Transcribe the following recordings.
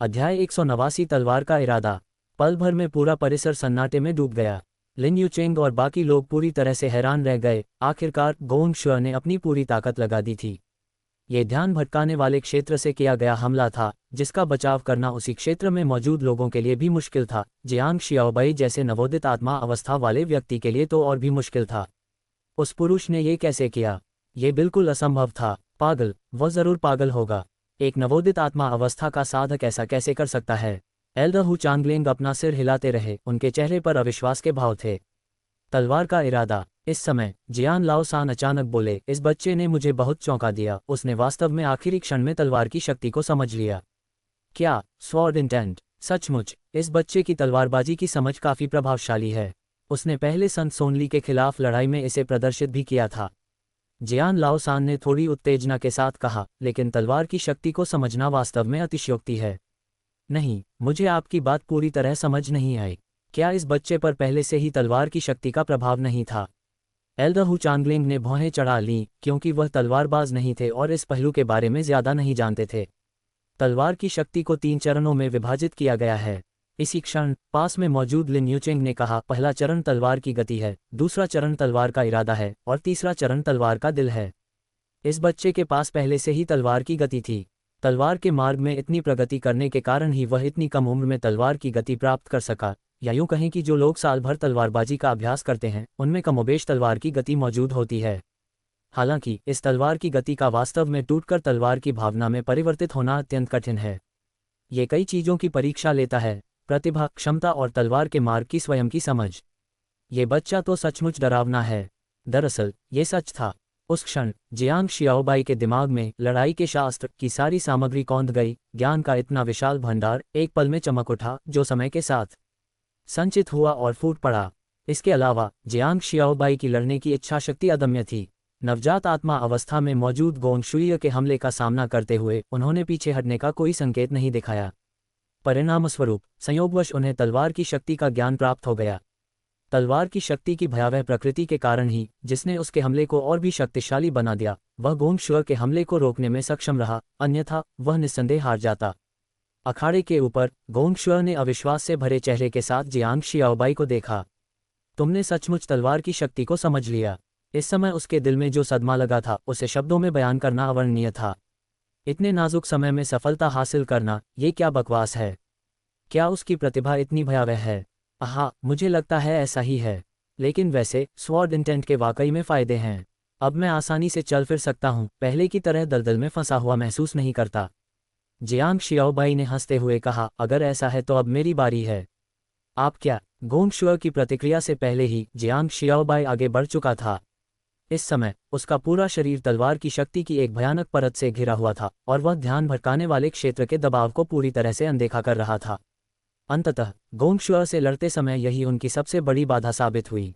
अध्याय 189 तलवार का इरादा। पल भर में पूरा परिसर सन्नाटे में डूब गया। लिन यूचेंग और बाकी लोग पूरी तरह से हैरान रह गए। आखिरकार गोंग शुआ ने अपनी पूरी ताकत लगा दी थी। ये ध्यान भटकाने वाले क्षेत्र से किया गया हमला था, जिसका बचाव करना उसी क्षेत्र में मौजूद लोगों के लिए भी मुश्किल था। जियांग शियाओबई जैसे नवोदित आत्मा अवस्था वाले व्यक्ति के लिए तो और भी मुश्किल था। उस पुरुष ने ये कैसे किया? ये बिल्कुल असंभव था। पागल, वह जरूर पागल होगा। एक नवोदित आत्मा अवस्था का साधक ऐसा कैसे कर सकता है? एल्डर हु चांगलिंग अपना सिर हिलाते रहे, उनके चेहरे पर अविश्वास के भाव थे। तलवार का इरादा। इस समय जियान लाओसान अचानक बोले, इस बच्चे ने मुझे बहुत चौंका दिया। उसने वास्तव में आखिरी क्षण में तलवार की शक्ति को समझ लिया। क्या स्वॉर्ड इंटेंट? सचमुच इस बच्चे की तलवारबाजी की समझ काफी प्रभावशाली है। उसने पहले संत सोनली के खिलाफ लड़ाई में इसे प्रदर्शित भी किया था। जियान लाओसान ने थोड़ी उत्तेजना के साथ कहा, लेकिन तलवार की शक्ति को समझना वास्तव में अतिशयोक्ति है। नहीं, मुझे आपकी बात पूरी तरह समझ नहीं आई। क्या इस बच्चे पर पहले से ही तलवार की शक्ति का प्रभाव नहीं था? एल्डर हु चांगलिंग ने भौहें चढ़ा लीं, क्योंकि वह तलवारबाज नहीं थे और इस पहलू के बारे में ज्यादा नहीं जानते थे। तलवार की शक्ति को 3 चरणों में विभाजित किया गया है। इसी क्षण पास में मौजूद लिन यूचेंग ने कहा, पहला चरण तलवार की गति है, दूसरा चरण तलवार का इरादा है और तीसरा चरण तलवार का दिल है। इस बच्चे के पास पहले से ही तलवार की गति थी। तलवार के मार्ग में इतनी प्रगति करने के कारण ही वह इतनी कम उम्र में तलवार की गति प्राप्त कर सका। या यूं कहें कि जो लोग साल भर तलवारबाजी का अभ्यास करते हैं, उनमें कमोबेश तलवार की गति मौजूद होती है। हालांकि इस तलवार की गति का वास्तव में टूटकर तलवार की भावना में परिवर्तित होना अत्यंत कठिन है। ये कई चीजों की परीक्षा लेता है, प्रतिभा, क्षमता और तलवार के मार्ग की स्वयं की समझ। ये बच्चा तो सचमुच डरावना है। दरअसल ये सच था। उस क्षण जियांग शियाओबाई के दिमाग में लड़ाई के शास्त्र की सारी सामग्री कौंध गई। ज्ञान का इतना विशाल भंडार एक पल में चमक उठा, जो समय के साथ संचित हुआ और फूट पड़ा। इसके अलावा जियांग शियाओबाई की लड़ने की इच्छा शक्ति अदम्य थी। नवजात आत्मा अवस्था में मौजूद गोंग शुई के हमले का सामना करते हुए उन्होंने पीछे हटने का कोई संकेत नहीं दिखाया। परिणामस्वरूप संयोगवश उन्हें तलवार की शक्ति का ज्ञान प्राप्त हो गया। तलवार की शक्ति की भयावह प्रकृति के कारण ही, जिसने उसके हमले को और भी शक्तिशाली बना दिया, वह गोंग शुआ के हमले को रोकने में सक्षम रहा, अन्यथा वह निस्संदेह हार जाता। अखाड़े के ऊपर गोंग शुआ ने अविश्वास से भरे चेहरे के साथ जियांग शियाओबाई को देखा। तुमने सचमुच तलवार की शक्ति को समझ लिया। इस समय उसके दिल में जो सदमा लगा था, उसे शब्दों में बयान करना अवर्णनीय था। इतने नाजुक समय में सफलता हासिल करना, ये क्या बकवास है? क्या उसकी प्रतिभा इतनी भयावह है? हाँ, मुझे लगता है ऐसा ही है। लेकिन वैसे स्वॉर्ड इंटेंट के वाकई में फायदे हैं। अब मैं आसानी से चल फिर सकता हूँ, पहले की तरह दलदल में फंसा हुआ महसूस नहीं करता। जियांग शियाओबाई ने हंसते हुए कहा, अगर ऐसा है तो अब मेरी बारी है। आप क्या? गोंग शुआ की प्रतिक्रिया से पहले ही जियांग शियाओबाई आगे बढ़ चुका था। इस समय उसका पूरा शरीर तलवार की शक्ति की एक भयानक परत से घिरा हुआ था और वह ध्यान भटकाने वाले क्षेत्र के दबाव को पूरी तरह से अनदेखा कर रहा था। अंततः गोंग शुआ से लड़ते समय यही उनकी सबसे बड़ी बाधा साबित हुई।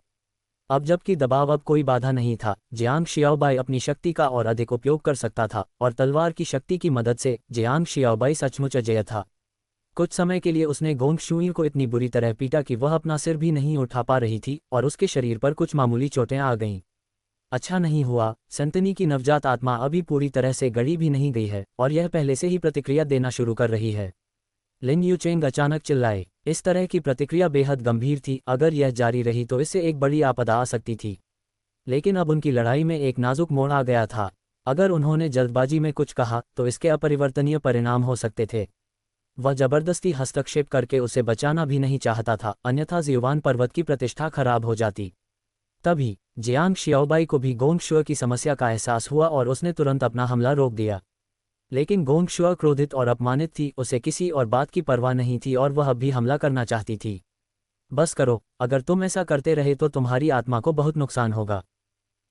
अब जबकि दबाव अब कोई बाधा नहीं था, जियांग शियाओबाई अपनी शक्ति का और अधिक उपयोग कर सकता था और तलवार की शक्ति की मदद से जियांग शियाओबाई सचमुच अजेय था। कुछ समय के लिए उसने गोंग शुई को इतनी बुरी तरह पीटा कि वह अपना सिर भी नहीं उठा पा रही थी और उसके शरीर पर कुछ मामूली चोटें आ गईं। अच्छा नहीं हुआ, संतनी की नवजात आत्मा अभी पूरी तरह से गड़ी भी नहीं गई है और यह पहले से ही प्रतिक्रिया देना शुरू कर रही है। लिन यूचेंग अचानक चिल्लाए। इस तरह की प्रतिक्रिया बेहद गंभीर थी। अगर यह जारी रही तो इससे एक बड़ी आपदा आ सकती थी। लेकिन अब उनकी लड़ाई में एक नाजुक मोड़ आ गया था। अगर उन्होंने जल्दबाजी में कुछ कहा तो इसके अपरिवर्तनीय परिणाम हो सकते थे। वह जबरदस्ती हस्तक्षेप करके उसे बचाना भी नहीं चाहता था, अन्यथा ज़ियुआन पर्वत की प्रतिष्ठा खराब हो जाती। तभी जियांग शियाओबाई को भी गोंग शुआ की समस्या का एहसास हुआ और उसने तुरंत अपना हमला रोक दिया। लेकिन गोंग शुआ क्रोधित और अपमानित थी, उसे किसी और बात की परवाह नहीं थी और वह अब भी हमला करना चाहती थी। बस करो, अगर तुम ऐसा करते रहे तो तुम्हारी आत्मा को बहुत नुकसान होगा।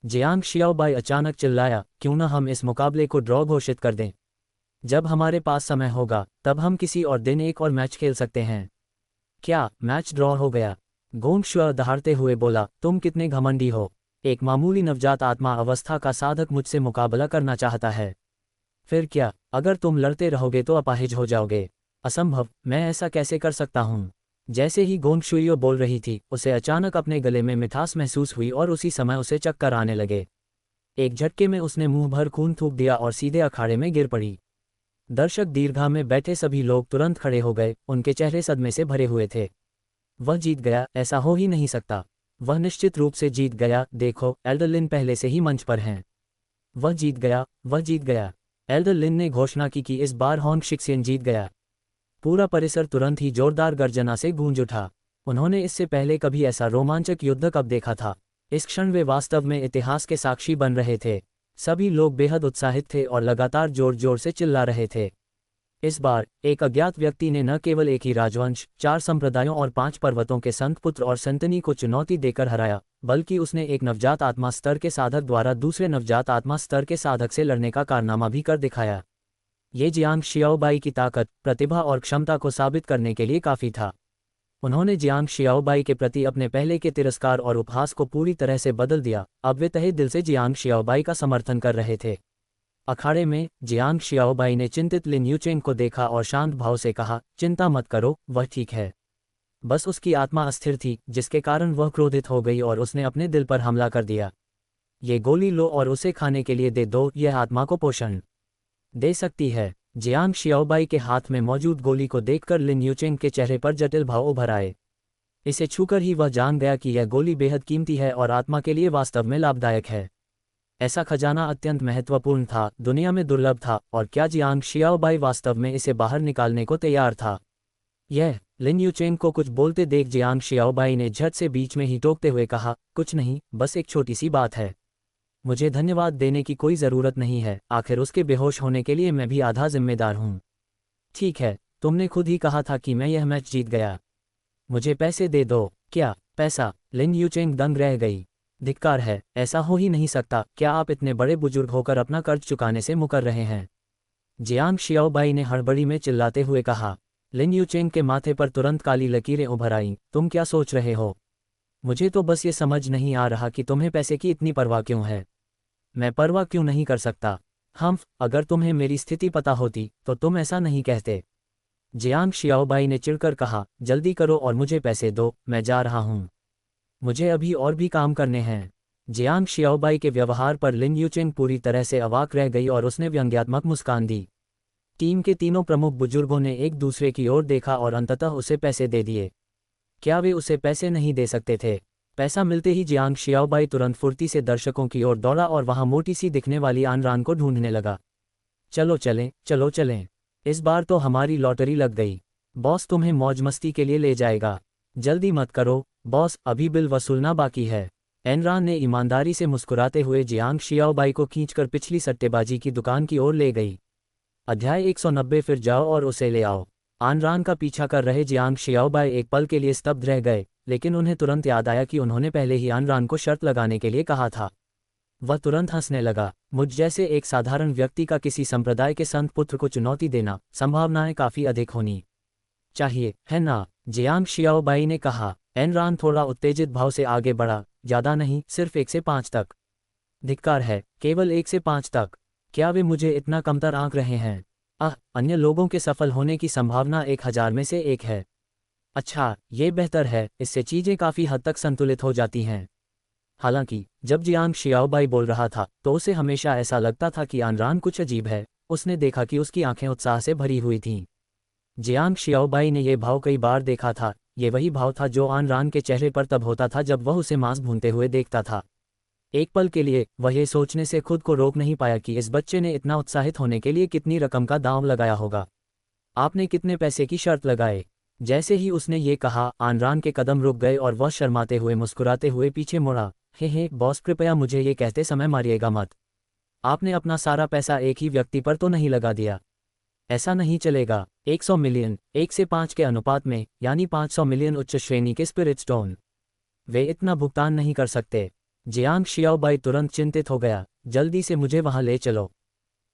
जियांग शियाओबाई अचानक चिल्लाया, क्यों न हम इस मुकाबले को ड्रॉ घोषित कर दें? जब हमारे पास समय होगा तब हम किसी और दिन एक और मैच खेल सकते हैं। क्या मैच ड्रॉ हो गया? गोंग शुआ दहाड़ते हुए बोला, तुम कितने घमंडी हो। एक मामूली नवजात आत्मा अवस्था का साधक मुझसे मुकाबला करना चाहता है। फिर क्या, अगर तुम लड़ते रहोगे तो अपाहिज हो जाओगे। असंभव, मैं ऐसा कैसे कर सकता हूँ? जैसे ही गोंग शुइयो बोल रही थी, उसे अचानक अपने गले में मिठास महसूस हुई और उसी समय उसे चक्कर आने लगे। एक झटके में उसने मुंह भर खून थूक दिया और सीधे अखाड़े में गिर पड़ी। दर्शक दीर्घा में बैठे सभी लोग तुरंत खड़े हो गए, उनके चेहरे सदमे से भरे हुए थे। वह जीत गया, ऐसा हो ही नहीं सकता। वह निश्चित रूप से जीत गया, देखो एल्डर लिन पहले से ही मंच पर हैं। वह जीत गया, वह जीत गया। एल्डर लिन ने घोषणा की कि इस बार होंग शिक्सियन जीत गया। पूरा परिसर तुरंत ही जोरदार गर्जना से गूंज उठा। उन्होंने इससे पहले कभी ऐसा रोमांचक युद्ध कब देखा था। इस क्षण वे वास्तव में इतिहास के साक्षी बन रहे थे। सभी लोग बेहद उत्साहित थे और लगातार जोर जोर से चिल्ला रहे थे। इस बार एक अज्ञात व्यक्ति ने न केवल एक ही राजवंश, 4 संप्रदायों और 5 पर्वतों के संत पुत्र और संतनी को चुनौती देकर हराया, बल्कि उसने एक नवजात आत्मा स्तर के साधक द्वारा दूसरे नवजात आत्मा स्तर के साधक से लड़ने का कारनामा भी कर दिखाया। ये जियांग शियाओबाई की ताकत, प्रतिभा और क्षमता को साबित करने के लिए काफ़ी था। उन्होंने जियांग शियाओबाई के प्रति अपने पहले के तिरस्कार और उपहास को पूरी तरह से बदल दिया। अब वे तहे दिल से जियांग शियाओबाई का समर्थन कर रहे थे। अखाड़े में जियांग शियाओबाई ने चिंतित लिन यूचेंग को देखा और शांत भाव से कहा, चिंता मत करो, वह ठीक है। बस उसकी आत्मा अस्थिर थी, जिसके कारण वह क्रोधित हो गई और उसने अपने दिल पर हमला कर दिया। ये गोली लो और उसे खाने के लिए दे दो, यह आत्मा को पोषण दे सकती है। जियांग शियाओबाई के हाथ में मौजूद गोली को देखकर लिन यूचेंग के चेहरे पर जटिल भाव उभर आए। इसे छूकर ही वह जान गया कि यह गोली बेहद कीमती है और आत्मा के लिए वास्तव में लाभदायक है। ऐसा खजाना अत्यंत महत्वपूर्ण था, दुनिया में दुर्लभ था, और क्या जियांग शियाओबाई वास्तव में इसे बाहर निकालने को तैयार था? यह लिन यूचेंग को कुछ बोलते देख जियांग शियाओबाई ने झट से बीच में ही टोकते हुए कहा, कुछ नहीं, बस एक छोटी सी बात है। मुझे धन्यवाद देने की कोई ज़रूरत नहीं है, आखिर उसके बेहोश होने के लिए मैं भी आधा जिम्मेदार हूँ। ठीक है, तुमने खुद ही कहा था कि मैं यह मैच जीत गया। मुझे पैसे दे दो। क्या पैसा? लिन यूचेंग दंग रह गई। धिक्कार है, ऐसा हो ही नहीं सकता। क्या आप इतने बड़े बुजुर्ग होकर अपना कर्ज चुकाने से मुकर रहे हैं? जियांग शियाओबाई ने हड़बड़ी में चिल्लाते हुए कहा। लिन यूचेंग के माथे पर तुरंत काली लकीरें उभर आईं। तुम क्या सोच रहे हो? मुझे तो बस ये समझ नहीं आ रहा कि तुम्हें पैसे की इतनी परवाह क्यों है। मैं परवाह क्यों नहीं कर सकता? अगर तुम्हें मेरी स्थिति पता होती तो तुम ऐसा नहीं कहते। जियांग शियाओबाई ने चिढ़कर कहा, जल्दी करो और मुझे पैसे दो, मैं जा रहा हूँ। मुझे अभी और भी काम करने हैं। जियांग शियाओबाई के व्यवहार पर लिन यूचेंग पूरी तरह से अवाक रह गई और उसने व्यंग्यात्मक मुस्कान दी। टीम के तीनों प्रमुख बुजुर्गों ने एक दूसरे की ओर देखा और अंततः उसे पैसे दे दिए। क्या वे उसे पैसे नहीं दे सकते थे? पैसा मिलते ही जियांग शियाओबाई तुरंत फुर्ती से दर्शकों की ओर दौड़ा और वहां मोटी सी दिखने वाली आनरान को ढूंढने लगा। चलो चलें, चलो चलें, इस बार तो हमारी लॉटरी लग गई। बॉस तुम्हें मौज मस्ती के लिए ले जाएगा। जल्दी मत करो बॉस, अभी बिल वसूलना बाकी है। एनरान ने ईमानदारी से मुस्कुराते हुए जियांग शियाओबाई को खींचकर पिछली सट्टेबाजी की दुकान की ओर ले गई। अध्याय 190 फिर जाओ और उसे ले आओ। आनरान का पीछा कर रहे जियांग शियाओबाई एक पल के लिए स्तब्ध रह गए, लेकिन उन्हें तुरंत याद आया कि उन्होंने पहले ही आनरान को शर्त लगाने के लिए कहा था। वह तुरंत हंसने लगा। मुझ जैसे एक साधारण व्यक्ति का किसी संप्रदाय के संत पुत्र को चुनौती देना, संभावनाएं काफ़ी अधिक होनी चाहिए, है ना? जियांग शियाओबाई ने कहा। एनरान थोड़ा उत्तेजित भाव से आगे बढ़ा। ज़्यादा नहीं, सिर्फ 1 से 5 तक। धिक्कार है, केवल 1 से 5 तक। क्या वे मुझे इतना कमतर आंक रहे हैं? अन्य लोगों के सफल होने की संभावना 1000 में से 1 है। अच्छा, ये बेहतर है, इससे चीज़ें काफ़ी हद तक संतुलित हो जाती हैं। हालांकि जब जियांग शियाओबाई बोल रहा था तो उसे हमेशा ऐसा लगता था कि आनरान कुछ अजीब है। उसने देखा कि उसकी आंखें उत्साह से भरी हुई थीं। जियांग शियाओबाई ने यह भाव कई बार देखा था। ये वही भाव था जो आनरान के चेहरे पर तब होता था जब वह उसे मांस भूनते हुए देखता था। एक पल के लिए वह ये सोचने से खुद को रोक नहीं पाया कि इस बच्चे ने इतना उत्साहित होने के लिए कितनी रकम का दांव लगाया होगा। आपने कितने पैसे की शर्त लगाए? जैसे ही उसने ये कहा, आनरान के कदम रुक गए और वह शर्माते हुए मुस्कुराते हुए पीछे मुड़ा। हे बॉस, कृपया मुझे ये कहते समय मारिएगा मत। आपने अपना सारा पैसा एक ही व्यक्ति पर तो नहीं लगा दिया? ऐसा नहीं चलेगा। 100 मिलियन, 1 से 5 के अनुपात में, यानी 500 मिलियन उच्च श्रेणी के स्पिरिट स्टोन। वे इतना भुगतान नहीं कर सकते। जियांग शियाओबाई तुरंत चिंतित हो गया। जल्दी से मुझे वहां ले चलो।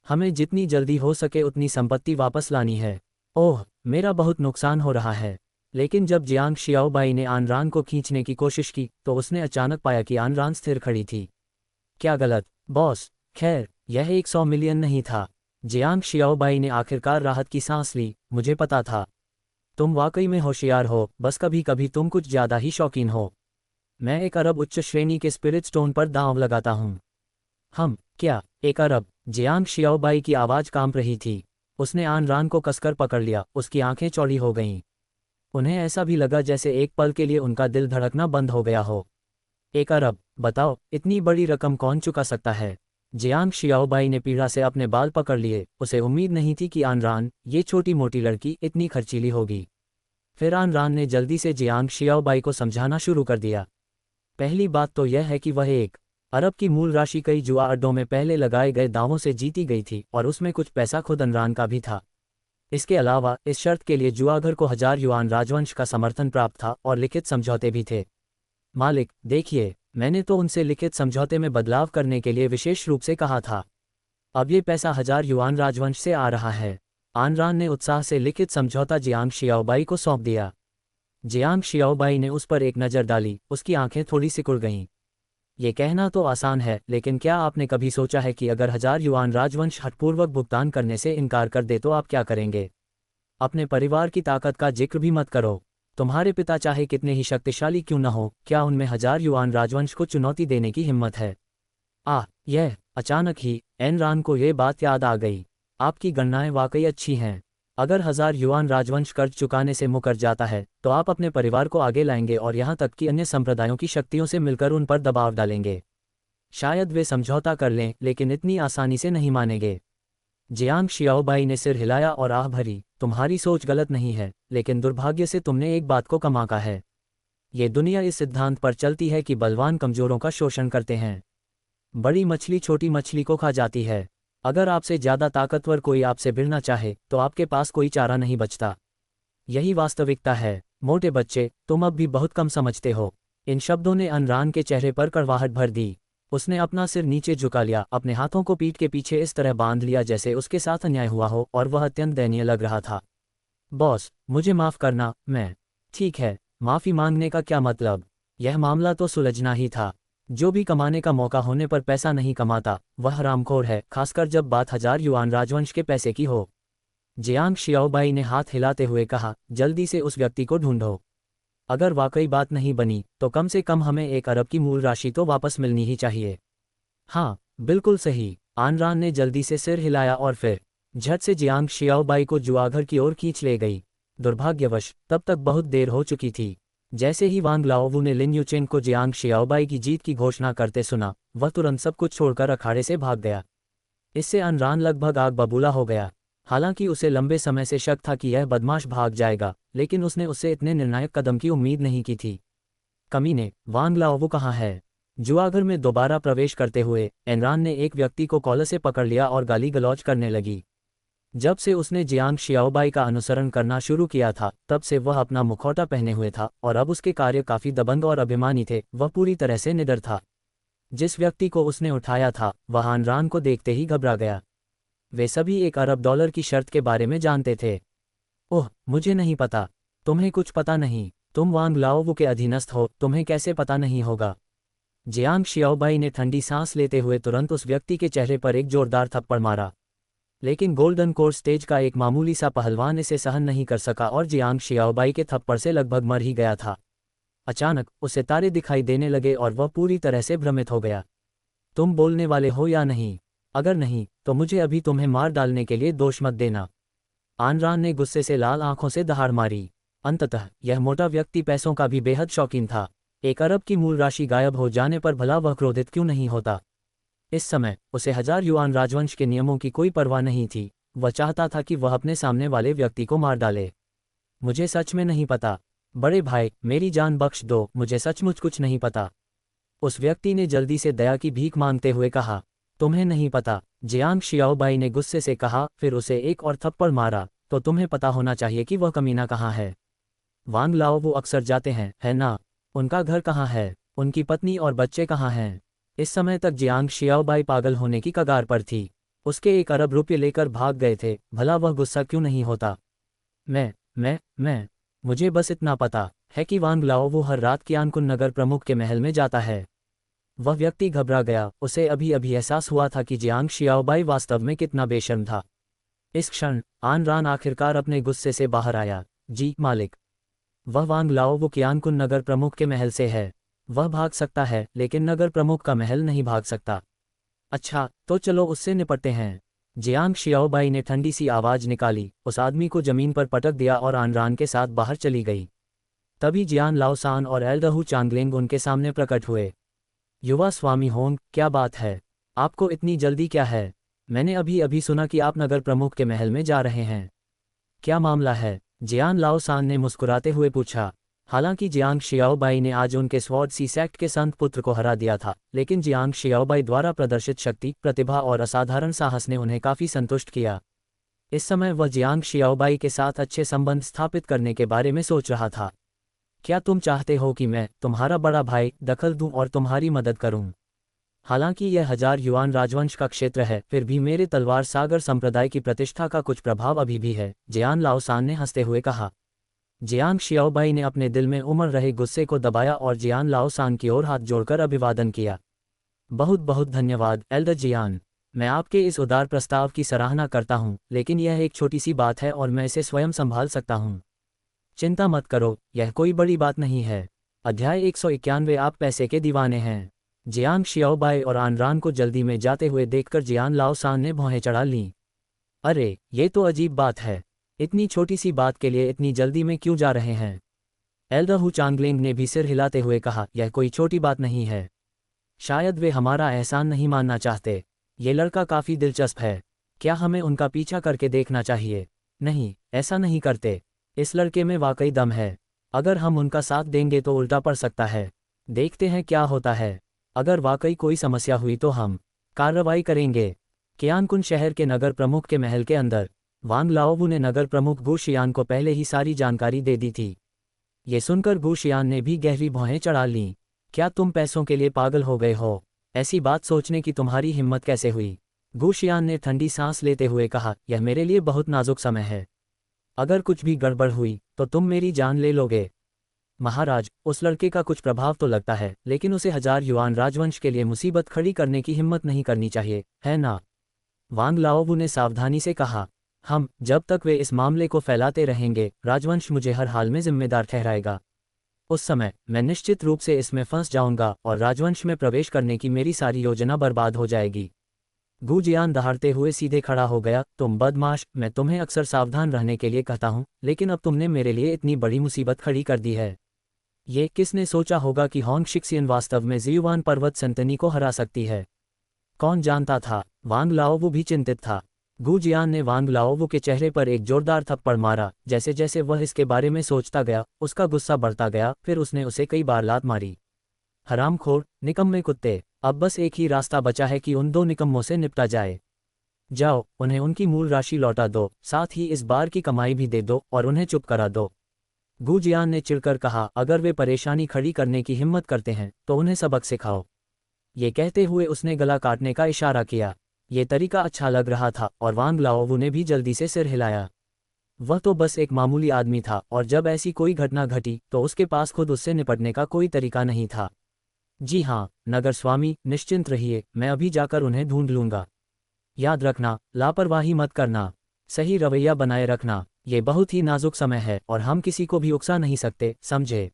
हमें जितनी जल्दी हो सके उतनी संपत्ति वापस लानी है। ओह, मेरा बहुत नुकसान हो रहा है। लेकिन जब जियांग शियाओबाई ने आनरान को खींचने की कोशिश की तो उसने अचानक पाया कि आनरान स्थिर खड़ी थी। क्या गलत, बॉस? खैर, यह 100 मिलियन नहीं था। जियांग शियाओबाई ने आखिरकार राहत की सांस ली। मुझे पता था तुम वाकई में होशियार हो, बस कभी कभी तुम कुछ ज़्यादा ही शौकीन हो। मैं 1 अरब उच्च श्रेणी के स्पिरिट स्टोन पर दांव लगाता हूँ। क्या 1 अरब? जियांग शियाओबाई की आवाज़ कांप रही थी। उसने आन रान को कसकर पकड़ लिया, उसकी आंखें चौड़ी हो गईं। उन्हें ऐसा भी लगा जैसे एक पल के लिए उनका दिल धड़कना बंद हो गया हो। 1 अरब, बताओ, इतनी बड़ी रकम कौन चुका सकता है? जियांग शियाओबाई ने पीड़ा से अपने बाल पकड़ लिए, उसे उम्मीद नहीं थी कि आन रान, ये छोटी मोटी लड़की, इतनी खर्चीली होगी। फिर आन रान ने जल्दी से जियांग शियाओबाई को समझाना शुरू कर दिया। पहली बात तो यह है कि वह 1 अरब की मूल राशि कई जुआ अड्डों में पहले लगाए गए दावों से जीती गई थी, और उसमें कुछ पैसा खुद अनरान का भी था। इसके अलावा इस शर्त के लिए जुआघर को 1000 युआन राजवंश का समर्थन प्राप्त था और लिखित समझौते भी थे। मालिक, देखिए, मैंने तो उनसे लिखित समझौते में बदलाव करने के लिए विशेष रूप से कहा था। अब ये पैसा 1000 युआन राजवंश से आ रहा है। आन रान ने उत्साह से लिखित समझौता जियांग शियाओबाई को सौंप दिया। जियांग शियाओबाई ने उस पर एक नज़र डाली, उसकी आंखें थोड़ी सिकुड़ गईं। ये कहना तो आसान है, लेकिन क्या आपने कभी सोचा है कि अगर 1000 युआन राजवंश हठपूर्वक भुगतान करने से इनकार कर दे तो आप क्या करेंगे? अपने परिवार की ताकत का जिक्र भी मत करो। तुम्हारे पिता चाहे कितने ही शक्तिशाली क्यों न हो, क्या उनमें 1000 युआन राजवंश को चुनौती देने की हिम्मत है? यह अचानक ही एन रान को ये बात याद आ गई। आपकी गणनाएं वाकई अच्छी हैं। अगर 1000 युआन राजवंश कर्ज चुकाने से मुकर जाता है तो आप अपने परिवार को आगे लाएंगे और यहाँ तक कि अन्य संप्रदायों की शक्तियों से मिलकर उन पर दबाव डालेंगे। शायद वे समझौता कर लें, लेकिन इतनी आसानी से नहीं मानेंगे। जियांग शियाओबाई ने सिर हिलाया और आह भरी, तुम्हारी सोच गलत नहीं है, लेकिन दुर्भाग्य से तुमने एक बात को कम आंका है। ये दुनिया इस सिद्धांत पर चलती है कि बलवान कमजोरों का शोषण करते हैं। बड़ी मछली छोटी मछली को खा जाती है। अगर आपसे ज़्यादा ताकतवर कोई आपसे भिड़ना चाहे तो आपके पास कोई चारा नहीं बचता। यही वास्तविकता है। मोटे बच्चे, तुम अब भी बहुत कम समझते हो। इन शब्दों ने अनरान के चेहरे पर कड़वाहट भर दी। उसने अपना सिर नीचे झुका लिया, अपने हाथों को पीठ के पीछे इस तरह बांध लिया जैसे उसके साथ अन्याय हुआ हो, और वह अत्यंत दयनीय लग रहा था। बॉस, मुझे माफ़ करना, मैं। ठीक है, माफ़ी मांगने का क्या मतलब? यह मामला तो सुलझना ही था। जो भी कमाने का मौका होने पर पैसा नहीं कमाता, वह हरामखोर है, खासकर जब बात 1000 युआन राजवंश के पैसे की हो। जियांग शियाओबाई ने हाथ हिलाते हुए कहा, जल्दी से उस व्यक्ति को ढूंढो। अगर वाकई बात नहीं बनी तो कम से कम हमें 1 अरब की मूल राशि तो वापस मिलनी ही चाहिए। हाँ, बिल्कुल सही। आन रान ने जल्दी से सिर हिलाया और फिर झट से जियांग शियाओबाई को जुआघर की ओर खींच ले गई। दुर्भाग्यवश तब तक बहुत देर हो चुकी थी। जैसे ही वांग लाओवू ने लिन यूचेन को जियांग शियाओबाई की जीत की घोषणा करते सुना, वह तुरंत सब कुछ छोड़कर अखाड़े से भाग गया। इससे अनरान लगभग आग बबूला हो गया। हालांकि उसे लंबे समय से शक था कि यह बदमाश भाग जाएगा, लेकिन उसने उससे इतने निर्णायक कदम की उम्मीद नहीं की थी। कमीने, वांग लाओवू कहाँ है? जुआघर में दोबारा प्रवेश करते हुए एनरान ने एक व्यक्ति को कॉलर से पकड़ लिया और गाली गलौज करने लगी। जब से उसने जियांग शियाओबाई का अनुसरण करना शुरू किया था, तब से वह अपना मुखौटा पहने हुए था, और अब उसके कार्य काफी दबंग और अभिमानी थे। वह पूरी तरह से निडर था। जिस व्यक्ति को उसने उठाया था, वह अनरान को देखते ही घबरा गया। वे सभी 1 अरब की शर्त के बारे में जानते थे। ओह, मुझे नहीं पता। तुम्हें कुछ पता नहीं? तुम वांग लाओवू के अधीनस्थ हो, तुम्हें कैसे पता नहीं होगा? जियांग शियाओबाई ने ठंडी सांस लेते हुए तुरंत उस व्यक्ति के चेहरे पर एक जोरदार थप्पड़ मारा। लेकिन गोल्डन कोर स्टेज का एक मामूली सा पहलवान इसे सहन नहीं कर सका और जियांग शियाओबाई के थप्पड़ से लगभग मर ही गया था। अचानक उसे तारे दिखाई देने लगे और वह पूरी तरह से भ्रमित हो गया। तुम बोलने वाले हो या नहीं? अगर नहीं, तो मुझे अभी तुम्हें मार डालने के लिए दोष मत देना। आनरान ने गुस्से से लाल आंखों से दहाड़ मारी। अंततः यह मोटा व्यक्ति पैसों का भी बेहद शौकीन था। 1 अरब की मूल राशि गायब हो जाने पर भला वह क्रोधित क्यों नहीं होता? इस समय उसे 1000 युआन राजवंश के नियमों की कोई परवाह नहीं थी। वह चाहता था कि वह अपने सामने वाले व्यक्ति को मार डाले। मुझे सच में नहीं पता। बड़े भाई, मेरी जान बख्श दो, मुझे सचमुच कुछ नहीं पता। उस व्यक्ति ने जल्दी से दया की भीख मांगते हुए कहा। तुम्हें नहीं पता? जियांग शियाओबाई ने गुस्से से कहा, फिर उसे एक और थप्पड़ मारा। तो तुम्हें पता होना चाहिए कि वह कमीना कहाँ है। वांग लाओ वो अक्सर जाते हैं, है ना? उनका घर कहाँ है? उनकी पत्नी और बच्चे कहाँ हैं? इस समय तक जियांग शियाओबाई पागल होने की कगार पर थी। उसके 1 अरब रुपये लेकर भाग गए थे, भला वह गुस्सा क्यों नहीं होता? मैं मुझे बस इतना पता है कि वांग लाओ वो हर रात कियानकुन नगर प्रमुख के महल में जाता है। वह व्यक्ति घबरा गया। उसे अभी अभी एहसास हुआ था कि जियांग शियाओबाई वास्तव में कितना बेशर्म था। इस क्षण आन रान आखिरकार अपने गुस्से से बाहर आया। जी मालिक। वह वांग लाओ वो कियानकुन नगर प्रमुख के महल से है। वह भाग सकता है, लेकिन नगर प्रमुख का महल नहीं भाग सकता। अच्छा, तो चलो उससे निपटते हैं। जियांग शियाओबाई ने ठंडी सी आवाज निकाली, उस आदमी को जमीन पर पटक दिया और आनरान के साथ बाहर चली गई। तभी जियान लाओसान और एल्डहू चांगलेंग उनके सामने प्रकट हुए। युवा स्वामी होंग, क्या बात है? आपको इतनी जल्दी क्या है? मैंने अभी अभी सुना कि आप नगर प्रमुख के महल में जा रहे हैं। क्या मामला है? जियान लाओसान ने मुस्कुराते हुए पूछा। हालांकि जियांग शियाओबाई ने आज उनके स्वॉर्ड सी सेक्ट के संत पुत्र को हरा दिया था, लेकिन जियांग शियाओबाई द्वारा प्रदर्शित शक्ति, प्रतिभा और असाधारण साहस ने उन्हें काफी संतुष्ट किया। इस समय वह जियांग शियाओबाई के साथ अच्छे संबंध स्थापित करने के बारे में सोच रहा था। क्या तुम चाहते हो कि मैं, तुम्हारा बड़ा भाई, दखल दूं और तुम्हारी मदद करूं? हालांकि यह 1000 युआन राजवंश का क्षेत्र है, फिर भी मेरे तलवार सागर संप्रदाय की प्रतिष्ठा का कुछ प्रभाव अभी भी है, जियान लाओसान ने हंसते हुए कहा। जियांग शियाओबाई ने अपने दिल में उमड़ रहे गुस्से को दबाया और जियान लाओसान की ओर हाथ जोड़कर अभिवादन किया। बहुत बहुत धन्यवाद एल्डर जियान, मैं आपके इस उदार प्रस्ताव की सराहना करता हूं, लेकिन यह एक छोटी सी बात है और मैं इसे स्वयं संभाल सकता हूं। चिंता मत करो, यह कोई बड़ी बात नहीं है। अध्याय 191। आप पैसे के दीवाने हैं। जियांग शियाओबाई और आनरान को जल्दी में जाते हुए देखकर जियान लाओसान ने भौहें चढ़ा लीं। अरे, ये तो अजीब बात है। इतनी छोटी सी बात के लिए इतनी जल्दी में क्यों जा रहे हैं? एल्डहू चांगलेंग ने भी सिर हिलाते हुए कहा, यह कोई छोटी बात नहीं है। शायद वे हमारा एहसान नहीं मानना चाहते। ये लड़का काफी दिलचस्प है। क्या हमें उनका पीछा करके देखना चाहिए? नहीं, ऐसा नहीं करते। इस लड़के में वाकई दम है। अगर हम उनका साथ देंगे तो उल्टा पड़ सकता है। देखते हैं क्या होता है। अगर वाकई कोई समस्या हुई तो हम कार्रवाई करेंगे। कियानकुन शहर के नगर प्रमुख के महल के अंदर वांग लाओवू ने नगर प्रमुख गु शियान को पहले ही सारी जानकारी दे दी थी। ये सुनकर गु शियान ने भी गहरी भौहें चढ़ा लीं। क्या तुम पैसों के लिए पागल हो गए हो? ऐसी बात सोचने की तुम्हारी हिम्मत कैसे हुई? गु शियान ने ठंडी सांस लेते हुए कहा, यह मेरे लिए बहुत नाजुक समय है। अगर कुछ भी गड़बड़ हुई तो तुम मेरी जान ले लोगे। महाराज, उस लड़के का कुछ प्रभाव तो लगता है, लेकिन उसे 1000 युआन राजवंश के लिए मुसीबत खड़ी करने की हिम्मत नहीं करनी चाहिए, है ना? वांग लाओवू ने सावधानी से कहा। जब तक वे इस मामले को फैलाते रहेंगे, राजवंश मुझे हर हाल में जिम्मेदार ठहराएगा। उस समय मैं निश्चित रूप से इसमें फंस जाऊंगा और राजवंश में प्रवेश करने की मेरी सारी योजना बर्बाद हो जाएगी। गु जियान दहाड़ते हुए सीधे खड़ा हो गया। तुम बदमाश, मैं तुम्हें अक्सर सावधान रहने के लिए कहता हूं, लेकिन अब तुमने मेरे लिए इतनी बड़ी मुसीबत खड़ी कर दी है। ये किसने सोचा होगा कि होंग शिक्सियन वास्तव में जियुआन पर्वत संतनी को हरा सकती है? कौन जानता था? वांग लाओवू भी चिंतित था। गु जियान ने वांग लाओवू के चेहरे पर एक जोरदार थप्पड़ मारा। जैसे जैसे वह इसके बारे में सोचता गया, उसका गुस्सा बढ़ता गया। फिर उसने उसे कई बार लात मारी। हरामखोर, निकम्मे कुत्ते, अब बस एक ही रास्ता बचा है कि उन दो निकम्मों से निपटा जाए। जाओ, उन्हें उनकी मूल राशि लौटा दो, साथ ही इस बार की कमाई भी दे दो और उन्हें चुप करा दो। गु जियान ने चिढ़कर कहा, अगर वे परेशानी खड़ी करने की हिम्मत करते हैं तो उन्हें सबक सिखाओ। ये कहते हुए उसने गला काटने का इशारा किया। ये तरीका अच्छा लग रहा था और वांग लाओवू ने भी जल्दी से सिर हिलाया। वह तो बस एक मामूली आदमी था और जब ऐसी कोई घटना घटी तो उसके पास खुद उससे निपटने का कोई तरीका नहीं था। जी हाँ, नगर स्वामी, निश्चिंत रहिए, मैं अभी जाकर उन्हें ढूंढ लूंगा। याद रखना, लापरवाही मत करना, सही रवैया बनाए रखना। ये बहुत ही नाजुक समय है और हम किसी को भी उकसा नहीं सकते, समझे?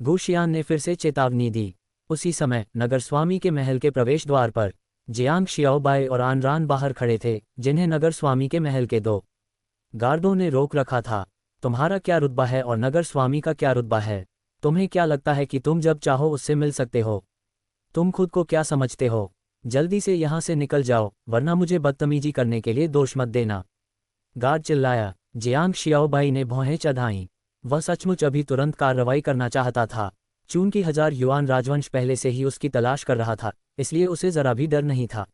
गु शियान ने फिर से चेतावनी दी। उसी समय नगर स्वामी के महल के प्रवेश द्वार पर जियांग शियाओबाई और आनरान बाहर खड़े थे, जिन्हें नगर स्वामी के महल के दो गार्डों ने रोक रखा था। तुम्हारा क्या रुतबा है और नगर स्वामी का क्या रुतबा है? तुम्हें क्या लगता है कि तुम जब चाहो उससे मिल सकते हो? तुम खुद को क्या समझते हो? जल्दी से यहाँ से निकल जाओ, वरना मुझे बदतमीजी करने के लिए दोष मत देना। गार्ड चिल्लाया। जियांग शियाओबाई ने भौहें चढ़ाईं। वह सचमुच अभी तुरंत कार्रवाई करना चाहता था। चूंकि 1000 युआन राजवंश पहले से ही उसकी तलाश कर रहा था, इसलिए उसे जरा भी डर नहीं था।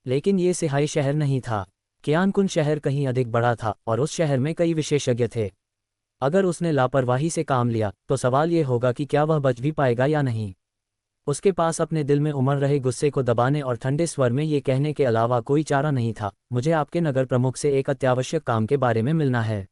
लेकिन ये सिहाई शहर नहीं था। कियानकुन शहर कहीं अधिक बड़ा था और उस शहर में कई विशेषज्ञ थे। अगर उसने लापरवाही से काम लिया तो सवाल ये होगा कि क्या वह बच भी पाएगा या नहीं। उसके पास अपने दिल में उमड़ रहे गुस्से को दबाने और ठंडे स्वर में ये कहने के अलावा कोई चारा नहीं था, मुझे आपके नगर प्रमुख से एक अत्यावश्यक काम के बारे में मिलना है।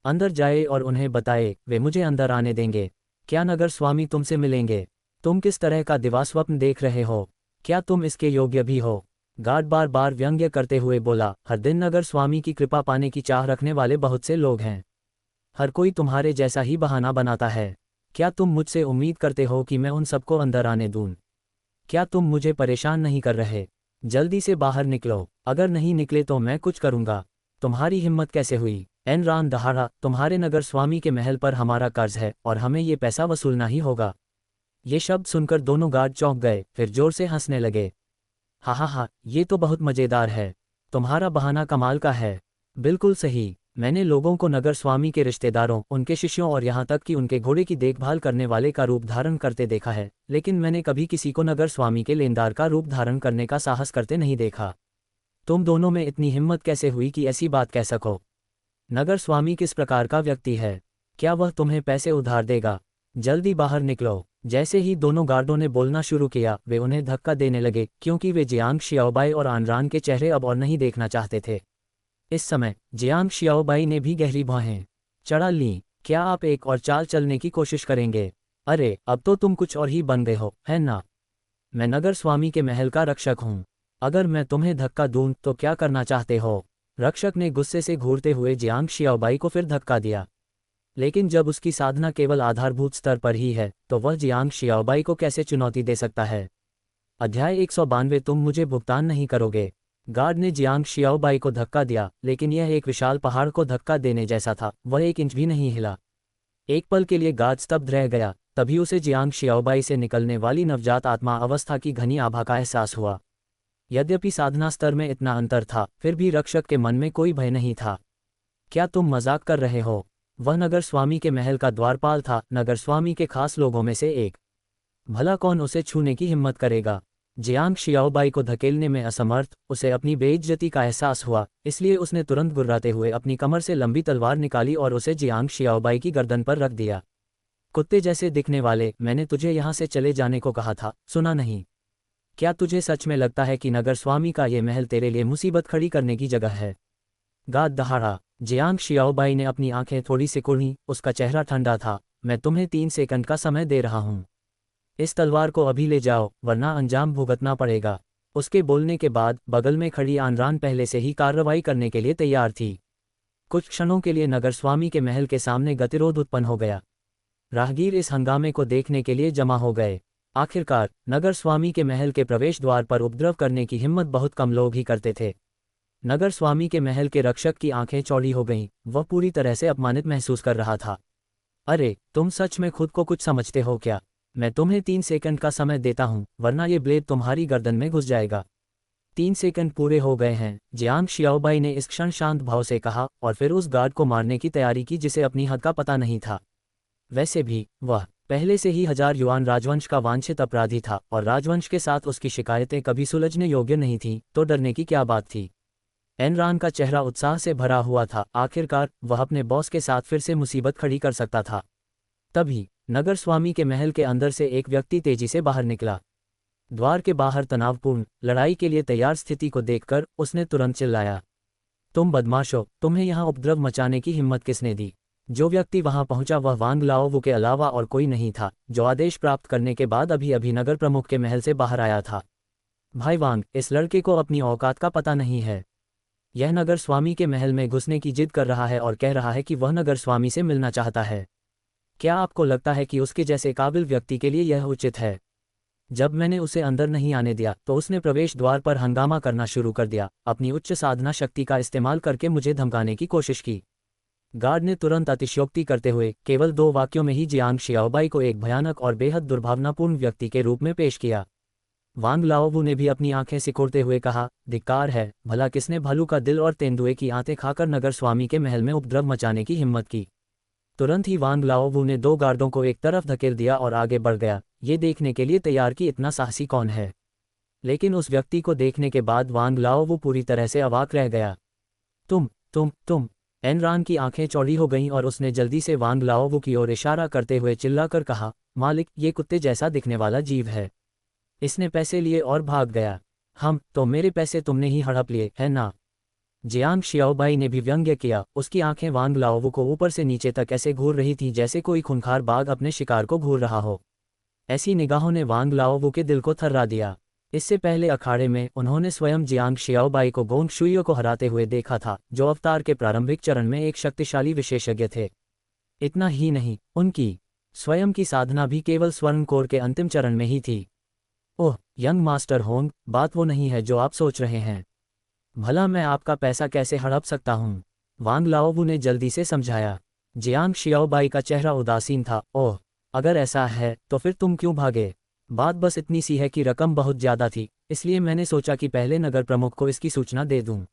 अंदर जाए और उन्हें बताए, वे मुझे अंदर आने देंगे। क्या नगर स्वामी तुमसे मिलेंगे? तुम किस तरह का दिवास्वप्न देख रहे हो? क्या तुम इसके योग्य भी हो? गार्ड बार बार व्यंग्य करते हुए बोला, हर दिन नगर स्वामी की कृपा पाने की चाह रखने वाले बहुत से लोग हैं। हर कोई तुम्हारे जैसा ही बहाना बनाता है। क्या तुम मुझसे उम्मीद करते हो कि मैं उन सबको अंदर आने दूं? क्या तुम मुझे परेशान नहीं कर रहे? जल्दी से बाहर निकलो, अगर नहीं निकले तो मैं कुछ करूंगा। तुम्हारी हिम्मत कैसे हुई? एनरान दहाड़ा, तुम्हारे नगर स्वामी के महल पर हमारा कर्ज है और हमें ये पैसा वसूलना ही होगा। ये शब्द सुनकर दोनों गार्ड चौंक गए, फिर जोर से हंसने लगे। हा हा हा, ये तो बहुत मजेदार है। तुम्हारा बहाना कमाल का है। बिल्कुल सही, मैंने लोगों को नगर स्वामी के रिश्तेदारों, उनके शिष्यों और यहाँ तक कि उनके घोड़े की देखभाल करने वाले का रूप धारण करते देखा है, लेकिन मैंने कभी किसी को नगर स्वामी के लेनदार का रूप धारण करने का साहस करते नहीं देखा। तुम दोनों में इतनी हिम्मत कैसे हुई कि ऐसी बात कह सको? नगर स्वामी किस प्रकार का व्यक्ति है? क्या वह तुम्हें पैसे उधार देगा? जल्दी बाहर निकलो। जैसे ही दोनों गार्डों ने बोलना शुरू किया, वे उन्हें धक्का देने लगे, क्योंकि वे जियांग शियाओबाई और आनरान के चेहरे अब और नहीं देखना चाहते थे। इस समय जियांग शियाओबाई ने भी गहरी भौहें चढ़ा लीं। क्या आप एक और चाल चलने की कोशिश करेंगे? अरे, अब तो तुम कुछ और ही बन गए हो, है ना? मैं नगर स्वामी के महल का रक्षक हूँ। अगर मैं तुम्हें धक्का दूं तो क्या करना चाहते हो? रक्षक ने गुस्से से घूरते हुए जियांग शियाओबाई को फिर धक्का दिया। लेकिन जब उसकी साधना केवल आधारभूत स्तर पर ही है, तो वह जियांग शियाओबाई को कैसे चुनौती दे सकता है? अध्याय 192। तुम मुझे भुगतान नहीं करोगे। गार्ड ने जियांग शियाओबाई को धक्का दिया, लेकिन यह एक विशाल पहाड़ को धक्का देने जैसा था, वह 1 इंच भी नहीं हिला। एक पल के लिए गार्ड स्तब्ध रह गया, तभी उसे जियांग शियाओबाई से निकलने वाली नवजात आत्मा अवस्था की घनी आभा का एहसास हुआ। यद्यपि साधना स्तर में इतना अंतर था, फिर भी रक्षक के मन में कोई भय नहीं था। क्या तुम मजाक कर रहे हो? वह नगर स्वामी के महल का द्वारपाल था, नगर स्वामी के खास लोगों में से एक। भला कौन उसे छूने की हिम्मत करेगा? जियांग शियाओबाई को धकेलने में असमर्थ, उसे अपनी बेइज्जती का एहसास हुआ, इसलिए उसने तुरंत गुर्राते हुए अपनी कमर से लंबी तलवार निकाली और उसे जियांग शियाओबाई की गर्दन पर रख दिया। कुत्ते जैसे दिखने वाले, मैंने तुझे यहाँ से चले जाने को कहा था, सुना नहीं? क्या तुझे सच में लगता है कि नगर स्वामी का ये महल तेरे लिए मुसीबत खड़ी करने की जगह है? गाद दहाड़ा। जियांग शियाओबाई ने अपनी आंखें थोड़ी सिकुड़ी, उसका चेहरा ठंडा था। मैं तुम्हें 3 सेकंड का समय दे रहा हूँ। इस तलवार को अभी ले जाओ, वरना अंजाम भुगतना पड़ेगा। उसके बोलने के बाद बगल में खड़ी आनरान पहले से ही कार्रवाई करने के लिए तैयार थी। कुछ क्षणों के लिए नगर स्वामी के महल के सामने गतिरोध उत्पन्न हो गया। राहगीर इस हंगामे को देखने के लिए जमा हो गए। आखिरकार नगर स्वामी के महल के प्रवेश द्वार पर उपद्रव करने की हिम्मत बहुत कम लोग ही करते थे। नगर स्वामी के महल के रक्षक की आंखें चौड़ी हो गईं, वह पूरी तरह से अपमानित महसूस कर रहा था। अरे, तुम सच में खुद को कुछ समझते हो क्या? मैं तुम्हें 3 सेकंड का समय देता हूं, वरना ये ब्लेड तुम्हारी गर्दन में घुस जाएगा। 3 सेकंड पूरे हो गए हैं, जियांग शियाओबाई ने इस क्षण शांत भाव से कहा, और फिर उस गार्ड को मारने की तैयारी की जिसे अपनी हद का पता नहीं था। वैसे भी वह पहले से ही 1000 युआन राजवंश का वांछित अपराधी था, और राजवंश के साथ उसकी शिकायतें कभी सुलझने योग्य नहीं थीं, तो डरने की क्या बात थी? एनरान का चेहरा उत्साह से भरा हुआ था, आखिरकार वह अपने बॉस के साथ फिर से मुसीबत खड़ी कर सकता था। तभी नगर स्वामी के महल के अंदर से एक व्यक्ति तेजी से बाहर निकला। द्वार के बाहर तनावपूर्ण, लड़ाई के लिए तैयार स्थिति को देखकर उसने तुरंत चिल्लाया, तुम बदमाशो, तुम्हें यहाँ उपद्रव मचाने की हिम्मत किसने दी? जो व्यक्ति वहां पहुंचा वह वांग लाओवू के अलावा और कोई नहीं था, जो आदेश प्राप्त करने के बाद अभी अभी नगर प्रमुख के महल से बाहर आया था। भाई वांग, इस लड़के को अपनी औकात का पता नहीं है। यह नगर स्वामी के महल में घुसने की जिद कर रहा है और कह रहा है कि वह नगर स्वामी से मिलना चाहता है। क्या आपको लगता है कि उसके जैसे काबिल व्यक्ति के लिए यह उचित है? जब मैंने उसे अंदर नहीं आने दिया तो उसने प्रवेश द्वार पर हंगामा करना शुरू कर दिया, अपनी उच्च साधना शक्ति का इस्तेमाल करके मुझे धमकाने की कोशिश की। गार्ड ने तुरंत अतिशयोक्ति करते हुए केवल 2 वाक्यों में ही जियांग शियाओबाई को एक भयानक और बेहद दुर्भावनापूर्ण व्यक्ति के रूप में पेश किया। वांग लाओवू ने भी अपनी आंखें सिकोड़ते हुए कहा, धिक्कार है, भला किसने भालू का दिल और तेंदुए की आंतें खाकर नगर स्वामी के महल में उपद्रव मचाने की हिम्मत की? तुरंत ही वांग लाओवू ने 2 गार्डों को एक तरफ धकेल दिया और आगे बढ़ गया, ये देखने के लिए तैयार कि इतना साहसी कौन है। लेकिन उस व्यक्ति को देखने के बाद वांग लाओवू पूरी तरह से अवाक रह गया। तुम एनरान की आंखें चौड़ी हो गईं और उसने जल्दी से वांग लाओवू की ओर इशारा करते हुए चिल्लाकर कहा, मालिक, ये कुत्ते जैसा दिखने वाला जीव है। इसने पैसे लिए और भाग गया। हम तो मेरे पैसे तुमने ही हड़प लिए, है ना? जियांग शियाओबाई ने भी व्यंग्य किया, उसकी आंखें वांग लाओवू को ऊपर से नीचे तक ऐसे घूर रही थीं जैसे कोई खूंखार बाघ अपने शिकार को घूर रहा हो। ऐसी निगाहों ने वांग लाओवू के दिल को थर्रा दिया। इससे पहले अखाड़े में उन्होंने स्वयं जियांग शियाओबाई को गोंग शुइयो को हराते हुए देखा था, जो अवतार के प्रारंभिक चरण में एक शक्तिशाली विशेषज्ञ थे। इतना ही नहीं, उनकी स्वयं की साधना भी केवल स्वर्ण कोर के अंतिम चरण में ही थी। ओह यंग मास्टर होंग, बात वो नहीं है जो आप सोच रहे हैं। भला मैं आपका पैसा कैसे हड़प सकता हूँ? वांग लाओवू ने जल्दी से समझाया। जियांग शियाओबाई का चेहरा उदासीन था। ओह, अगर ऐसा है तो फिर तुम क्यों भागे? बात बस इतनी सी है कि रकम बहुत ज़्यादा थी, इसलिए मैंने सोचा कि पहले नगर प्रमुख को इसकी सूचना दे दूं।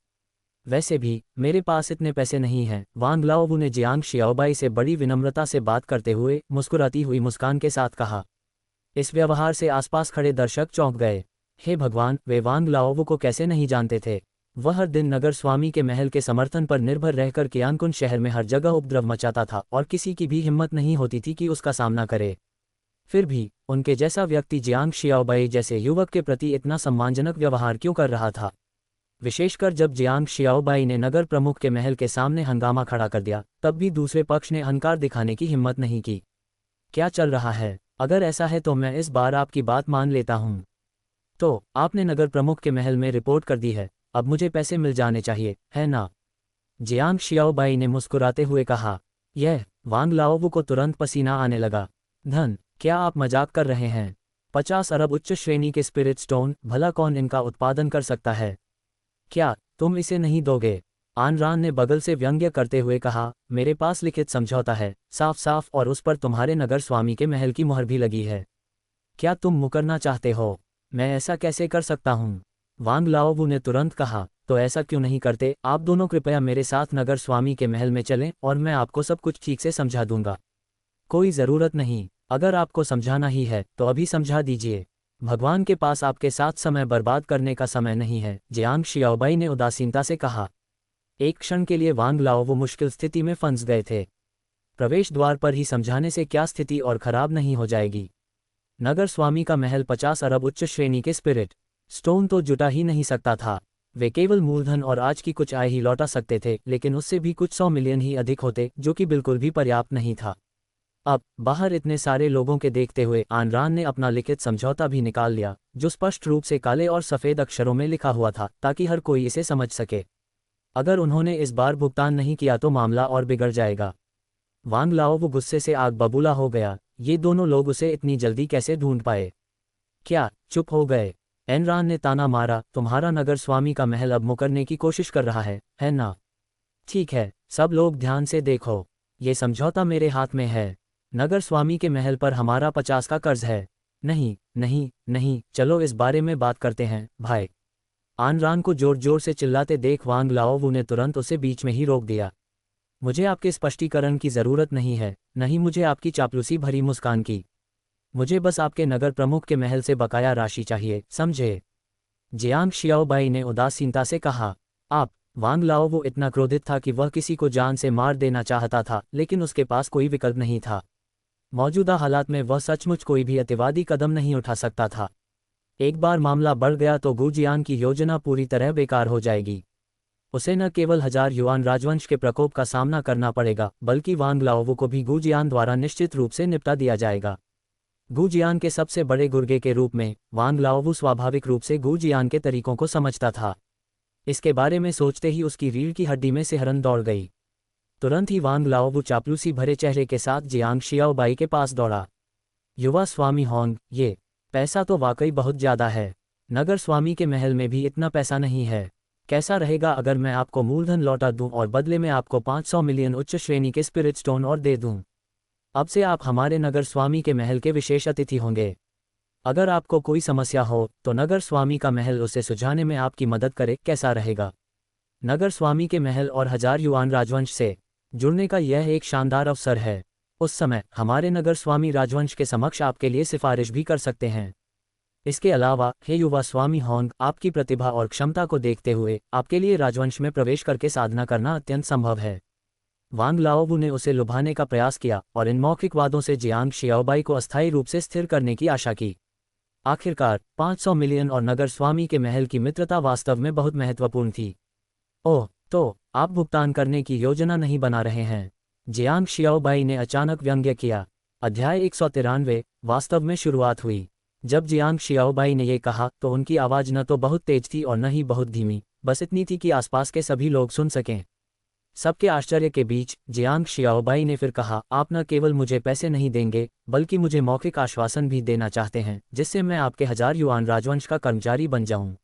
वैसे भी मेरे पास इतने पैसे नहीं हैं। वांग लाओवू ने जियांग शियाओबाई से बड़ी विनम्रता से बात करते हुए मुस्कुराती हुई मुस्कान के साथ कहा। इस व्यवहार से आसपास खड़े दर्शक चौंक गए। हे भगवान, वे वांग लाओवू को कैसे नहीं जानते थे? वह हर दिन नगर स्वामी के महल के समर्थन पर निर्भर रहकर कियानकुन शहर में हर जगह उपद्रव मचाता था और किसी की भी हिम्मत नहीं होती थी कि उसका सामना करे। फिर भी उनके जैसा व्यक्ति जियांग शियाओबाई जैसे युवक के प्रति इतना सम्मानजनक व्यवहार क्यों कर रहा था? विशेषकर जब जियांग शियाओबाई ने नगर प्रमुख के महल के सामने हंगामा खड़ा कर दिया, तब भी दूसरे पक्ष ने अहंकार दिखाने की हिम्मत नहीं की। क्या चल रहा है? अगर ऐसा है तो मैं इस बार आपकी बात मान लेता हूँ। तो आपने नगर प्रमुख के महल में रिपोर्ट कर दी है, अब मुझे पैसे मिल जाने चाहिए, है ना? जियांग शियाओबाई ने मुस्कुराते हुए कहा। यह वांग लाओवू को तुरंत पसीना आने लगा। धन? क्या आप मजाक कर रहे हैं? 50 अरब उच्च श्रेणी के स्पिरिट स्टोन, भला कौन इनका उत्पादन कर सकता है? क्या तुम इसे नहीं दोगे? आनरान ने बगल से व्यंग्य करते हुए कहा। मेरे पास लिखित समझौता है, साफ साफ, और उस पर तुम्हारे नगर स्वामी के महल की मुहर भी लगी है। क्या तुम मुकरना चाहते हो? मैं ऐसा कैसे कर सकता हूँ? वांग लाओवू ने तुरंत कहा। तो ऐसा क्यों नहीं करते? आप दोनों कृपया मेरे साथ नगर स्वामी के महल में चलें और मैं आपको सब कुछ ठीक से समझा दूंगा। कोई ज़रूरत नहीं, अगर आपको समझाना ही है तो अभी समझा दीजिए। भगवान के पास आपके साथ समय बर्बाद करने का समय नहीं है, जियांग शियाओबाई ने उदासीनता से कहा। एक क्षण के लिए वांग लाओवू मुश्किल स्थिति में फंस गए थे। प्रवेश द्वार पर ही समझाने से क्या स्थिति और खराब नहीं हो जाएगी? नगर स्वामी का महल 50 अरब उच्च श्रेणी के स्पिरिट स्टोन तो जुटा ही नहीं सकता था। वे केवल मूलधन और आज की कुछ आय ही लौटा सकते थे, लेकिन उससे भी कुछ 100 मिलियन ही अधिक होते, जो कि बिल्कुल भी पर्याप्त नहीं था। अब बाहर इतने सारे लोगों के देखते हुए आनरान ने अपना लिखित समझौता भी निकाल लिया, जो स्पष्ट रूप से काले और सफ़ेद अक्षरों में लिखा हुआ था, ताकि हर कोई इसे समझ सके। अगर उन्होंने इस बार भुगतान नहीं किया तो मामला और बिगड़ जाएगा। वांग लाओवू गुस्से से आग बबूला हो गया। ये दोनों लोग उसे इतनी जल्दी कैसे ढूंढ पाए? क्या चुप हो गए? एनरान ने ताना मारा। तुम्हारा नगर स्वामी का महल अब मुकरने की कोशिश कर रहा है ना? ठीक है, सब लोग ध्यान से देखो। ये समझौता मेरे हाथ में है। नगर स्वामी के महल पर हमारा 50 का कर्ज है। नहीं नहीं नहीं, चलो इस बारे में बात करते हैं, भाई। आनरान को जोर जोर से चिल्लाते देख वांग लाओवू ने तुरंत उसे बीच में ही रोक दिया। मुझे आपके स्पष्टीकरण की ज़रूरत नहीं है, नहीं मुझे आपकी चापलूसी भरी मुस्कान की। मुझे बस आपके नगर प्रमुख के महल से बकाया राशि चाहिए, समझे? जियांग शियाओबाई ने उदासीनता से कहा। आप? वांग लाओवू इतना क्रोधित था कि वह किसी को जान से मार देना चाहता था, लेकिन उसके पास कोई विकल्प नहीं था। मौजूदा हालात में वह सचमुच कोई भी अतिवादी कदम नहीं उठा सकता था। एक बार मामला बढ़ गया तो गुजियान की योजना पूरी तरह बेकार हो जाएगी। उसे न केवल 1000 युआन राजवंश के प्रकोप का सामना करना पड़ेगा, बल्कि वांग लाओवू को भी गुजियान द्वारा निश्चित रूप से निपटा दिया जाएगा। गुजियान के सबसे बड़े गुर्गे के रूप में वांग लाओवू स्वाभाविक रूप से गुजियान के तरीकों को समझता था। इसके बारे में सोचते ही उसकी रीढ़ की हड्डी में सिहरन दौड़ गई। तुरंत ही वांग लाओवू चापलूसी भरे चेहरे के साथ जियांग शियाओबाई के पास दौड़ा। युवा स्वामी होंग, ये पैसा तो वाकई बहुत ज़्यादा है। नगर स्वामी के महल में भी इतना पैसा नहीं है। कैसा रहेगा अगर मैं आपको मूलधन लौटा दूं और बदले में आपको 500 मिलियन उच्च श्रेणी के स्पिरिट स्टोन और दे दूं? अब से आप हमारे नगर स्वामी के महल के विशेष अतिथि होंगे। अगर आपको कोई समस्या हो तो नगर स्वामी का महल उसे सुलझाने में आपकी मदद करे। कैसा रहेगा? नगर स्वामी के महल और 1000 युआन राजवंश से जुड़ने का यह एक शानदार अवसर है। उस समय हमारे नगर स्वामी राजवंश के समक्ष आपके लिए सिफारिश भी कर सकते हैं। इसके अलावा हे युवा स्वामी होंग, आपकी प्रतिभा और क्षमता को देखते हुए आपके लिए राजवंश में प्रवेश करके साधना करना अत्यंत संभव है। वांग लाओवू ने उसे लुभाने का प्रयास किया और इन मौखिक वादों से जियांग शियाओबाई को अस्थायी रूप से स्थिर करने की आशा की। आखिरकार 500 मिलियन और नगर स्वामी के महल की मित्रता वास्तव में बहुत महत्वपूर्ण थी। ओह, तो आप भुगतान करने की योजना नहीं बना रहे हैं? जियांग शियाओबाई ने अचानक व्यंग्य किया। अध्याय 193 वास्तव में शुरुआत हुई। जब जियांग शियाओबाई ने यह कहा तो उनकी आवाज़ न तो बहुत तेज थी और न ही बहुत धीमी, बस इतनी थी कि आसपास के सभी लोग सुन सकें। सबके आश्चर्य के बीच जियांग शियाओबाई ने फिर कहा, आप न केवल मुझे पैसे नहीं देंगे बल्कि मुझे मौखिक आश्वासन भी देना चाहते हैं जिससे मैं आपके 1000 युआन राजवंश का कर्मचारी बन जाऊं।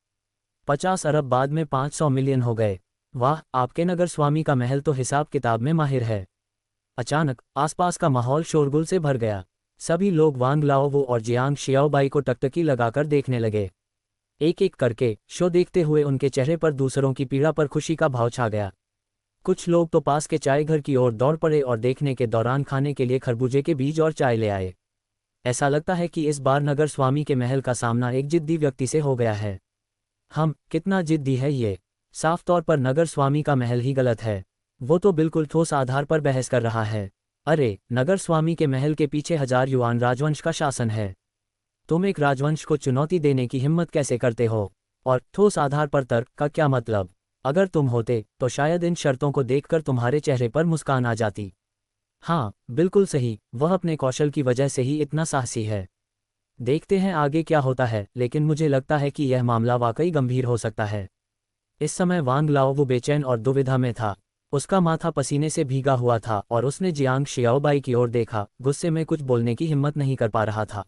50 अरब बाद में 500 मिलियन हो गए। वाह, आपके नगर स्वामी का महल तो हिसाब किताब में माहिर है। अचानक आसपास का माहौल शोरगुल से भर गया। सभी लोग वांग लाओवो और जियांग शियाओबाई को टकटकी लगाकर देखने लगे। एक एक करके शो देखते हुए उनके चेहरे पर दूसरों की पीड़ा पर खुशी का भाव छा गया। कुछ लोग तो पास के चाय घर की ओर दौड़ पड़े और देखने के दौरान खाने के लिए खरबूजे के बीज और चाय ले आए। ऐसा लगता है कि इस बार नगर स्वामी के महल का सामना एक जिद्दी व्यक्ति से हो गया है। कितना जिद्दी है ये। साफ तौर पर नगर स्वामी का महल ही गलत है। वो तो बिल्कुल ठोस आधार पर बहस कर रहा है। अरे, नगर स्वामी के महल के पीछे 1000 युआन राजवंश का शासन है। तुम एक राजवंश को चुनौती देने की हिम्मत कैसे करते हो? और ठोस आधार पर तर्क का क्या मतलब? अगर तुम होते तो शायद इन शर्तों को देखकर तुम्हारे चेहरे पर मुस्कान आ जाती। हाँ, बिल्कुल सही, वह अपने कौशल की वजह से ही इतना साहसी है। देखते हैं आगे क्या होता है, लेकिन मुझे लगता है कि यह मामला वाकई गंभीर हो सकता है। इस समय वांग लाओवो बेचैन और दुविधा में था। उसका माथा पसीने से भीगा हुआ था और उसने जियांग शियाओबाई की ओर देखा, गुस्से में कुछ बोलने की हिम्मत नहीं कर पा रहा था।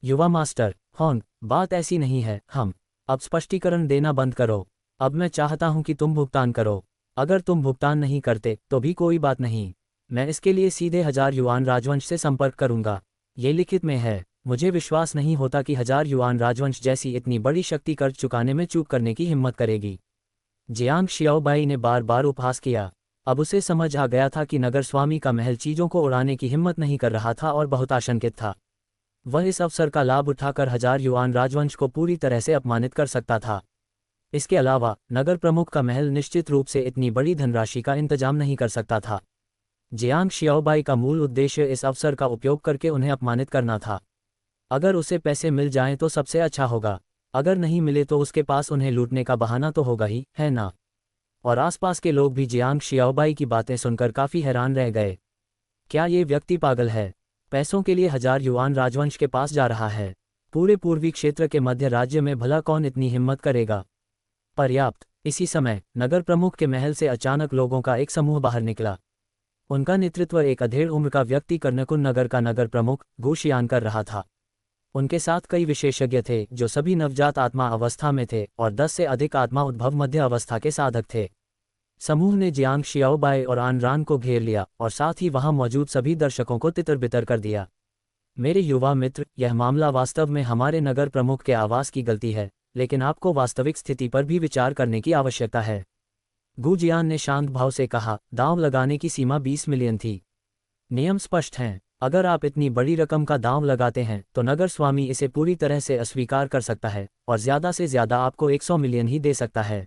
युवा मास्टर होंग, बात ऐसी नहीं है। अब स्पष्टीकरण देना बंद करो। अब मैं चाहता हूं कि तुम भुगतान करो। अगर तुम भुगतान नहीं करते तो भी कोई बात नहीं, मैं इसके लिए सीधे 1000 युआन राजवंश से संपर्क करूंगा। ये लिखित में है। मुझे विश्वास नहीं होता कि 1000 युआन राजवंश जैसी इतनी बड़ी शक्ति कर्ज चुकाने में चूक करने की हिम्मत करेगी। जियांग शियाओबाई ने बार बार उपहास किया। अब उसे समझ आ गया था कि नगर स्वामी का महल चीजों को उड़ाने की हिम्मत नहीं कर रहा था और बहुत आशंकित था। वह इस अवसर का लाभ उठाकर 1000 युआन राजवंश को पूरी तरह से अपमानित कर सकता था। इसके अलावा नगर प्रमुख का महल निश्चित रूप से इतनी बड़ी धनराशि का इंतजाम नहीं कर सकता था। जियांग शियाओबाई का मूल उद्देश्य इस अवसर का उपयोग करके उन्हें अपमानित करना था। अगर उसे पैसे मिल जाएं तो सबसे अच्छा होगा, अगर नहीं मिले तो उसके पास उन्हें लूटने का बहाना तो होगा ही, है ना? और आसपास के लोग भी जियांग शियाओबाई की बातें सुनकर काफी हैरान रह गए। क्या ये व्यक्ति पागल है? पैसों के लिए 1000 युआन राजवंश के पास जा रहा है? पूरे पूर्वी क्षेत्र के मध्य राज्य में भला कौन इतनी हिम्मत करेगा? पर्याप्त। इसी समय नगर प्रमुख के महल से अचानक लोगों का एक समूह बाहर निकला। उनका नेतृत्व एक अधेड़ उम्र का व्यक्ति कर्णकुन नगर का नगर प्रमुख गु शियान कर रहा था। उनके साथ कई विशेषज्ञ थे जो सभी नवजात आत्मा अवस्था में थे और 10 से अधिक आत्मा उद्भव मध्य अवस्था के साधक थे। समूह ने जियांग शियाओबाई और आन रान को घेर लिया और साथ ही वहां मौजूद सभी दर्शकों को तितर-बितर कर दिया। मेरे युवा मित्र, यह मामला वास्तव में हमारे नगर प्रमुख के आवास की गलती है, लेकिन आपको वास्तविक स्थिति पर भी विचार करने की आवश्यकता है। गु जियान ने शांत भाव से कहा, दांव लगाने की सीमा 20 मिलियन थी। नियम स्पष्ट हैं। अगर आप इतनी बड़ी रकम का दांव लगाते हैं तो नगर स्वामी इसे पूरी तरह से अस्वीकार कर सकता है और ज़्यादा से ज़्यादा आपको 100 मिलियन ही दे सकता है।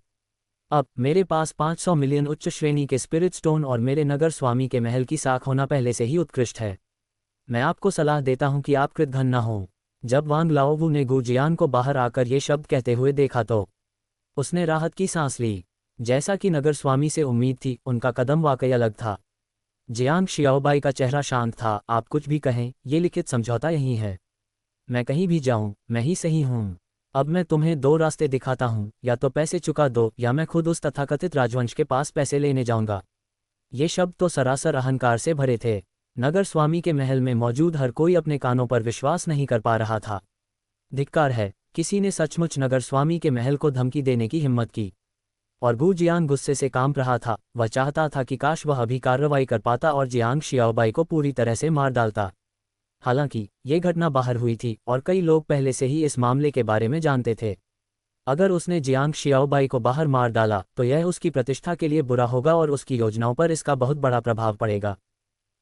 अब मेरे पास 500 मिलियन उच्च श्रेणी के स्पिरिट स्टोन और मेरे नगर स्वामी के महल की साख होना पहले से ही उत्कृष्ट है। मैं आपको सलाह देता हूं कि आप कृतघ्न न हों। जब वांग लाओवू ने गु जियान को बाहर आकर ये शब्द कहते हुए देखा तो उसने राहत की सांस ली। जैसा कि नगर स्वामी से उम्मीद थी, उनका कदम वाकई अलग था। जियांग शियाओबाई का चेहरा शांत था। आप कुछ भी कहें, ये लिखित समझौता यही है। मैं कहीं भी जाऊं, मैं ही सही हूं। अब मैं तुम्हें 2 रास्ते दिखाता हूं, या तो पैसे चुका दो या मैं खुद उस तथाकथित राजवंश के पास पैसे लेने जाऊंगा। ये शब्द तो सरासर अहंकार से भरे थे। नगर स्वामी के महल में मौजूद हर कोई अपने कानों पर विश्वास नहीं कर पा रहा था। धिक्कार है, किसी ने सचमुच नगर स्वामी के महल को धमकी देने की हिम्मत की। और गु जियांग गुस्से से कांप रहा था। वह चाहता था कि काश वह अभी कार्रवाई कर पाता और जियांग शियाओबाई को पूरी तरह से मार डालता। हालांकि ये घटना बाहर हुई थी और कई लोग पहले से ही इस मामले के बारे में जानते थे। अगर उसने जियांग शियाओबाई को बाहर मार डाला तो यह उसकी प्रतिष्ठा के लिए बुरा होगा और उसकी योजनाओं पर इसका बहुत बड़ा प्रभाव पड़ेगा।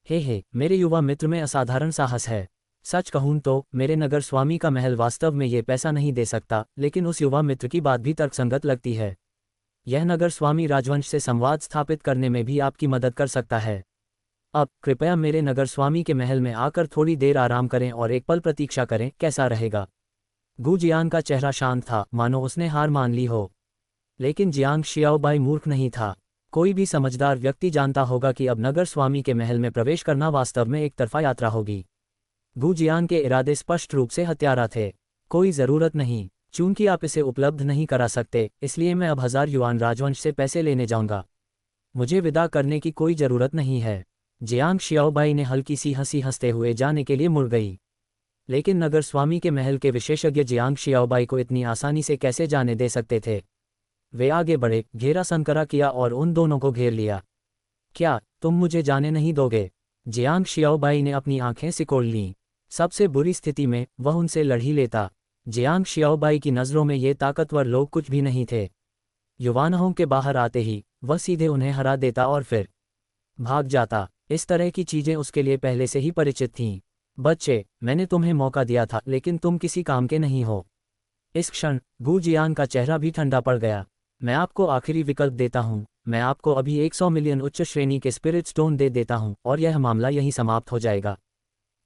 हे, मेरे युवा मित्र में असाधारण साहस है। सच कहूं तो मेरे नगर स्वामी का महल वास्तव में ये पैसा नहीं दे सकता, लेकिन उस युवा मित्र की बात भी तर्कसंगत लगती है। यह नगर स्वामी राजवंश से संवाद स्थापित करने में भी आपकी मदद कर सकता है। अब कृपया मेरे नगर स्वामी के महल में आकर थोड़ी देर आराम करें और एक पल प्रतीक्षा करें, कैसा रहेगा? गु जियान का चेहरा शांत था, मानो उसने हार मान ली हो। लेकिन जियांग शियाओबाई मूर्ख नहीं था। कोई भी समझदार व्यक्ति जानता होगा कि अब नगर स्वामी के महल में प्रवेश करना वास्तव में एक तरफा यात्रा होगी। गु जियान के इरादे स्पष्ट रूप से हत्यारा थे। कोई ज़रूरत नहीं, चूंकि आप इसे उपलब्ध नहीं करा सकते, इसलिए मैं अब 1000 युआन राजवंश से पैसे लेने जाऊंगा। मुझे विदा करने की कोई ज़रूरत नहीं है। जियांग शियाओबाई ने हल्की सी हंसी हंसते हुए जाने के लिए मुड़ गई। लेकिन नगर स्वामी के महल के विशेषज्ञ जियांग शियाओबाई को इतनी आसानी से कैसे जाने दे सकते थे। वे आगे बढ़े, घेरा संकरा किया और उन दोनों को घेर लिया। क्या तुम मुझे जाने नहीं दोगे? जियांग शियाओबाई ने अपनी आंखें सिकोड़ लीं। सबसे बुरी स्थिति में वह उनसे लड़ ही लेता। जियांग शियाओबाई की नज़रों में ये ताकतवर लोग कुछ भी नहीं थे। युवानहों के बाहर आते ही वह सीधे उन्हें हरा देता और फिर भाग जाता। इस तरह की चीज़ें उसके लिए पहले से ही परिचित थीं। बच्चे, मैंने तुम्हें मौका दिया था, लेकिन तुम किसी काम के नहीं हो। इस क्षण गू जियान का चेहरा भी ठंडा पड़ गया। मैं आपको आखिरी विकल्प देता हूँ। मैं आपको अभी 100 मिलियन उच्च श्रेणी के स्पिरिट स्टोन दे देता हूँ और यह मामला यहीं समाप्त हो जाएगा।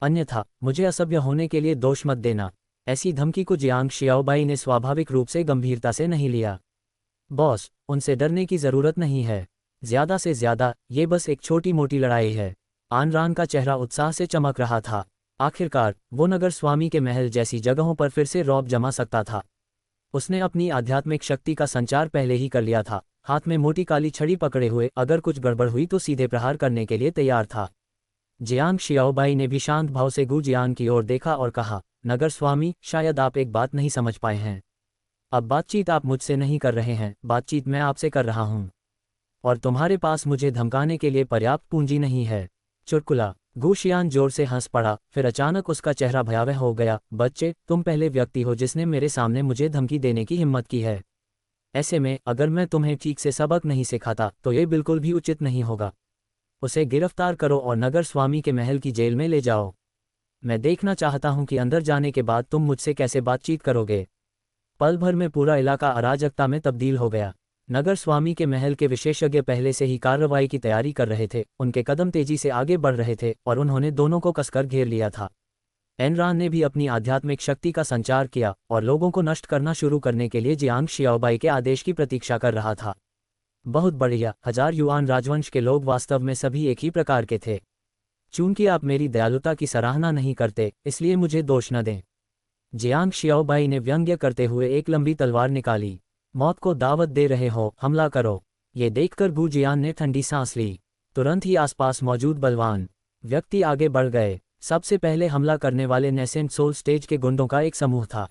अन्यथा मुझे असभ्य होने के लिए दोष मत देना। ऐसी धमकी को जियांग शियाओबाई ने स्वाभाविक रूप से गंभीरता से नहीं लिया। बॉस, उनसे डरने की ज़रूरत नहीं है। ज़्यादा से ज़्यादा ये बस एक छोटी मोटी लड़ाई है। आनरान का चेहरा उत्साह से चमक रहा था। आखिरकार वो नगर स्वामी के महल जैसी जगहों पर फिर से रौब जमा सकता था। उसने अपनी आध्यात्मिक शक्ति का संचार पहले ही कर लिया था, हाथ में मोटी काली छड़ी पकड़े हुए, अगर कुछ गड़बड़ हुई तो सीधे प्रहार करने के लिए तैयार था। जियांग शियाओबाई ने भी शांत भाव से गू जियान की ओर देखा और कहा, नगर स्वामी, शायद आप एक बात नहीं समझ पाए हैं। अब बातचीत आप मुझसे नहीं कर रहे हैं, बातचीत मैं आपसे कर रहा हूँ। और तुम्हारे पास मुझे धमकाने के लिए पर्याप्त पूंजी नहीं है। चुटकुला। गू शियान जोर से हंस पड़ा, फिर अचानक उसका चेहरा भयावह हो गया। बच्चे, तुम पहले व्यक्ति हो जिसने मेरे सामने मुझे धमकी देने की हिम्मत की है। ऐसे में अगर मैं तुम्हें ठीक से सबक नहीं सिखाता तो ये बिल्कुल भी उचित नहीं होगा। उसे गिरफ्तार करो और नगर स्वामी के महल की जेल में ले जाओ। मैं देखना चाहता हूं कि अंदर जाने के बाद तुम मुझसे कैसे बातचीत करोगे। पल भर में पूरा इलाका अराजकता में तब्दील हो गया। नगर स्वामी के महल के विशेषज्ञ पहले से ही कार्रवाई की तैयारी कर रहे थे। उनके कदम तेजी से आगे बढ़ रहे थे और उन्होंने दोनों को कसकर घेर लिया था। एनरान ने भी अपनी आध्यात्मिक शक्ति का संचार किया और लोगों को नष्ट करना शुरू करने के लिए जियांग शियाओबाई के आदेश की प्रतीक्षा कर रहा था। बहुत बढ़िया। 1000 युआन राजवंश के लोग वास्तव में सभी एक ही प्रकार के थे। चूंकि आप मेरी दयालुता की सराहना नहीं करते, इसलिए मुझे दोष न दें। जियांग शियाओबाई ने व्यंग्य करते हुए एक लंबी तलवार निकाली। मौत को दावत दे रहे हो, हमला करो। ये देखकर गू जियान ने ठंडी सांस ली। तुरंत ही आसपास मौजूद बलवान व्यक्ति आगे बढ़ गए। सबसे पहले हमला करने वाले नेसेंट सोल स्टेज के गुंडों का एक समूह था।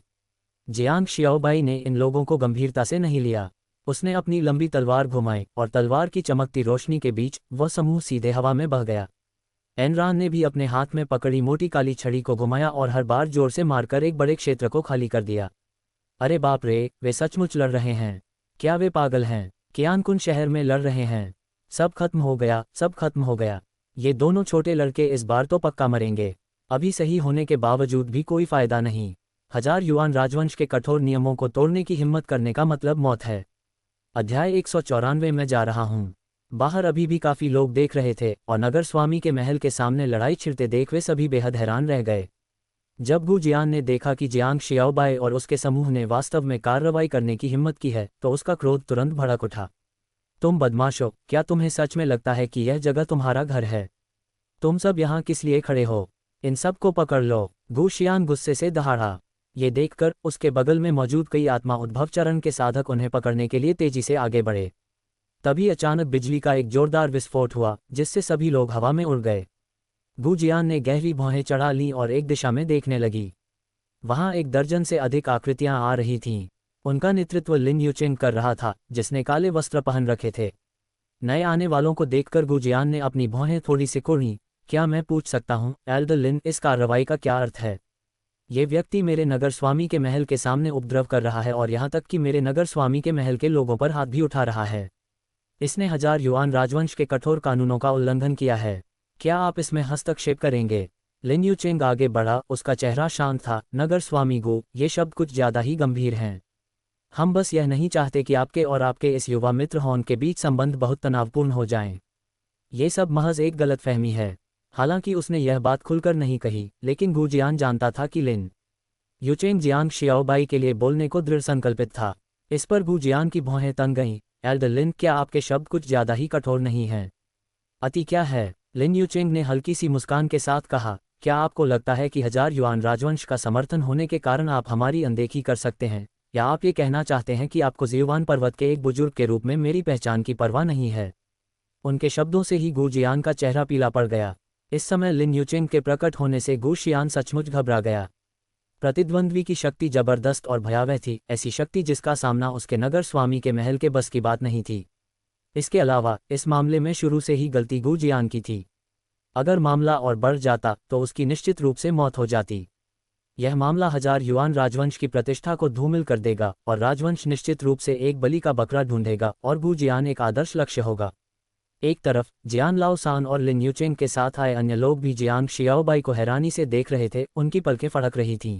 जियांग शियाओबाई ने इन लोगों को गंभीरता से नहीं लिया। उसने अपनी लंबी तलवार घुमाई और तलवार की चमकती रोशनी के बीच वह समूह सीधे हवा में बह गया। एनरान ने भी अपने हाथ में पकड़ी मोटी काली छड़ी को घुमाया और हर बार जोर से मारकर एक बड़े क्षेत्र को खाली कर दिया। अरे बाप रे, वे सचमुच लड़ रहे हैं। क्या वे पागल हैं? कियानकुन शहर में लड़ रहे हैं। सब खत्म हो गया, सब खत्म हो गया। ये दोनों छोटे लड़के इस बार तो पक्का मरेंगे। अभी सही होने के बावजूद भी कोई फायदा नहीं। 1000 युआन राजवंश के कठोर नियमों को तोड़ने की हिम्मत करने का मतलब मौत है। अध्याय 194 में जा रहा हूँ। बाहर अभी भी काफ़ी लोग देख रहे थे और नगर स्वामी के महल के सामने लड़ाई छिड़ते देख वे सभी बेहद हैरान रह गए। जब गू जियान ने देखा कि जियांग शियाओबाई और उसके समूह ने वास्तव में कार्रवाई करने की हिम्मत की है तो उसका क्रोध तुरंत भड़क उठा। तुम बदमाशो, क्या तुम्हें सच में लगता है कि यह जगह तुम्हारा घर है? तुम सब यहाँ किस लिए खड़े हो? इन सब को पकड़ लो। गू शियान गुस्से से दहाड़ा। ये देखकर उसके बगल में मौजूद कई आत्मा उद्भव चरण के साधक उन्हें पकड़ने के लिए तेजी से आगे बढ़े। तभी अचानक बिजली का एक जोरदार विस्फोट हुआ जिससे सभी लोग हवा में उड़ गए। गू जियान ने गहरी भौहें चढ़ा लीं और एक दिशा में देखने लगी। वहां एक दर्जन से अधिक आकृतियां आ रही थीं। उनका नेतृत्व लिन यूचेंग कर रहा था, जिसने काले वस्त्र पहन रखे थे। नए आने वालों को देखकर गू जियान ने अपनी भौहें थोड़ी सिकुड़ी। क्या मैं पूछ सकता हूँ, एल्डर लिन, इस कार्रवाई का क्या अर्थ है? ये व्यक्ति मेरे नगर स्वामी के महल के सामने उपद्रव कर रहा है और यहाँ तक कि मेरे नगर स्वामी के महल के लोगों पर हाथ भी उठा रहा है। इसने 1000 युआन राजवंश के कठोर कानूनों का उल्लंघन किया है। क्या आप इसमें हस्तक्षेप करेंगे? लिन यूचेंग आगे बढ़ा, उसका चेहरा शांत था। नगर स्वामी गो, ये शब्द कुछ ज़्यादा ही गंभीर हैं। हम बस यह नहीं चाहते कि आपके और आपके इस युवा मित्र हॉन के बीच संबंध बहुत तनावपूर्ण हो जाएं। ये सब महज एक गलतफहमी है। हालांकि उसने यह बात खुलकर नहीं कही, लेकिन गू जियान जानता था कि लिन यूचेंग जियांग शियाओबाई के लिए बोलने को दृढ़ संकल्पित था। इस पर गू जियान की भौहें तन गईं। एल्डर लिन, क्या आपके शब्द कुछ ज़्यादा ही कठोर नहीं हैं? अति क्या है? लिन यूचेंग ने हल्की सी मुस्कान के साथ कहा, क्या आपको लगता है कि 1000 युआन राजवंश का समर्थन होने के कारण आप हमारी अनदेखी कर सकते हैं? या आप ये कहना चाहते हैं कि आपको ज़ियुआन पर्वत के एक बुजुर्ग के रूप में मेरी पहचान की परवाह नहीं है? उनके शब्दों से ही गू जियान का चेहरा पीला पड़ गया। इस समय लिन यूचेंग के प्रकट होने से गू शियान सचमुच घबरा गया। प्रतिद्वंद्वी की शक्ति जबरदस्त और भयावह थी, ऐसी शक्ति जिसका सामना उसके नगर स्वामी के महल के बस की बात नहीं थी। इसके अलावा इस मामले में शुरू से ही गलती गू जियान की थी। अगर मामला और बढ़ जाता तो उसकी निश्चित रूप से मौत हो जाती। यह मामला 1000 युआन राजवंश की प्रतिष्ठा को धूमिल कर देगा और राजवंश निश्चित रूप से एक बलि का बकरा ढूंढेगा और गू जियान एक आदर्श लक्ष्य होगा। एक तरफ जियान लाओ सान और लिन यूचेंग के साथ आए अन्य लोग भी जियांग शियाओबाई को हैरानी से देख रहे थे, उनकी पलकें फड़क रही थीं।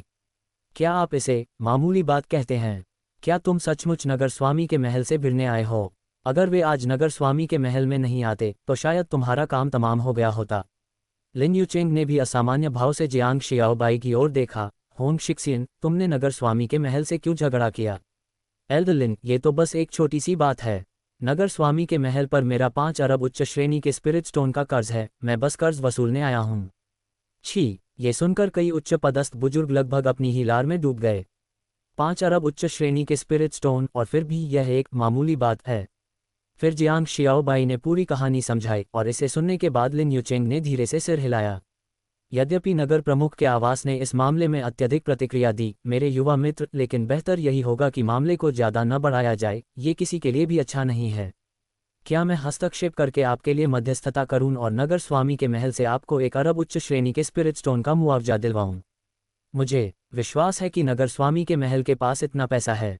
क्या आप इसे मामूली बात कहते हैं? क्या तुम सचमुच नगर स्वामी के महल से भिड़ने आए हो? अगर वे आज नगर स्वामी के महल में नहीं आते तो शायद तुम्हारा काम तमाम हो गया होता। लिन यूचेंग ने भी असामान्य भाव से जियांग शियाओबाई की ओर देखा। होंग शिक्सियन, तुमने नगर स्वामी के महल से क्यों झगड़ा किया? एल्डर लिन, ये तो बस एक छोटी सी बात है। नगर स्वामी के महल पर मेरा 5 अरब उच्च श्रेणी के स्पिरिट स्टोन का कर्ज है, मैं बस कर्ज वसूलने आया हूँ। छी! ये सुनकर कई उच्च पदस्थ बुजुर्ग लगभग अपनी ही लार में डूब गए। 5 अरब उच्च श्रेणी के स्पिरिट स्टोन, और फिर भी यह एक मामूली बात है। फिर जियांग शियाओबाई ने पूरी कहानी समझाई और इसे सुनने के बाद लिन यूचेंग ने धीरे से सिर हिलाया। यद्यपि नगर प्रमुख के आवास ने इस मामले में अत्यधिक प्रतिक्रिया दी, मेरे युवा मित्र, लेकिन बेहतर यही होगा कि मामले को ज़्यादा न बढ़ाया जाए, ये किसी के लिए भी अच्छा नहीं है। क्या मैं हस्तक्षेप करके आपके लिए मध्यस्थता करूं और नगर स्वामी के महल से आपको 1 अरब उच्च श्रेणी के स्पिरिट स्टोन का मुआवजा दिलवाऊं? मुझे विश्वास है कि नगर स्वामी के महल के पास इतना पैसा है,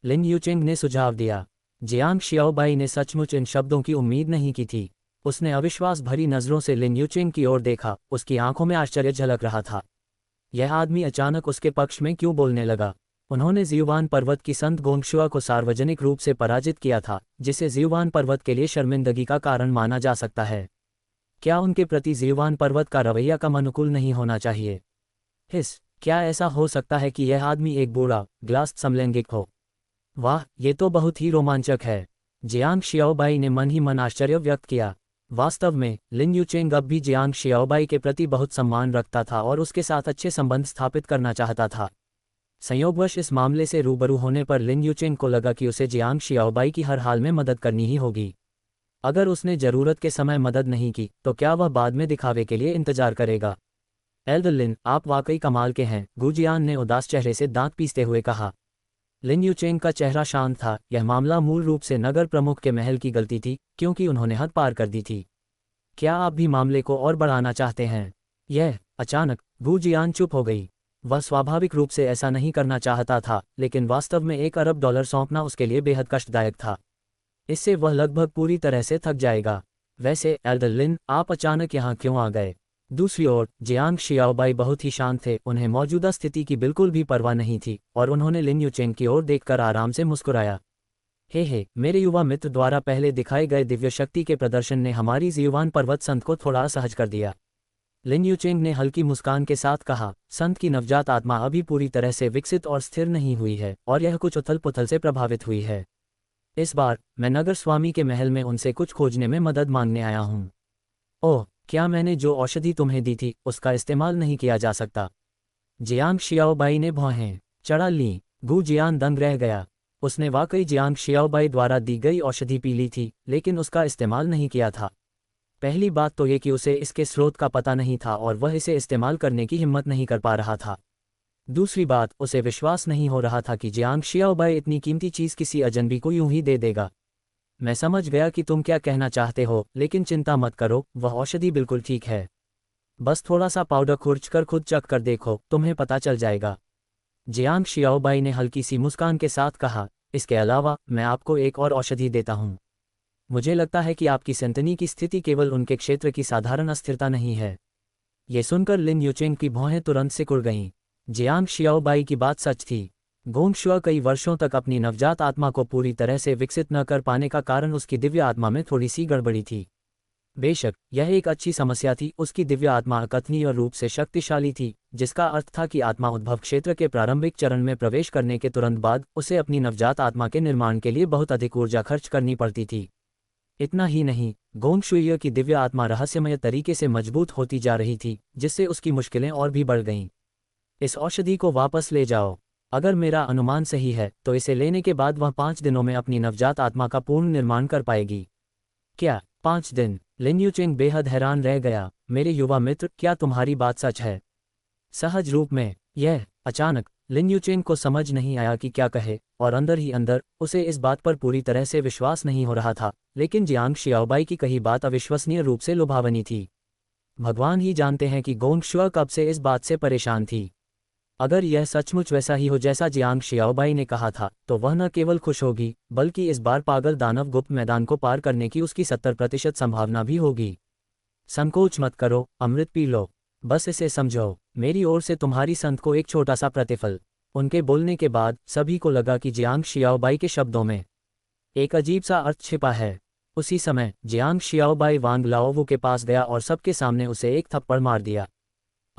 लिन यूचेंग ने सुझाव दिया। जियांग शियाओबाई ने सचमुच इन शब्दों की उम्मीद नहीं की थी। उसने अविश्वास भरी नज़रों से लिन यूचेंग की ओर देखा, उसकी आंखों में आश्चर्य झलक रहा था। यह आदमी अचानक उसके पक्ष में क्यों बोलने लगा? उन्होंने ज़ियुआन पर्वत की संत गोंगशुआ को सार्वजनिक रूप से पराजित किया था, जिसे ज़ियुआन पर्वत के लिए शर्मिंदगी का कारण माना जा सकता है। क्या उनके प्रति ज़ियुआन पर्वत का रवैया कम अनुकूल नहीं होना चाहिए? क्या ऐसा हो सकता है कि यह आदमी एक बूढ़ा ग्लास समलैंगिक हो? वाह, ये तो बहुत ही रोमांचक है। जियांग शियाओबाई ने मन ही मन आश्चर्य व्यक्त किया। वास्तव में लिन यूचेंग अब भी जियांग शियाओबाई के प्रति बहुत सम्मान रखता था और उसके साथ अच्छे संबंध स्थापित करना चाहता था। संयोगवश इस मामले से रूबरू होने पर लिन यूचेंग को लगा कि उसे जियांग शियाओबाई की हर हाल में मदद करनी ही होगी। अगर उसने जरूरत के समय मदद नहीं की तो क्या वह बाद में दिखावे के लिए इंतजार करेगा? एल्डर लिन, आप वाकई कमाल के हैं, गू जियान ने उदास चेहरे से दांत पीसते हुए कहा। लिन यूचेंग का चेहरा शांत था। यह मामला मूल रूप से नगर प्रमुख के महल की गलती थी, क्योंकि उन्होंने हद पार कर दी थी। क्या आप भी मामले को और बढ़ाना चाहते हैं? अचानक गू जियान चुप हो गई। वह स्वाभाविक रूप से ऐसा नहीं करना चाहता था, लेकिन वास्तव में 1 अरब डॉलर सौंपना उसके लिए बेहद कष्टदायक था। इससे वह लगभग पूरी तरह से थक जाएगा। वैसे एल्डर लिन, आप अचानक यहाँ क्यों आ गए? दूसरी ओर जियांग शियाओबाई बहुत ही शांत थे, उन्हें मौजूदा स्थिति की बिल्कुल भी परवाह नहीं थी और उन्होंने लिन यूचेंग की ओर देखकर आराम से मुस्कुराया। मेरे युवा मित्र द्वारा पहले दिखाए गए दिव्य शक्ति के प्रदर्शन ने हमारी ज़ियुआन पर्वत संत को थोड़ा असहज कर दिया। लिन यूचेंग ने हल्की मुस्कान के साथ कहा, संत की नवजात आत्मा अभी पूरी तरह से विकसित और स्थिर नहीं हुई है और यह कुछ उथल पुथल से प्रभावित हुई है। इस बार मैं नगर स्वामी के महल में उनसे कुछ खोजने में मदद मांगने आया हूँ। ओह, क्या मैंने जो औषधि तुम्हें दी थी उसका इस्तेमाल नहीं किया जा सकता? जियांग शियाओबाई ने भौहें चढ़ा लीं। गू जियान दंग रह गया। उसने वाकई जियांग शियाओबाई द्वारा दी गई औषधि पी ली थी, लेकिन उसका इस्तेमाल नहीं किया था। पहली बात तो ये कि उसे इसके स्रोत का पता नहीं था और वह इसे इस्तेमाल करने की हिम्मत नहीं कर पा रहा था। दूसरी बात, उसे विश्वास नहीं हो रहा था कि जियांग शियाओबाई इतनी कीमती चीज़ किसी अजनबी को यूं ही दे देगा। मैं समझ गया कि तुम क्या कहना चाहते हो, लेकिन चिंता मत करो, वह औषधि बिल्कुल ठीक है। बस थोड़ा सा पाउडर खुर्च कर खुद चख कर देखो, तुम्हें पता चल जाएगा। जियांग शियाओबाई ने हल्की सी मुस्कान के साथ कहा, इसके अलावा मैं आपको एक और औषधि देता हूँ। मुझे लगता है कि आपकी सेंटनी की स्थिति केवल उनके क्षेत्र की साधारण अस्थिरता नहीं है। ये सुनकर लिन यूचेंग की भौहें तुरंत सिकुड़ गईं। जियांग शियाओबाई की बात सच थी। गोंगशुआ कई वर्षों तक अपनी नवजात आत्मा को पूरी तरह से विकसित न कर पाने का कारण उसकी दिव्य आत्मा में थोड़ी सी गड़बड़ी थी। बेशक यह एक अच्छी समस्या थी, उसकी दिव्य आत्मा अकथनीय रूप से शक्तिशाली थी, जिसका अर्थ था कि आत्मा उद्भव क्षेत्र के प्रारंभिक चरण में प्रवेश करने के तुरंत बाद उसे अपनी नवजात आत्मा के निर्माण के लिए बहुत अधिक ऊर्जा खर्च करनी पड़ती थी। इतना ही नहीं, गोंगशुई की दिव्य आत्मा रहस्यमय तरीके से मजबूत होती जा रही थी, जिससे उसकी मुश्किलें और भी बढ़ गईं। इस औषधि को वापस ले जाओ। अगर मेरा अनुमान सही है तो इसे लेने के बाद वह 5 दिनों में अपनी नवजात आत्मा का पूर्ण निर्माण कर पाएगी। क्या 5 दिन। लिन यूचेंग बेहद हैरान रह गया। मेरे युवा मित्र, क्या तुम्हारी बात सच है? सहज रूप में। यह अचानक लिन यूचेंग को समझ नहीं आया कि क्या कहे, और अंदर ही अंदर उसे इस बात पर पूरी तरह से विश्वास नहीं हो रहा था, लेकिन जियांग शियाओबाई की कही बात अविश्वसनीय रूप से लुभावनी थी। भगवान ही जानते हैं कि गोंग शुआ कब से इस बात से परेशान थी। अगर यह सचमुच वैसा ही हो जैसा जियांग शियाओबाई ने कहा था, तो वह न केवल खुश होगी, बल्कि इस बार पागल दानव गुप्त मैदान को पार करने की उसकी 70% संभावना भी होगी। संकोच मत करो, अमृत पी लो। बस इसे समझो, मेरी ओर से तुम्हारी संत को एक छोटा सा प्रतिफल। उनके बोलने के बाद सभी को लगा कि जियांग शियाओबाई के शब्दों में एक अजीब सा अर्थ छिपा है। उसी समय जियांग शियाओबाई वांग लाओवू के पास गया और सबके सामने उसे एक थप्पड़ मार दिया।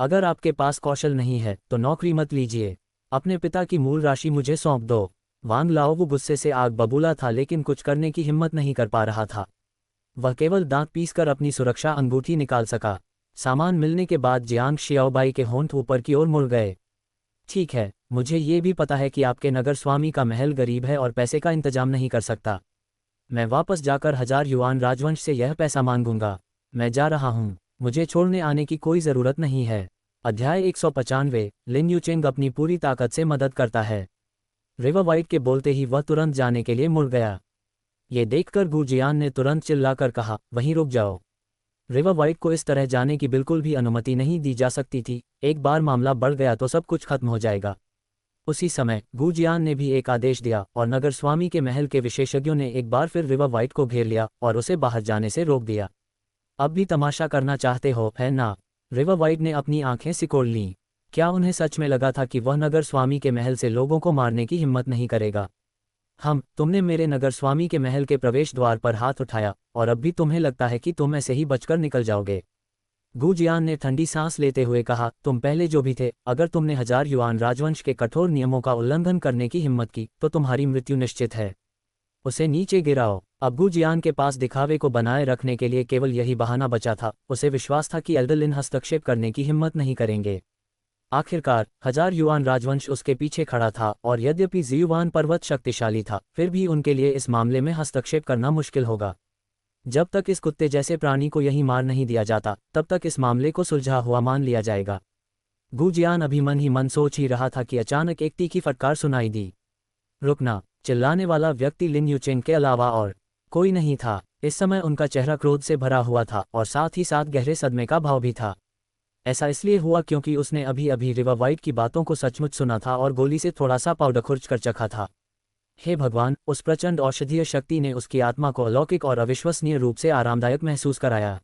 अगर आपके पास कौशल नहीं है तो नौकरी मत लीजिए। अपने पिता की मूल राशि मुझे सौंप दो। वांग लाओवू गुस्से से आग बबूला था, लेकिन कुछ करने की हिम्मत नहीं कर पा रहा था। वह केवल दांत पीसकर अपनी सुरक्षा अंगूठी निकाल सका। सामान मिलने के बाद जियांग शियाओबाई के होंठ ऊपर की ओर मुड़ गए। ठीक है, मुझे ये भी पता है कि आपके नगर स्वामी का महल गरीब है और पैसे का इंतजाम नहीं कर सकता। मैं वापस जाकर 1000 युआन राजवंश से यह पैसा मांगूंगा। मैं जा रहा हूँ, मुझे छोड़ने आने की कोई ज़रूरत नहीं है। अध्याय 195। लिन यूचेंग अपनी पूरी ताकत से मदद करता है। रिवर वाइट के बोलते ही वह तुरंत जाने के लिए मुड़ गया। ये देखकर गू जियान ने तुरंत चिल्लाकर कहा, वहीं रुक जाओ। रिवर वाइट को इस तरह जाने की बिल्कुल भी अनुमति नहीं दी जा सकती थी। एक बार मामला बढ़ गया तो सब कुछ खत्म हो जाएगा। उसी समय गू जियान ने भी एक आदेश दिया और नगर स्वामी के महल के विशेषज्ञों ने एक बार फिर रिवर वाइट को घेर लिया और उसे बाहर जाने से रोक दिया। अब भी तमाशा करना चाहते हो, है ना? रिवर वाइट ने अपनी आंखें सिकोड़ लीं। क्या उन्हें सच में लगा था कि वह नगर स्वामी के महल से लोगों को मारने की हिम्मत नहीं करेगा? तुमने मेरे नगर स्वामी के महल के प्रवेश द्वार पर हाथ उठाया और अब भी तुम्हें लगता है कि तुम ऐसे ही बचकर निकल जाओगे? गू जियान ने ठंडी सांस लेते हुए कहा, तुम पहले जो भी थे, अगर तुमने 1000 युआन राजवंश के कठोर नियमों का उल्लंघन करने की हिम्मत की तो तुम्हारी मृत्यु निश्चित है। उसे नीचे गिराओ। अब गू जियान के पास दिखावे को बनाए रखने के लिए केवल यही बहाना बचा था। उसे विश्वास था कि एल्डर लिन हस्तक्षेप करने की हिम्मत नहीं करेंगे। आखिरकार 1000 युआन राजवंश उसके पीछे खड़ा था, और यद्यपि जियुआन पर्वत शक्तिशाली था, फिर भी उनके लिए इस मामले में हस्तक्षेप करना मुश्किल होगा। जब तक इस कुत्ते जैसे प्राणी को यहीं मार नहीं दिया जाता, तब तक इस मामले को सुलझा हुआ मान लिया जाएगा। गू जियान अभी मन ही मन सोच ही रहा था कि अचानक एक तीखी फटकार सुनाई दी। रुकना! चिल्लाने वाला व्यक्ति लिन यूचेंग के अलावा और कोई नहीं था। इस समय उनका चेहरा क्रोध से भरा हुआ था और साथ ही साथ गहरे सदमे का भाव भी था। ऐसा इसलिए हुआ क्योंकि उसने अभी अभी रिवर वाइट की बातों को सचमुच सुना था और गोली से थोड़ा सा पाउडर खुर्च कर चखा था। हे भगवान! उस प्रचंड औषधीय शक्ति ने उसकी आत्मा को अलौकिक और अविश्वसनीय रूप से आरामदायक महसूस कराया।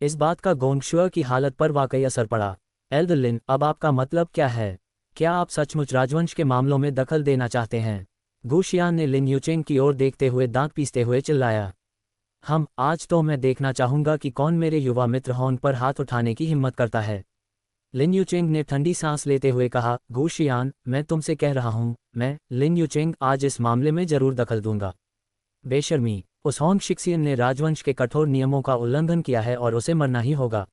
इस बात का गोंग शुआ की हालत पर वाकई असर पड़ा। एल्डर लिन, अब आपका मतलब क्या है? क्या आप सचमुच राजवंश के मामलों में दखल देना चाहते हैं? गू शियान ने लिन यूचेंग की ओर देखते हुए दांत पीसते हुए चिल्लाया। आज तो मैं देखना चाहूंगा कि कौन मेरे युवा मित्र हॉन्ग पर हाथ उठाने की हिम्मत करता है। लिन यूचेंग ने ठंडी सांस लेते हुए कहा, गू शियान, मैं तुमसे कह रहा हूं, मैं लिन यूचेंग आज इस मामले में जरूर दखल दूंगा। बेशर्मी! उस हॉन्ग शिक्सियन ने राजवंश के कठोर नियमों का उल्लंघन किया है और उसे मरना ही होगा।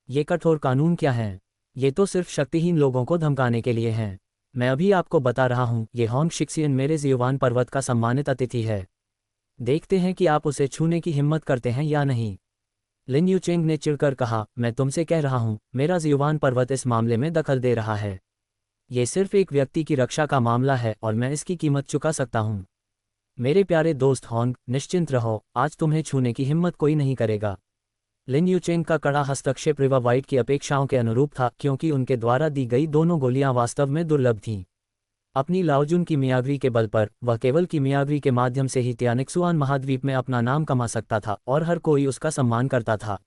ये कठोर कानून क्या हैं? ये तो सिर्फ शक्तिहीन लोगों को धमकाने के लिए हैं। मैं अभी आपको बता रहा हूं, ये हॉन्ग शिक्सियन मेरे जियुआन पर्वत का सम्मानित अतिथि है। देखते हैं कि आप उसे छूने की हिम्मत करते हैं या नहीं। लिन यूचेंग ने चिढ़कर कहा, मैं तुमसे कह रहा हूं, मेरा जियुआन पर्वत इस मामले में दखल दे रहा है। ये सिर्फ एक व्यक्ति की रक्षा का मामला है और मैं इसकी कीमत चुका सकता हूं। मेरे प्यारे दोस्त हॉन्ग, निश्चिंत रहो, आज तुम्हें छूने की हिम्मत कोई नहीं करेगा। लिन यूचेंग का कड़ा हस्तक्षेप रिवर वाइट की अपेक्षाओं के अनुरूप था, क्योंकि उनके द्वारा दी गई दोनों गोलियां वास्तव में दुर्लभ थीं। अपनी लाओजुन की मियाग्री के बल पर वह केवल की मियाग्री के माध्यम से ही तियानिक्सुआन महाद्वीप में अपना नाम कमा सकता था और हर कोई उसका सम्मान करता था।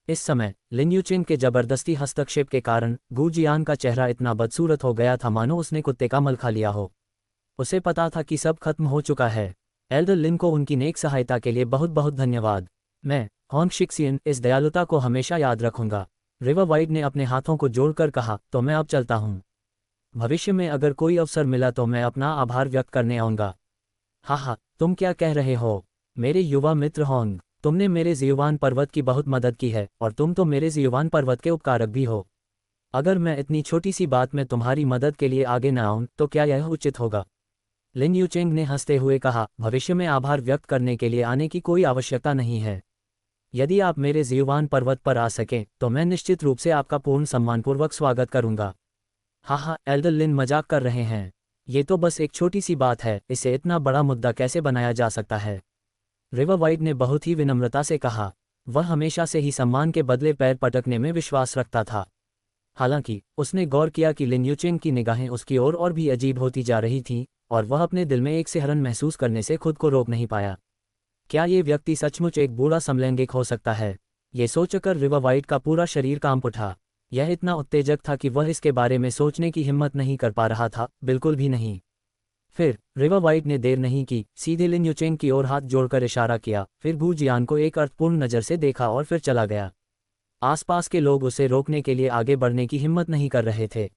इस समय लिन यूचेंग के जबरदस्ती हस्तक्षेप के कारण गू जियान का चेहरा इतना बदसूरत हो गया था मानो उसने कुत्ते का मल खा लिया हो। उसे पता था कि सब खत्म हो चुका है। एल्डर लिन को उनकी नेक सहायता के लिए बहुत बहुत धन्यवाद। मैं हॉन्ग शिक्सियन इस दयालुता को हमेशा याद रखूंगा। रिवर वाइट ने अपने हाथों को जोड़कर कहा, तो मैं अब चलता हूँ। भविष्य में अगर कोई अवसर मिला तो मैं अपना आभार व्यक्त करने आऊँगा। तुम क्या कह रहे हो? मेरे युवा मित्र हॉन्ग, तुमने मेरे जियुआन पर्वत की बहुत मदद की है और तुम तो मेरे जियुआन पर्वत के उपकारक भी हो। अगर मैं इतनी छोटी सी बात में तुम्हारी मदद के लिए आगे न आऊँ तो क्या यह उचित होगा? लिन यूचेंग ने हंसते हुए कहा, भविष्य में आभार व्यक्त करने के लिए आने की कोई आवश्यकता नहीं है। यदि आप मेरे ज़ियुआन पर्वत पर आ सकें तो मैं निश्चित रूप से आपका पूर्ण सम्मानपूर्वक स्वागत करूंगा। हाँ, एल्डर लिन मजाक कर रहे हैं। ये तो बस एक छोटी सी बात है, इसे इतना बड़ा मुद्दा कैसे बनाया जा सकता है? रिवर वाइट ने बहुत ही विनम्रता से कहा। वह हमेशा से ही सम्मान के बदले पैर पटकने में विश्वास रखता था। हालांकि उसने गौर किया कि लिन यूचेंग की निगाहें उसकी ओर और भी अजीब होती जा रही थीं, और वह अपने दिल में एक सिहरन महसूस करने से खुद को रोक नहीं पाया। क्या ये व्यक्ति सचमुच एक बूढ़ा समलैंगिक हो सकता है? ये सोचकर रिवर वाइट का पूरा शरीर कांप उठा। यह इतना उत्तेजक था कि वह इसके बारे में सोचने की हिम्मत नहीं कर पा रहा था, बिल्कुल भी नहीं। फिर रिवर वाइट ने देर नहीं की, सीधे लिन यूचेंग की ओर हाथ जोड़कर इशारा किया, फिर गू जियान को एक अर्थपूर्ण नज़र से देखा और फिर चला गया। आसपास के लोग उसे रोकने के लिए आगे बढ़ने की हिम्मत नहीं कर रहे थे।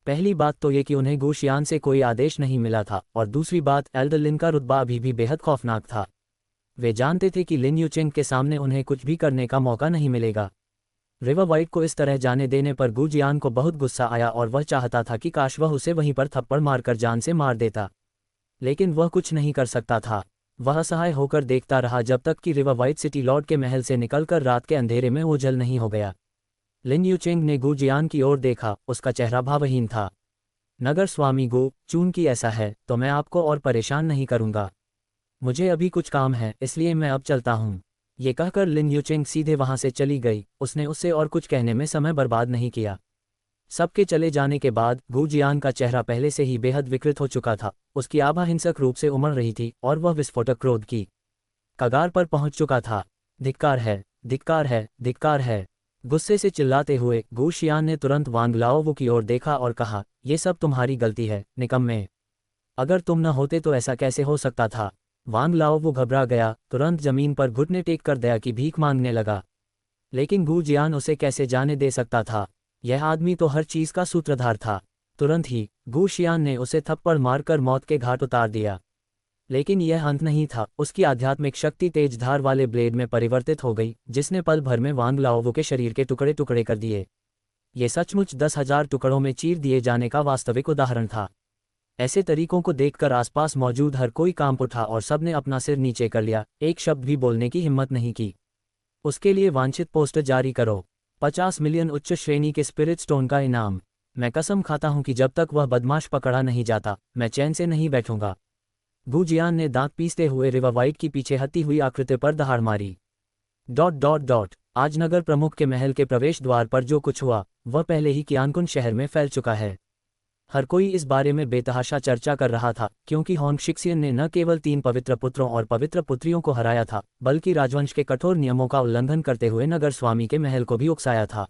पहली बात तो ये कि उन्हें गू शियान से कोई आदेश नहीं मिला था, और दूसरी बात, एल्डर लिन का रुतबा अभी भी बेहद खौफनाक था। वे जानते थे कि लिन यूचेंग के सामने उन्हें कुछ भी करने का मौका नहीं मिलेगा। रिवर वाइट को इस तरह जाने देने पर गू जियान को बहुत गुस्सा आया और वह चाहता था कि काश वह उसे वहीं पर थप्पड़ मारकर जान से मार देता, लेकिन वह कुछ नहीं कर सकता था। वह असहाय होकर देखता रहा जब तक कि रिवर वाइट सिटी लॉर्ड के महल से निकलकर रात के अंधेरे में ओझल नहीं हो गया। लिन यूचेंग ने गू जियान की ओर देखा, उसका चेहरा भावहीन था। नगर स्वामी गू, चूंकि ऐसा है तो मैं आपको और परेशान नहीं करूंगा। मुझे अभी कुछ काम है, इसलिए मैं अब चलता हूँ। ये कहकर लिन यूचेंग सीधे वहां से चली गई। उसने उससे और कुछ कहने में समय बर्बाद नहीं किया। सबके चले जाने के बाद गू जियान का चेहरा पहले से ही बेहद विकृत हो चुका था। उसकी आभा हिंसक रूप से उमड़ रही थी और वह विस्फोटक क्रोध की कगार पर पहुंच चुका था। धिक्कार है, धिक्कार है, धिक्कार है! गुस्से से चिल्लाते हुए गू शियान ने तुरंत वांग लाओवू की ओर देखा और कहा, ये सब तुम्हारी गलती है, निकम्मे। अगर तुम न होते तो ऐसा कैसे हो सकता था? वांग लाओवू घबरा गया, तुरंत जमीन पर घुटने टेक कर दया की भीख मांगने लगा। लेकिन गू जियान उसे कैसे जाने दे सकता था? यह आदमी तो हर चीज का सूत्रधार था। तुरंत ही गू शियान ने उसे थप्पड़ मारकर मौत के घाट उतार दिया। लेकिन यह अंत नहीं था। उसकी आध्यात्मिक शक्ति तेज धार वाले ब्लेड में परिवर्तित हो गई, जिसने पल भर में वांग लाओवू के शरीर के टुकड़े टुकड़े कर दिए। ये सचमुच 10,000 टुकड़ों में चीर दिए जाने का वास्तविक उदाहरण था। ऐसे तरीकों को देखकर आसपास मौजूद हर कोई कांप उठा और सबने अपना सिर नीचे कर लिया, एक शब्द भी बोलने की हिम्मत नहीं की। उसके लिए वांछित पोस्टर जारी करो। 50 मिलियन उच्च श्रेणी के स्पिरिट स्टोन का इनाम। मैं कसम खाता हूं कि जब तक वह बदमाश पकड़ा नहीं जाता, मैं चैन से नहीं बैठूंगा। गू जियान ने दांत पीसते हुए रिवर वाइट की पीछे हती हुई आकृति पर दहाड़ मारी। ... आज नगर प्रमुख के महल के प्रवेश द्वार पर जो कुछ हुआ वह पहले ही कियानकुन शहर में फैल चुका है। हर कोई इस बारे में बेतहाशा चर्चा कर रहा था, क्योंकि होंग शिक्सियन ने न केवल 3 पवित्र पुत्रों और पवित्र पुत्रियों को हराया था, बल्कि राजवंश के कठोर नियमों का उल्लंघन करते हुए नगर स्वामी के महल को भी उकसाया था।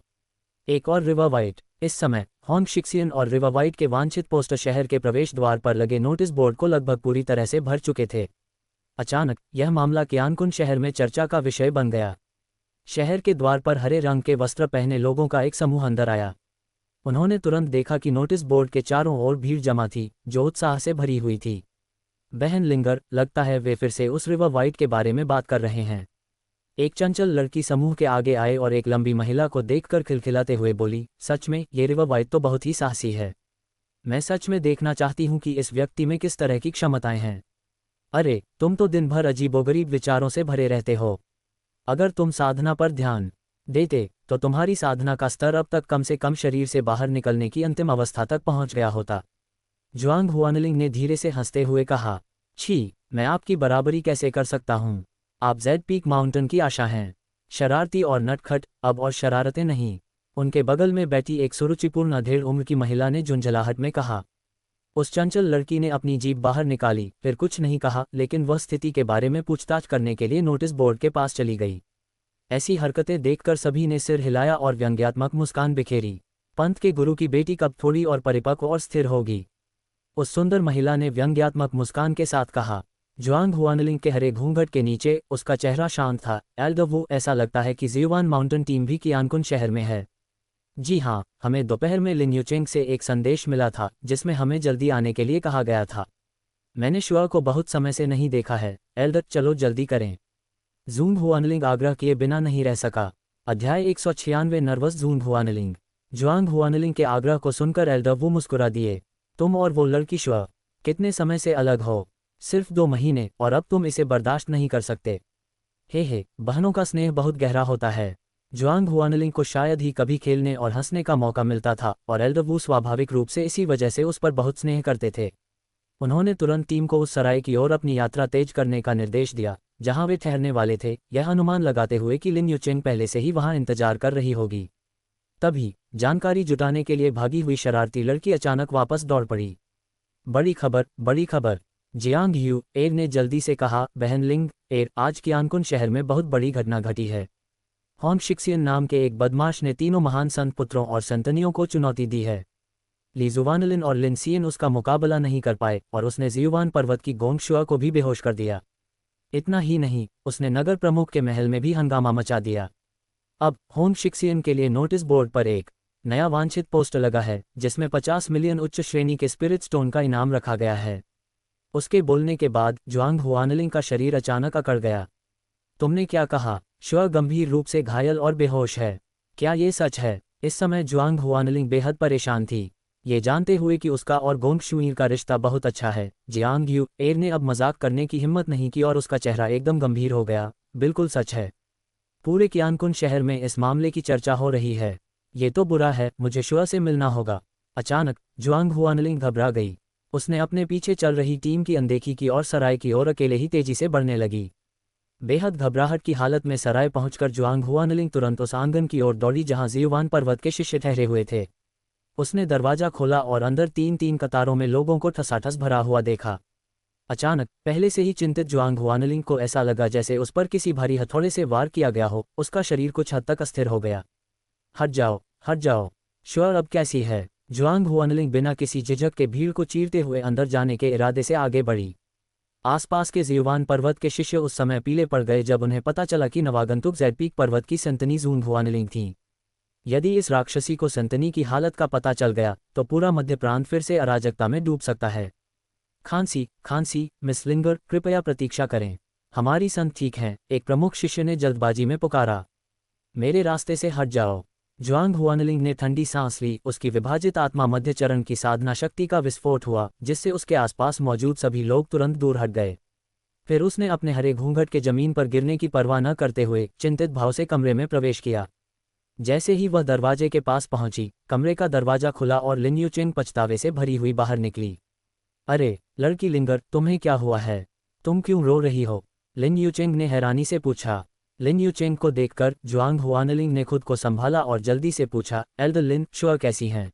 एक और रिवर वाइट। इस समय होंग शिक्सियन और रिवर वाइट के वांछित पोस्टर शहर के प्रवेश द्वार पर लगे नोटिस बोर्ड को लगभग पूरी तरह से भर चुके थे। अचानक यह मामला कियानकुन शहर में चर्चा का विषय बन गया। शहर के द्वार पर हरे रंग के वस्त्र पहने लोगों का एक समूह अंदर आया। उन्होंने तुरंत देखा कि नोटिस बोर्ड के चारों ओर भीड़ जमा थी, जो उत्साह से भरी हुई थी। बहन लिंगर, लगता है वे फिर से उस रिवर वाइट के बारे में बात कर रहे हैं। एक चंचल लड़की समूह के आगे आए और एक लंबी महिला को देखकर खिलखिलाते हुए बोली, सच में ये रिवर वाइट तो बहुत ही साहसी है। मैं सच में देखना चाहती हूँ कि इस व्यक्ति में किस तरह की क्षमताएं हैं। अरे, तुम तो दिन भर अजीबोगरीब विचारों से भरे रहते हो। अगर तुम साधना पर ध्यान देते तो तुम्हारी साधना का स्तर अब तक कम से कम शरीर से बाहर निकलने की अंतिम अवस्था तक पहुंच गया होता। जुआंग हुआनलिंग ने धीरे से हंसते हुए कहा, छी, मैं आपकी बराबरी कैसे कर सकता हूँ? आप जेड पीक माउंटेन की आशा हैं। शरारती और नटखट, अब और शरारतें नहीं। उनके बगल में बैठी एक सुरुचिपूर्ण अधेड़ उम्र की महिला ने झुंझलाहट में कहा। उस चंचल लड़की ने अपनी जीभ बाहर निकाली, फिर कुछ नहीं कहा, लेकिन वह स्थिति के बारे में पूछताछ करने के लिए नोटिस बोर्ड के पास चली गई। ऐसी हरकतें देखकर सभी ने सिर हिलाया और व्यंग्यात्मक मुस्कान बिखेरी। पंत के गुरु की बेटी कब थोड़ी और परिपक्व और स्थिर होगी? उस सुंदर महिला ने व्यंग्यात्मक मुस्कान के साथ कहा। जुआंग हुआनलिंग के हरे घूंघट के नीचे उसका चेहरा शांत था। एल्डवू, ऐसा लगता है कि जियुआन माउंटेन टीम भी कियानकुन शहर में है। जी हाँ, हमें दोपहर में लिन यूचेंग से एक संदेश मिला था, जिसमें हमें जल्दी आने के लिए कहा गया था। मैंने शुआ को बहुत समय से नहीं देखा है। एल्डर, चलो जल्दी करें। जूंग हुआनलिंग आग्रह किए बिना नहीं रह सका। अध्याय 196 नर्वस जूंग हुआनलिंग। जुआंग हुआनलिंग के आग्रह को सुनकर एल्डवू मुस्कुरा दिए। तुम और वो लड़की शुआ कितने समय से अलग हो? सिर्फ 2 महीने, और अब तुम इसे बर्दाश्त नहीं कर सकते। हे, बहनों का स्नेह बहुत गहरा होता है। जुआंग हुआनलिंग को शायद ही कभी खेलने और हंसने का मौका मिलता था और एल्डर वू स्वाभाविक रूप से इसी वजह से उस पर बहुत स्नेह करते थे। उन्होंने तुरंत टीम को उस सराय की ओर अपनी यात्रा तेज करने का निर्देश दिया जहां वे ठहरने वाले थे, यह अनुमान लगाते हुए कि लिन यूचेंग पहले से ही वहां इंतजार कर रही होगी। तभी जानकारी जुटाने के लिए भागी हुई शरारती लड़की अचानक वापस दौड़ पड़ी। बड़ी खबर, बड़ी खबर! जियांग यू एर ने जल्दी से कहा, बहन लिंग एर, आज कियानकुन शहर में बहुत बड़ी घटना घटी है। होंग शिक्सियन नाम के एक बदमाश ने तीनों महान संत पुत्रों और संतनियों को चुनौती दी है। ली जुवानलिन और लिन सियन उसका मुकाबला नहीं कर पाए और उसने जियुवान पर्वत की गोंग शुआ को भी बेहोश कर दिया। इतना ही नहीं, उसने नगर प्रमुख के महल में भी हंगामा मचा दिया। अब होंग शिक्सियन के लिए नोटिस बोर्ड पर एक नया वांछित पोस्टर लगा है जिसमें 50 मिलियन उच्च श्रेणी के स्पिरिट स्टोन का इनाम रखा गया है। उसके बोलने के बाद जुआंग हुआनलिंग का शरीर अचानक अकड़ गया। तुमने क्या कहा? शुआ गंभीर रूप से घायल और बेहोश है। क्या ये सच है? इस समय जुआंग हुआनलिंग बेहद परेशान थी, ये जानते हुए कि उसका और गोंग शुईर का रिश्ता बहुत अच्छा है। जियांग यू एर ने अब मजाक करने की हिम्मत नहीं की और उसका चेहरा एकदम गंभीर हो गया। बिल्कुल सच है। पूरे कियानकुन शहर में इस मामले की चर्चा हो रही है। ये तो बुरा है, मुझे शुआ से मिलना होगा। अचानक जुआंग हुआनलिंग घबरा गई। उसने अपने पीछे चल रही टीम की अनदेखी की और सराय की ओर अकेले ही तेजी से बढ़ने लगी। बेहद घबराहट की हालत में सराय पहुंचकर जुआंग हुआनलिंग तुरंत उस आंगन की ओर दौड़ी जहां जियुवान पर्वत के शिष्य ठहरे हुए थे। उसने दरवाजा खोला और अंदर तीन कतारों में लोगों को ठसाठस भरा हुआ देखा। अचानक पहले से ही चिंतित जुआंग हुआनलिंग को ऐसा लगा जैसे उस पर किसी भारी हथौड़े से वार किया गया हो। उसका शरीर कुछ हद तक अस्थिर हो गया। हट जाओ, हट जाओ! श्योर अब कैसी है? जुआंग हुआनलिंग बिना किसी झिझक के भीड़ को चीरते हुए अंदर जाने के इरादे से आगे बढ़ी। आसपास के जियुवान पर्वत के शिष्य उस समय पीले पड़ गए जब उन्हें पता चला कि नवागंतुक ज़ेडपीक पर्वत की संतनी जूंग हुआनलिंग थी। यदि इस राक्षसी को संतनी की हालत का पता चल गया तो पूरा मध्य प्रांत फिर से अराजकता में डूब सकता है। खांसी, खांसी, मिस लिंगर, कृपया प्रतीक्षा करें। हमारी संत ठीक हैं, एक प्रमुख शिष्य ने जल्दबाजी में पुकारा। मेरे रास्ते से हट जाओ! जुआंग हुआनलिंग ने ठंडी सांस ली। उसकी विभाजित आत्मा मध्य चरण की साधना शक्ति का विस्फोट हुआ जिससे उसके आसपास मौजूद सभी लोग तुरंत दूर हट गए। फिर उसने अपने हरे घूंघट के जमीन पर गिरने की परवाह न करते हुए चिंतित भाव से कमरे में प्रवेश किया। जैसे ही वह दरवाजे के पास पहुंची, कमरे का दरवाजा खुला और लिन यूचेंग पछतावे से भरी हुई बाहर निकली। अरे लड़की लिंगर, तुम्हें क्या हुआ है? तुम क्यों रो रही हो? लिन यूचेंग ने हैरानी से पूछा। लिन यूचेंग को देखकर जुआंग हुआनलिंग ने खुद को संभाला और जल्दी से पूछा, एल्डर लिन, शुआ कैसी हैं?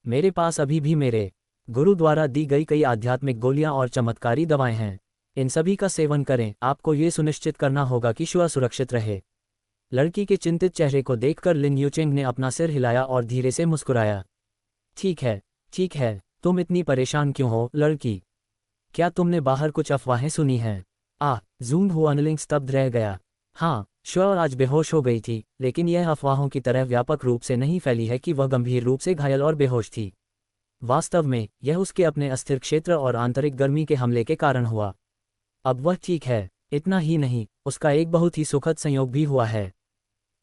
मेरे पास अभी भी मेरे गुरु द्वारा दी गई कई आध्यात्मिक गोलियां और चमत्कारी दवाएं हैं। इन सभी का सेवन करें। आपको ये सुनिश्चित करना होगा कि शुआ सुरक्षित रहे। लड़की के चिंतित चेहरे को देखकर लिन यूचेंग ने अपना सिर हिलाया और धीरे से मुस्कुराया। ठीक है, ठीक है, तुम इतनी परेशान क्यों हो लड़की? क्या तुमने बाहर कुछ अफवाहें सुनी हैं? जूंग हुआनलिंग स्तब्ध रह गया। हाँ, श्योर आज बेहोश हो गई थी, लेकिन यह अफवाहों की तरह व्यापक रूप से नहीं फैली है कि वह गंभीर रूप से घायल और बेहोश थी। वास्तव में यह उसके अपने अस्थिर क्षेत्र और आंतरिक गर्मी के हमले के कारण हुआ। अब वह ठीक है। इतना ही नहीं, उसका एक बहुत ही सुखद संयोग भी हुआ है।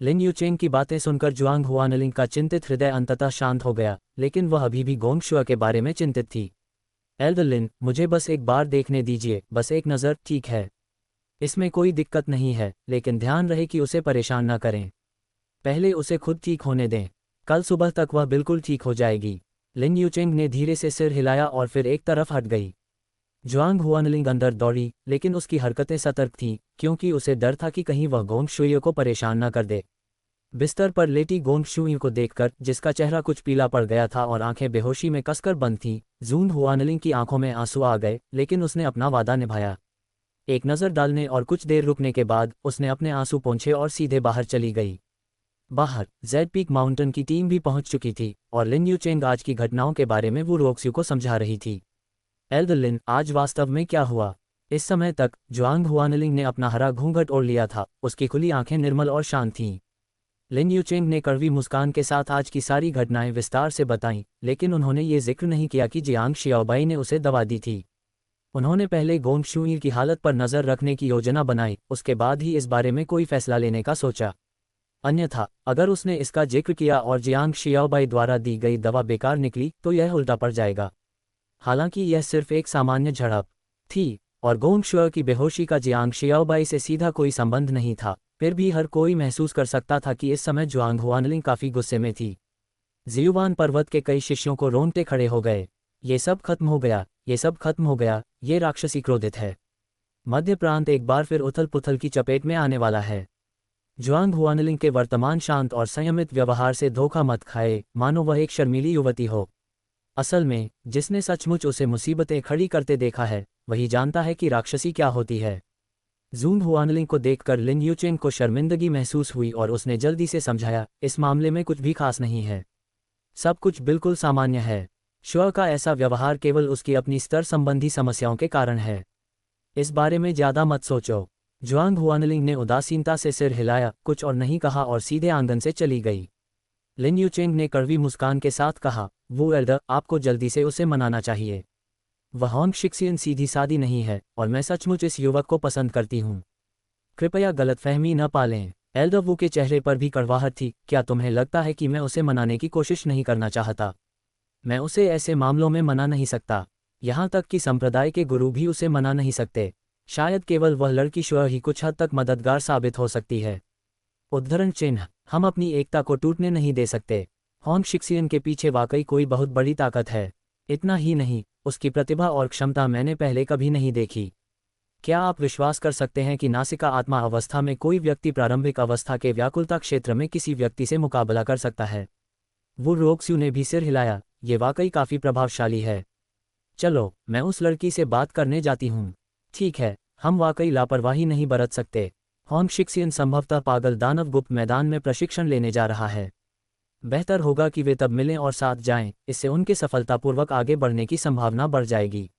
लिन यूचेंग की बातें सुनकर जुआंग हुआनलिंग का चिंतित हृदय अंततः शांत हो गया, लेकिन वह अभी भी गोंग शुआ के बारे में चिंतित थी। एल्डर लिन, मुझे बस एक बार देखने दीजिए, बस एक नज़र। ठीक है, इसमें कोई दिक्कत नहीं है, लेकिन ध्यान रहे कि उसे परेशान न करें। पहले उसे खुद ठीक होने दें। कल सुबह तक वह बिल्कुल ठीक हो जाएगी। लिन यूचेंग ने धीरे से सिर हिलाया और फिर एक तरफ हट गई। जुआंग हुआनलिंग अंदर दौड़ी, लेकिन उसकी हरकतें सतर्क थीं क्योंकि उसे डर था कि कहीं वह गोंग शुई को परेशान न कर दे। बिस्तर पर लेटी गोंग शुई को देखकर, जिसका चेहरा कुछ पीला पड़ गया था और आंखें बेहोशी में कसकर बंद थीं, जून हुआनलिंग की आंखों में आंसू आ गए, लेकिन उसने अपना वादा निभाया। एक नज़र डालने और कुछ देर रुकने के बाद उसने अपने आंसू पोंछे और सीधे बाहर चली गई। बाहर जेड पीक माउंटेन की टीम भी पहुंच चुकी थी और लिन यूचेंग आज की घटनाओं के बारे में वो रोक्स्यू को समझा रही थी। एल्डर लिन, आज वास्तव में क्या हुआ? इस समय तक जुआंग हुआनलिंग ने अपना हरा घूंघट ओढ़ लिया था। उसकी खुली आंखें निर्मल और शांत थीं। लिन यूचेंग ने कड़वी मुस्कान के साथ आज की सारी घटनाएं विस्तार से बताईं, लेकिन उन्होंने ये जिक्र नहीं किया कि जियांग शियाओबाई ने उसे दवा दी थी। उन्होंने पहले गोंग शुई की हालत पर नज़र रखने की योजना बनाई, उसके बाद ही इस बारे में कोई फैसला लेने का सोचा। अन्यथा अगर उसने इसका जिक्र किया और जियांग शियाओबाई द्वारा दी गई दवा बेकार निकली तो यह उल्टा पड़ जाएगा। हालांकि यह सिर्फ एक सामान्य झड़प थी। और गोंग शुआ की बेहोशी का जियांग शियाओबाई से सीधा कोई संबंध नहीं था, फिर भी हर कोई महसूस कर सकता था कि इस समय जुआंग हुआनलिंग काफ़ी गुस्से में थी। जियुवान पर्वत के कई शिष्यों को रोंगटे खड़े हो गए। ये सब खत्म हो गया, ये सब खत्म हो गया, ये राक्षसी क्रोधित है। मध्य प्रांत एक बार फिर उथल पुथल की चपेट में आने वाला है। जुआंग हुआनलिंग के वर्तमान शांत और संयमित व्यवहार से धोखा मत खाए, मानो वह एक शर्मीली युवती हो। असल में जिसने सचमुच उसे मुसीबतें खड़ी करते देखा है, वही जानता है कि राक्षसी क्या होती है। जूंग हुआनलिंग को देखकर लिन यूचेंग को शर्मिंदगी महसूस हुई और उसने जल्दी से समझाया, इस मामले में कुछ भी खास नहीं है, सब कुछ बिल्कुल सामान्य है। शुआ का ऐसा व्यवहार केवल उसकी अपनी स्तर संबंधी समस्याओं के कारण है। इस बारे में ज्यादा मत सोचो। जुआंग हुआनलिंग ने उदासीनता से सिर हिलाया, कुछ और नहीं कहा और सीधे आंगन से चली गई। लिन यूचेंग ने कड़वी मुस्कान के साथ कहा, वो एल्डर, आपको जल्दी से उसे मनाना चाहिए। वह होंग शिक्सियन सीधी सादी नहीं है और मैं सचमुच इस युवक को पसंद करती हूँ। कृपया गलतफहमी न पालें। एल्डर वू के चेहरे पर भी कड़वाहट थी। क्या तुम्हें लगता है कि मैं उसे मनाने की कोशिश नहीं करना चाहता? मैं उसे ऐसे मामलों में मना नहीं सकता। यहाँ तक कि संप्रदाय के गुरु भी उसे मना नहीं सकते। शायद केवल वह लड़की शुआ ही कुछ हद तक मददगार साबित हो सकती है। उद्धरण चिन्ह, हम अपनी एकता को टूटने नहीं दे सकते। होंग शिक्सियन के पीछे वाकई कोई बहुत बड़ी ताकत है। इतना ही नहीं, उसकी प्रतिभा और क्षमता मैंने पहले कभी नहीं देखी। क्या आप विश्वास कर सकते हैं कि नासिका आत्मा अवस्था में कोई व्यक्ति प्रारंभिक अवस्था के व्याकुलता क्षेत्र में किसी व्यक्ति से मुकाबला कर सकता है? वो रोक्स्यू ने भी सिर हिलाया, ये वाकई काफ़ी प्रभावशाली है। चलो, मैं उस लड़की से बात करने जाती हूँ। ठीक है, हम वाकई लापरवाही नहीं बरत सकते। होंग शिक्सियन संभवतः पागल दानव गुप्त मैदान में प्रशिक्षण लेने जा रहा है। बेहतर होगा कि वे तब मिलें और साथ जाएं, इससे उनके सफलतापूर्वक आगे बढ़ने की संभावना बढ़ जाएगी।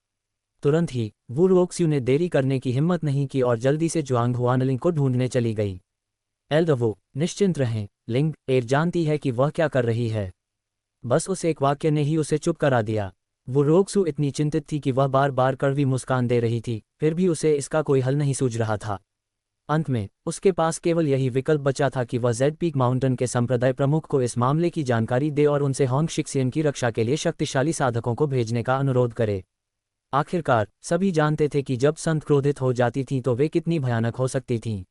तुरंत ही वू रोक्स्यू ने देरी करने की हिम्मत नहीं की और जल्दी से जुआंग हुआनलिंग को ढूंढने चली गई। एल्डर वो, निश्चिंत रहें, लिंग एर जानती है कि वह क्या कर रही है। बस उस एक वाक्य ने ही उसे चुप करा दिया। वो रोक्स्यू इतनी चिंतित थी कि वह बार बार कड़वी मुस्कान दे रही थी, फिर भी उसे इसका कोई हल नहीं सूझ रहा था। अंत में उसके पास केवल यही विकल्प बचा था कि वह जेड पीक माउंटेन के संप्रदाय प्रमुख को इस मामले की जानकारी दे और उनसे होंग शिक्सियन की रक्षा के लिए शक्तिशाली साधकों को भेजने का अनुरोध करे। आखिरकार सभी जानते थे कि जब संत क्रोधित हो जाती थीं तो वे कितनी भयानक हो सकती थीं।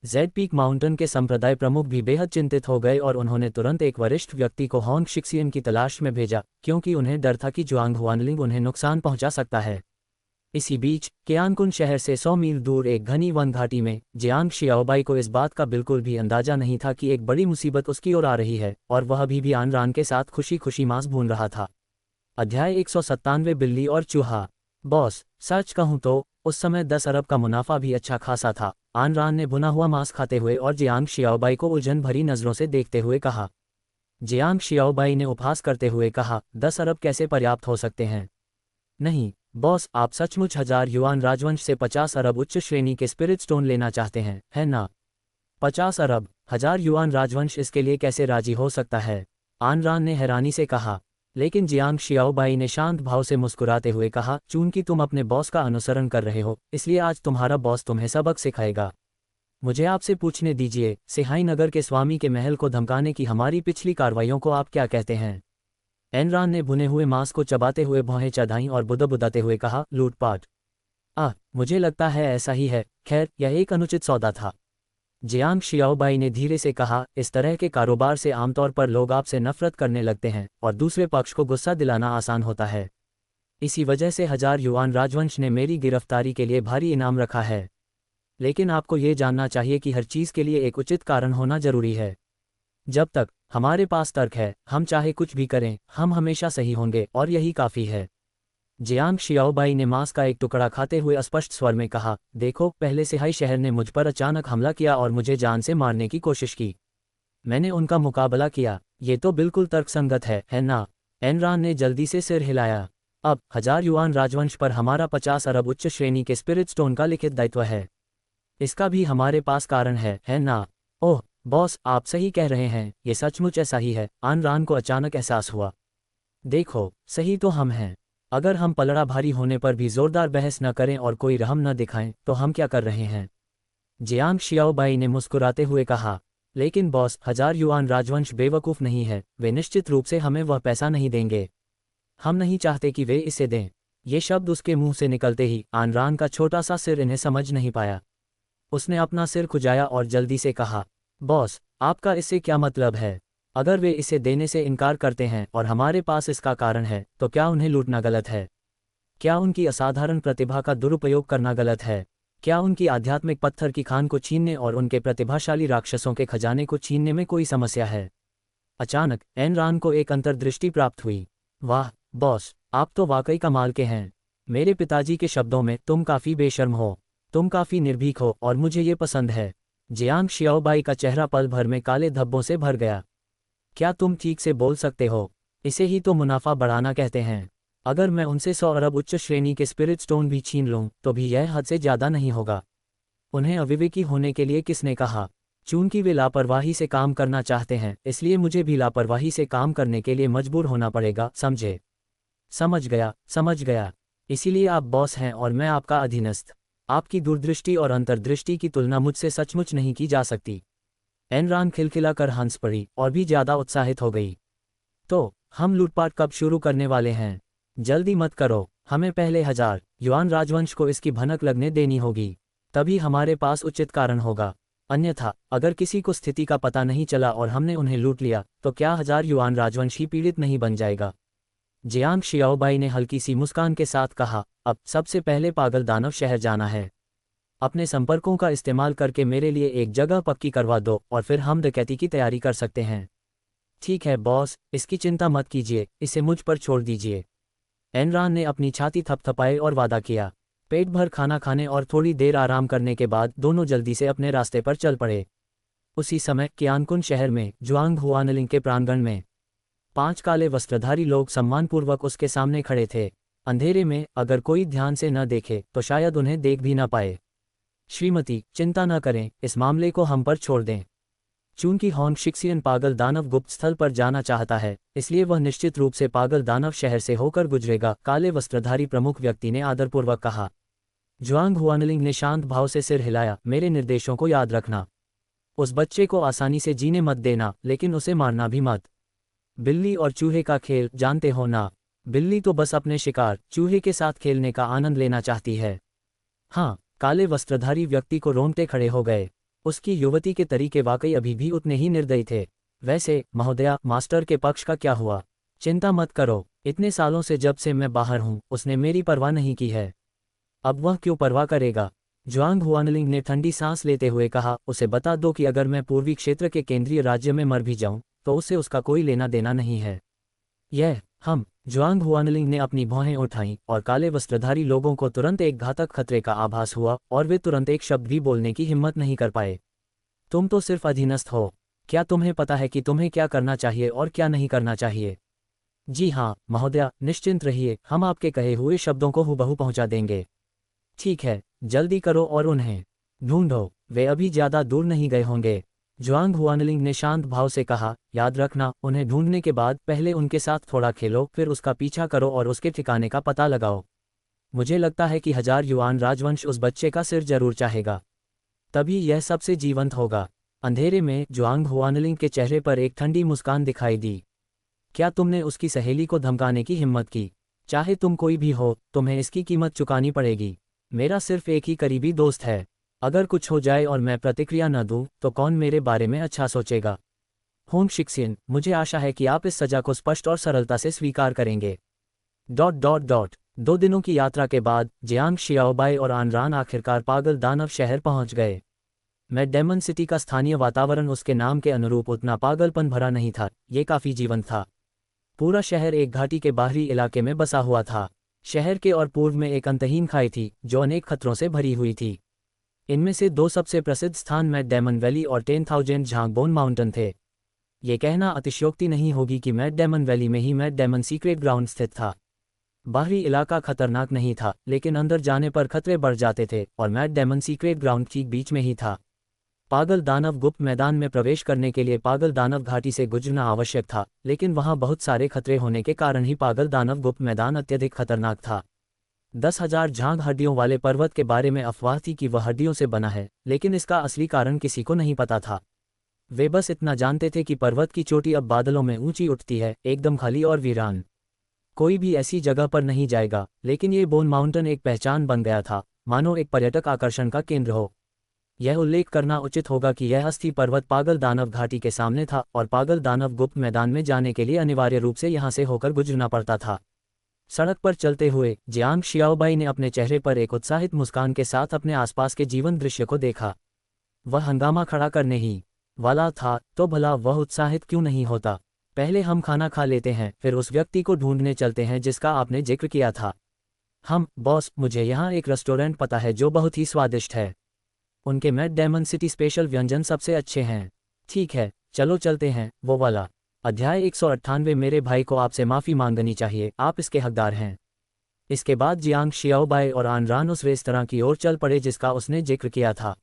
जेड पीक माउंटेन के संप्रदाय प्रमुख भी बेहद चिंतित हो गए और उन्होंने तुरंत एक वरिष्ठ व्यक्ति को होंग शिक्सियन की तलाश में भेजा, क्योंकि उन्हें डर था कि जुआंग हुआनलिंग उन्हें नुकसान पहुंचा सकता है। इसी बीच कियानकुन शहर से 100 मील दूर एक घनी वन घाटी में जियांग शियाओबाई को इस बात का बिल्कुल भी अंदाजा नहीं था कि एक बड़ी मुसीबत उसकी ओर आ रही है, और वह अभी भी आन रान के साथ खुशी खुशी मांस भून रहा था। अध्याय 197 बिल्ली और चूहा। बॉस, सच कहूं तो उस समय 10 अरब का मुनाफा भी अच्छा खासा था, आन रान ने भुना हुआ मांस खाते हुए और जियांग शियाओबाई को उलझन भरी नजरों से देखते हुए कहा। जियांग शियाओबाई ने उपहास करते हुए कहा, 10 अरब कैसे पर्याप्त हो सकते हैं? नहीं बॉस, आप सचमुच 1000 युआन राजवंश से 50 अरब उच्च श्रेणी के स्पिरिट स्टोन लेना चाहते हैं, है ना? 50 अरब, 1000 युआन राजवंश, इसके लिए कैसे राजी हो सकता है? आन रान ने हैरानी से कहा। लेकिन जियांग शियाओबाई ने शांत भाव से मुस्कुराते हुए कहा, चूंकि तुम अपने बॉस का अनुसरण कर रहे हो, इसलिए आज तुम्हारा बॉस तुम्हें सबक सिखाएगा। मुझे आपसे पूछने दीजिए, सिहाई नगर के स्वामी के महल को धमकाने की हमारी पिछली कार्रवाइयों को आप क्या कहते हैं? एनरान ने भुने हुए मांस को चबाते हुए भौहें चढ़ाईं और बुदबुदाते हुए कहा, लूटपाट। मुझे लगता है ऐसा ही है। खैर, यह एक अनुचित सौदा था। जियांग शियाओबाई ने धीरे से कहा, इस तरह के कारोबार से आमतौर पर लोग आपसे नफरत करने लगते हैं और दूसरे पक्ष को गुस्सा दिलाना आसान होता है। इसी वजह से 1000 युआन राजवंश ने मेरी गिरफ्तारी के लिए भारी इनाम रखा है। लेकिन आपको ये जानना चाहिए कि हर चीज़ के लिए एक उचित कारण होना जरूरी है। जब तक हमारे पास तर्क है, हम चाहे कुछ भी करें, हम हमेशा सही होंगे, और यही काफ़ी है। जियांग शियाओबाई ने मांस का एक टुकड़ा खाते हुए स्पष्ट स्वर में कहा, देखो, पहले सिहाई शहर ने मुझ पर अचानक हमला किया और मुझे जान से मारने की कोशिश की। मैंने उनका मुकाबला किया। ये तो बिल्कुल तर्कसंगत है ना? एनरान ने जल्दी से सिर हिलाया। अब 1000 युआन राजवंश पर हमारा 50 अरब उच्च श्रेणी के स्पिरिट स्टोन का लिखित दायित्व है। इसका भी हमारे पास कारण है ना? ओह बॉस, आप सही कह रहे हैं, ये सचमुच ऐसा ही है। आन रान को अचानक एहसास हुआ। देखो, सही तो हम हैं। अगर हम पलड़ा भारी होने पर भी जोरदार बहस न करें और कोई रहम न दिखाएं, तो हम क्या कर रहे हैं? जियांग शियाओबाई ने मुस्कुराते हुए कहा। लेकिन बॉस, 1000 युआन राजवंश बेवकूफ़ नहीं है, वे निश्चित रूप से हमें वह पैसा नहीं देंगे। हम नहीं चाहते कि वे इसे दें। ये शब्द उसके मुंह से निकलते ही आनरान का छोटा सा सिर इन्हें समझ नहीं पाया। उसने अपना सिर खुजाया और जल्दी से कहा, बॉस, आपका इससे क्या मतलब है? अगर वे इसे देने से इनकार करते हैं और हमारे पास इसका कारण है, तो क्या उन्हें लूटना गलत है? क्या उनकी असाधारण प्रतिभा का दुरुपयोग करना गलत है? क्या उनकी आध्यात्मिक पत्थर की खान को छीनने और उनके प्रतिभाशाली राक्षसों के खजाने को छीनने में कोई समस्या है? अचानक एनरान को एक अंतर्दृष्टि प्राप्त हुई। वाह बॉस, आप तो वाकई कमाल के हैं। मेरे पिताजी के शब्दों में तुम काफ़ी बेशर्म हो, तुम काफ़ी निर्भीक हो और मुझे ये पसंद है। जियांग शियाओबाई का चेहरा पल भर में काले धब्बों से भर गया। क्या तुम ठीक से बोल सकते हो? इसे ही तो मुनाफा बढ़ाना कहते हैं। अगर मैं उनसे 100 अरब उच्च श्रेणी के स्पिरिट स्टोन भी छीन लूं तो भी यह हद से ज़्यादा नहीं होगा। उन्हें अविवेकी होने के लिए किसने कहा? चूंकि वे लापरवाही से काम करना चाहते हैं, इसलिए मुझे भी लापरवाही से काम करने के लिए मजबूर होना पड़ेगा, समझे? समझ गया, समझ गया। इसीलिए आप बॉस हैं और मैं आपका अधीनस्थ। आपकी दूरदृष्टि और अंतर्दृष्टि की तुलना मुझसे सचमुच नहीं की जा सकती। एनरान खिलखिलाकर हंस पड़ी और भी ज़्यादा उत्साहित हो गई। तो हम लूटपाट कब शुरू करने वाले हैं? जल्दी मत करो, हमें पहले 1000 युआन राजवंश को इसकी भनक लगने देनी होगी। तभी हमारे पास उचित कारण होगा। अन्यथा अगर किसी को स्थिति का पता नहीं चला और हमने उन्हें लूट लिया, तो क्या 1000 युआन राजवंश ही पीड़ित नहीं बन जाएगा? जियांग शियाओबाई ने हल्की सी मुस्कान के साथ कहा, अब सबसे पहले पागल दानव शहर जाना है। अपने संपर्कों का इस्तेमाल करके मेरे लिए एक जगह पक्की करवा दो और फिर हम डकैती की तैयारी कर सकते हैं। ठीक है बॉस, इसकी चिंता मत कीजिए, इसे मुझ पर छोड़ दीजिए। एनरान ने अपनी छाती थपथपाई और वादा किया। पेट भर खाना खाने और थोड़ी देर आराम करने के बाद दोनों जल्दी से अपने रास्ते पर चल पड़े। उसी समय कियानकुन शहर में जुआंग हुआनलिंग के प्रांगण में 5 काले वस्त्रधारी लोग सम्मानपूर्वक उसके सामने खड़े थे। अंधेरे में अगर कोई ध्यान से न देखे तो शायद उन्हें देख भी न पाए। श्रीमती, चिंता न करें, इस मामले को हम पर छोड़ दें। चूंकि हॉन्ग शिक्सियन पागल दानव गुप्त स्थल पर जाना चाहता है, इसलिए वह निश्चित रूप से पागल दानव शहर से होकर गुजरेगा, काले वस्त्रधारी प्रमुख व्यक्ति ने आदरपूर्वक कहा। जुआंग हुआनलिंग ने शांत भाव से सिर हिलाया, मेरे निर्देशों को याद रखना। उस बच्चे को आसानी से जीने मत देना, लेकिन उसे मारना भी मत। बिल्ली और चूहे का खेल जानते हो ना? बिल्ली तो बस अपने शिकार चूहे के साथ खेलने का आनंद लेना चाहती है। हाँ, काले वस्त्रधारी व्यक्ति को रोंगटे खड़े हो गए। उसकी युवती के तरीके वाकई अभी भी उतने ही निर्दयी थे। वैसे महोदया, मास्टर के पक्ष का क्या हुआ? चिंता मत करो, इतने सालों से जब से मैं बाहर हूँ उसने मेरी परवाह नहीं की है। अब वह क्यों परवाह करेगा? जुआंग हुआनलिंग ने ठंडी सांस लेते हुए कहा, उसे बता दो कि अगर मैं पूर्वी क्षेत्र के केंद्रीय राज्य में मर भी जाऊं तो उससे उसका कोई लेना देना नहीं है। यह हम जुआंग हुआनलिंग ने अपनी भौहें उठाईं और काले वस्त्रधारी लोगों को तुरंत एक घातक खतरे का आभास हुआ और वे तुरंत एक शब्द भी बोलने की हिम्मत नहीं कर पाए। तुम तो सिर्फ अधीनस्थ हो। क्या तुम्हें पता है कि तुम्हें क्या करना चाहिए और क्या नहीं करना चाहिए? जी हाँ महोदया, निश्चिंत रहिए, हम आपके कहे हुए शब्दों को हूबहू पहुंचा देंगे। ठीक है, जल्दी करो और उन्हें ढूंढो, वे अभी ज़्यादा दूर नहीं गए होंगे। जुआंग हुआनलिंग ने शांत भाव से कहा, याद रखना, उन्हें ढूंढने के बाद पहले उनके साथ थोड़ा खेलो, फिर उसका पीछा करो और उसके ठिकाने का पता लगाओ। मुझे लगता है कि 1000 युआन राजवंश उस बच्चे का सिर जरूर चाहेगा, तभी यह सबसे जीवंत होगा। अंधेरे में जुआंग हुआनलिंग के चेहरे पर एक ठंडी मुस्कान दिखाई दी। क्या तुमने उसकी सहेली को धमकाने की हिम्मत की? चाहे तुम कोई भी हो, तुम्हें इसकी कीमत चुकानी पड़ेगी। मेरा सिर्फ एक ही करीबी दोस्त है। अगर कुछ हो जाए और मैं प्रतिक्रिया न दूं, तो कौन मेरे बारे में अच्छा सोचेगा? होंग शिक्सियन, मुझे आशा है कि आप इस सजा को स्पष्ट और सरलता से स्वीकार करेंगे। ... 2 दिनों की यात्रा के बाद जियांग शियाओबाई और आनरान आखिरकार पागल दानव शहर पहुंच गए। मैं डेमन सिटी का स्थानीय वातावरण उसके नाम के अनुरूप उतना पागलपन भरा नहीं था, ये काफ़ी जीवंत था। पूरा शहर एक घाटी के बाहरी इलाके में बसा हुआ था। शहर के और पूर्व में एक अंतहीन खाई थी जो अनेक खतरों से भरी हुई थी। इनमें से 2 सबसे प्रसिद्ध स्थान मैट डेमन वैली और 10,000 झांगबोन माउंटेन थे। ये कहना अतिशयोक्ति नहीं होगी कि मैट डेमन वैली में ही मैट डेमन सीक्रेट ग्राउंड स्थित था। बाहरी इलाका खतरनाक नहीं था, लेकिन अंदर जाने पर खतरे बढ़ जाते थे और मैट डेमन सीक्रेट ग्राउंड ठीक बीच में ही था। पागल दानव गुप्त मैदान में प्रवेश करने के लिए पागल दानव घाटी से गुजरना आवश्यक था, लेकिन वहां बहुत सारे खतरे होने के कारण ही पागल दानव गुप्त मैदान अत्यधिक खतरनाक था। 10,000 झांग हड्डियों वाले पर्वत के बारे में अफवाह थी कि वह हड्डियों से बना है, लेकिन इसका असली कारण किसी को नहीं पता था। वे बस इतना जानते थे कि पर्वत की चोटी अब बादलों में ऊंची उठती है, एकदम खाली और वीरान। कोई भी ऐसी जगह पर नहीं जाएगा, लेकिन ये बोन माउंटेन एक पहचान बन गया था, मानो एक पर्यटक आकर्षण का केंद्र हो। यह उल्लेख करना उचित होगा कि यह अस्थि पर्वत पागल दानव घाटी के सामने था और पागल दानव गुप्त मैदान में जाने के लिए अनिवार्य रूप से यहाँ से होकर गुजरना पड़ता था। सड़क पर चलते हुए जियांग शियाओबाई ने अपने चेहरे पर एक उत्साहित मुस्कान के साथ अपने आसपास के जीवन दृश्य को देखा। वह हंगामा खड़ा करने ही वाला था, तो भला वह उत्साहित क्यों नहीं होता। पहले हम खाना खा लेते हैं, फिर उस व्यक्ति को ढूंढने चलते हैं जिसका आपने जिक्र किया था। बॉस, मुझे यहाँ एक रेस्टोरेंट पता है जो बहुत ही स्वादिष्ट है। उनके मैट डेमन सिटी स्पेशल व्यंजन सबसे अच्छे हैं। ठीक है, चलो चलते हैं, वो वाला। अध्याय 198। मेरे भाई को आपसे माफ़ी मांगनी चाहिए, आप इसके हकदार हैं। इसके बाद जियांग शियाओबाई और आनरान उस रेस्तरां की ओर चल पड़े जिसका उसने जिक्र किया था।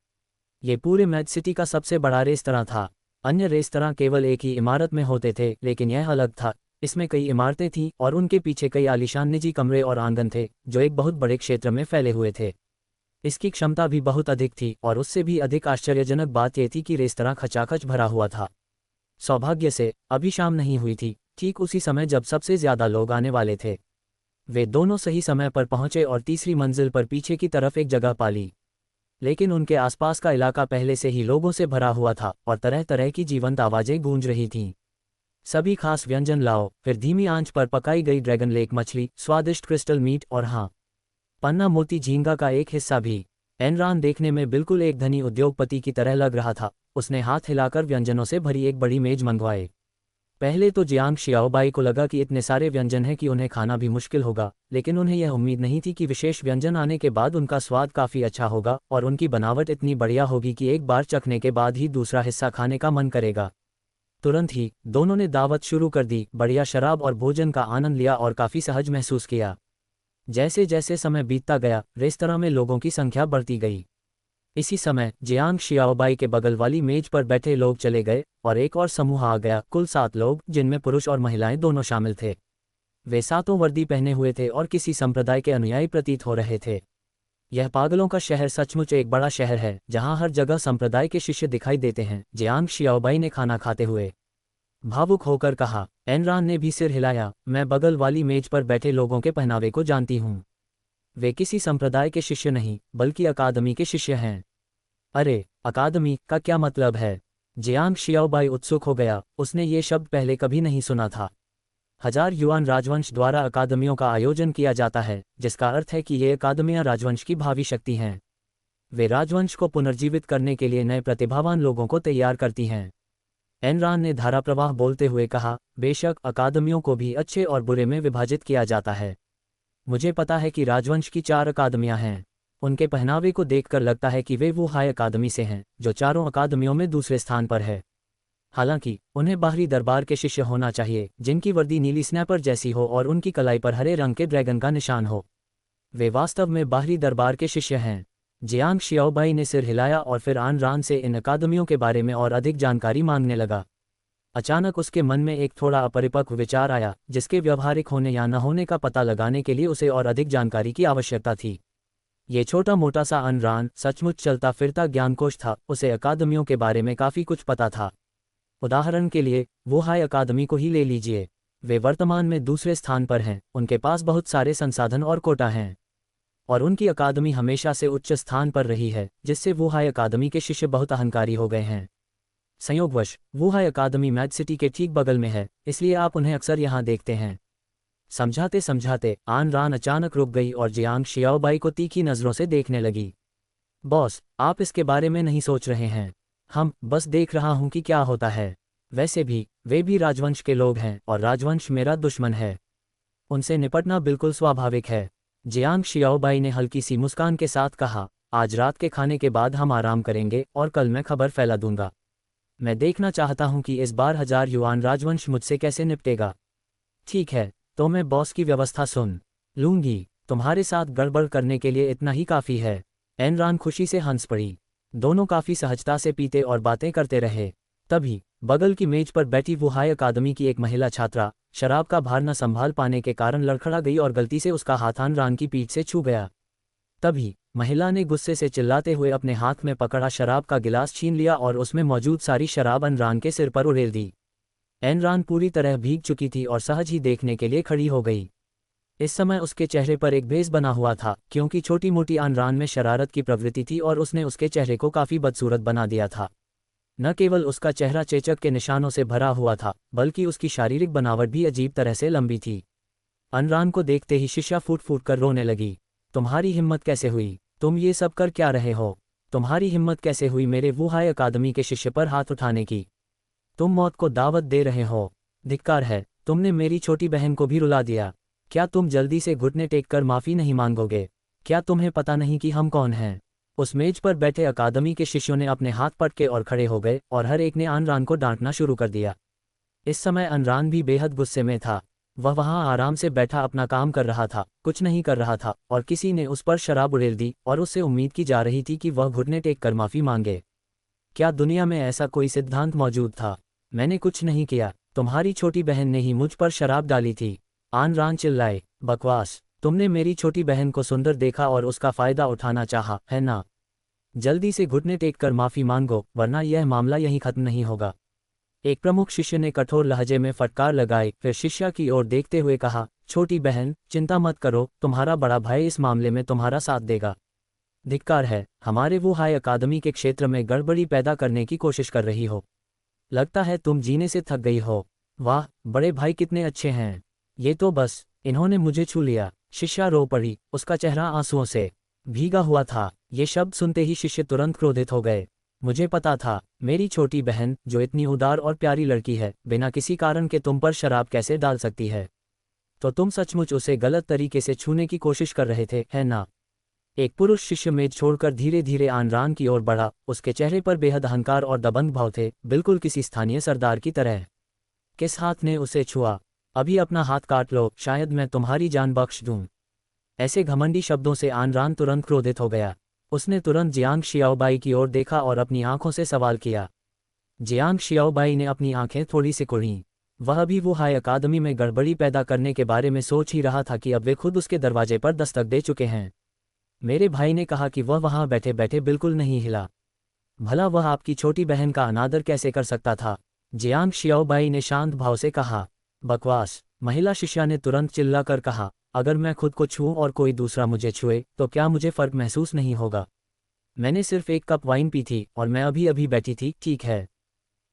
ये पूरे मैट सिटी का सबसे बड़ा रेस्तरां था। अन्य रेस्तरां केवल एक ही इमारत में होते थे, लेकिन यह अलग था। इसमें कई इमारतें थीं और उनके पीछे कई आलीशान निजी कमरे और आंगन थे जो एक बहुत बड़े क्षेत्र में फैले हुए थे। इसकी क्षमता भी बहुत अधिक थी और उससे भी अधिक आश्चर्यजनक बात यह थी कि रेस्तरां खचाखच भरा हुआ था। सौभाग्य से अभी शाम नहीं हुई थी, ठीक उसी समय जब सबसे ज्यादा लोग आने वाले थे। वे दोनों सही समय पर पहुंचे और तीसरी मंजिल पर पीछे की तरफ एक जगह पाली। लेकिन उनके आसपास का इलाका पहले से ही लोगों से भरा हुआ था और तरह तरह की जीवंत आवाजें गूंज रही थीं। सभी खास व्यंजन लाओ, फिर धीमी आंच पर पकाई गई ड्रैगन लेक मछली, स्वादिष्ट क्रिस्टल मीट और हाँ, पन्ना मोती झींगा का एक हिस्सा भी। एनरान देखने में बिल्कुल एक धनी उद्योगपति की तरह लग रहा था। उसने हाथ हिलाकर व्यंजनों से भरी एक बड़ी मेज मंगवाए। पहले तो जियांग शियाओबाई को लगा कि इतने सारे व्यंजन हैं कि उन्हें खाना भी मुश्किल होगा, लेकिन उन्हें यह उम्मीद नहीं थी कि विशेष व्यंजन आने के बाद उनका स्वाद काफ़ी अच्छा होगा और उनकी बनावट इतनी बढ़िया होगी कि एक बार चखने के बाद ही दूसरा हिस्सा खाने का मन करेगा। तुरंत ही दोनों ने दावत शुरू कर दी, बढ़िया शराब और भोजन का आनंद लिया और काफ़ी सहज महसूस किया। जैसे जैसे समय बीतता गया, रेस्तरां में लोगों की संख्या बढ़ती गई। इसी समय जियांग शियाओबाई के बगल वाली मेज पर बैठे लोग चले गए और एक और समूह आ गया, कुल 7 लोग, जिनमें पुरुष और महिलाएं दोनों शामिल थे। वे सातों वर्दी पहने हुए थे और किसी संप्रदाय के अनुयायी प्रतीत हो रहे थे। यह पागलों का शहर सचमुच एक बड़ा शहर है जहां हर जगह संप्रदाय के शिष्य दिखाई देते हैं, जियांग शियाओबाई ने खाना खाते हुए भावुक होकर कहा। एनरान ने भी सिर हिलाया। मैं बगल वाली मेज पर बैठे लोगों के पहनावे को जानती हूँ। वे किसी संप्रदाय के शिष्य नहीं, बल्कि अकादमी के शिष्य हैं। अरे, अकादमी का क्या मतलब है? जियांग शियाओबाई उत्सुक हो गया। उसने ये शब्द पहले कभी नहीं सुना था। 1000 युआन राजवंश द्वारा अकादमियों का आयोजन किया जाता है, जिसका अर्थ है कि ये अकादमियां राजवंश की भावी शक्ति हैं। वे राजवंश को पुनर्जीवित करने के लिए नए प्रतिभावान लोगों को तैयार करती हैं। एनरान ने धाराप्रवाह बोलते हुए कहा, बेशक अकादमियों को भी अच्छे और बुरे में विभाजित किया जाता है। मुझे पता है कि राजवंश की 4 अकादमियां हैं। उनके पहनावे को देखकर लगता है कि वे वो हाई अकादमी से हैं जो चारों अकादमियों में दूसरे स्थान पर है। हालांकि उन्हें बाहरी दरबार के शिष्य होना चाहिए जिनकी वर्दी नीली स्नैपर जैसी हो और उनकी कलाई पर हरे रंग के ड्रैगन का निशान हो। वे वास्तव में बाहरी दरबार के शिष्य हैं। जियांग शियाओबाई ने सिर हिलाया और फिर आनरान से इन अकादमियों के बारे में और अधिक जानकारी मांगने लगा। अचानक उसके मन में एक थोड़ा अपरिपक्व विचार आया, जिसके व्यवहारिक होने या न होने का पता लगाने के लिए उसे और अधिक जानकारी की आवश्यकता थी। ये छोटा मोटा सा आनरान सचमुच चलता फिरता ज्ञानकोश था। उसे अकादमियों के बारे में काफ़ी कुछ पता था। उदाहरण के लिए वो हाई अकादमी को ही ले लीजिए। वे वर्तमान में दूसरे स्थान पर हैं, उनके पास बहुत सारे संसाधन और कोटा हैं, और उनकी अकादमी हमेशा से उच्च स्थान पर रही है, जिससे वो हाई अकादमी के शिष्य बहुत अहंकारी हो गए हैं। संयोगवश वो हाई अकादमी मैड सिटी के ठीक बगल में है, इसलिए आप उन्हें अक्सर यहाँ देखते हैं। समझाते समझाते आनरान अचानक रुक गई और जियांग शियाओबाई को तीखी नज़रों से देखने लगी। बॉस, आप इसके बारे में नहीं सोच रहे हैं। बस देख रहा हूं कि क्या होता है। वैसे भी वे भी राजवंश के लोग हैं और राजवंश मेरा दुश्मन है। उनसे निपटना बिल्कुल स्वाभाविक है। जियांग शियाओबाई ने हल्की सी मुस्कान के साथ कहा, आज रात के खाने के बाद हम आराम करेंगे और कल मैं खबर फैला दूंगा। मैं देखना चाहता हूं कि इस बार 1000 युआन राजवंश मुझसे कैसे निपटेगा। ठीक है, तो मैं बॉस की व्यवस्था सुन लूंगी। तुम्हारे साथ गड़बड़ करने के लिए इतना ही काफ़ी है। एनरान खुशी से हंस पड़ी। दोनों काफ़ी सहजता से पीते और बातें करते रहे। तभी बगल की मेज पर बैठी वो हाई अकादमी की एक महिला छात्रा शराब का भार न संभाल पाने के कारण लड़खड़ा गई और गलती से उसका हाथ आनरान की पीठ से छू गया। तभी महिला ने गुस्से से चिल्लाते हुए अपने हाथ में पकड़ा शराब का गिलास छीन लिया और उसमें मौजूद सारी शराब एनरान के सिर पर उड़ेल दी। एनरान पूरी तरह भीग चुकी थी और सहज ही देखने के लिए खड़ी हो गई। इस समय उसके चेहरे पर एक भेस बना हुआ था, क्योंकि छोटी मोटी आनरान में शरारत की प्रवृत्ति थी और उसने उसके चेहरे को काफ़ी बदसूरत बना दिया था। न केवल उसका चेहरा चेचक के निशानों से भरा हुआ था, बल्कि उसकी शारीरिक बनावट भी अजीब तरह से लंबी थी। अनरान को देखते ही शिष्या फूट फूट कर रोने लगी। तुम्हारी हिम्मत कैसे हुई? तुम ये सब कर क्या रहे हो? तुम्हारी हिम्मत कैसे हुई मेरे वुहाई अकादमी के शिष्य पर हाथ उठाने की? तुम मौत को दावत दे रहे हो। धिक्कार है, तुमने मेरी छोटी बहन को भी रुला दिया। क्या तुम जल्दी से घुटने टेक कर माफ़ी नहीं मांगोगे? क्या तुम्हें पता नहीं कि हम कौन हैं? उस मेज पर बैठे अकादमी के शिष्यों ने अपने हाथ पटके और खड़े हो गए और हर एक ने अनरान को डांटना शुरू कर दिया। इस समय अनरान भी बेहद गुस्से में था। वह वहां आराम से बैठा अपना काम कर रहा था, कुछ नहीं कर रहा था, और किसी ने उस पर शराब उड़ेल दी और उससे उम्मीद की जा रही थी कि वह घुटने टेक कर माफ़ी मांगे। क्या दुनिया में ऐसा कोई सिद्धांत मौजूद था? मैंने कुछ नहीं किया, तुम्हारी छोटी बहन ने ही मुझ पर शराब डाली थी। अनरान चिल्लाए। बकवास, तुमने मेरी छोटी बहन को सुंदर देखा और उसका फ़ायदा उठाना चाहा, है ना? जल्दी से घुटने टेक कर माफ़ी मांगो, वरना यह मामला यहीं खत्म नहीं होगा। एक प्रमुख शिष्य ने कठोर लहजे में फटकार लगाई, फिर शिष्या की ओर देखते हुए कहा, छोटी बहन, चिंता मत करो, तुम्हारा बड़ा भाई इस मामले में तुम्हारा साथ देगा। धिक्कार है, हमारे वुहाई अकादमी के क्षेत्र में गड़बड़ी पैदा करने की कोशिश कर रही हो। लगता है तुम जीने से थक गई हो। वाह, बड़े भाई कितने अच्छे हैं। ये तो बस, इन्होंने मुझे छू लिया। शिष्या रो पड़ी, उसका चेहरा आंसुओं से भीगा हुआ था। ये शब्द सुनते ही शिष्य तुरंत क्रोधित हो गए। मुझे पता था, मेरी छोटी बहन, जो इतनी उदार और प्यारी लड़की है, बिना किसी कारण के तुम पर शराब कैसे डाल सकती है? तो तुम सचमुच उसे गलत तरीके से छूने की कोशिश कर रहे थे, है ना? एक पुरुष शिष्य मेज छोड़कर धीरे धीरे अनरान की ओर बढ़ा, उसके चेहरे पर बेहद अहंकार और दबंग भाव थे, बिल्कुल किसी स्थानीय सरदार की तरह। किस हाथ ने उसे छुआ? अभी अपना हाथ काट लो, शायद मैं तुम्हारी जान बख्श दूं। ऐसे घमंडी शब्दों से अनरान तुरंत क्रोधित हो गया। उसने तुरंत जियांग शियाओबाई की ओर देखा और अपनी आंखों से सवाल किया। जियांग शियाओबाई ने अपनी आंखें थोड़ी सिकुड़ीं। वह भी वुहाई अकादमी में गड़बड़ी पैदा करने के बारे में सोच ही रहा था कि अब वे खुद उसके दरवाजे पर दस्तक दे चुके हैं। मेरे भाई ने कहा कि वह वहां बैठे बैठे बिल्कुल नहीं हिला। भला वह आपकी छोटी बहन का अनादर कैसे कर सकता था? जियांग शियाओबाई ने शांत भाव से कहा। बकवास, महिला शिष्या ने तुरंत चिल्लाकर कहा, अगर मैं खुद को छूऊं और कोई दूसरा मुझे छुए तो क्या मुझे फर्क महसूस नहीं होगा? मैंने सिर्फ एक कप वाइन पी थी और मैं अभी अभी बैठी थी, ठीक है।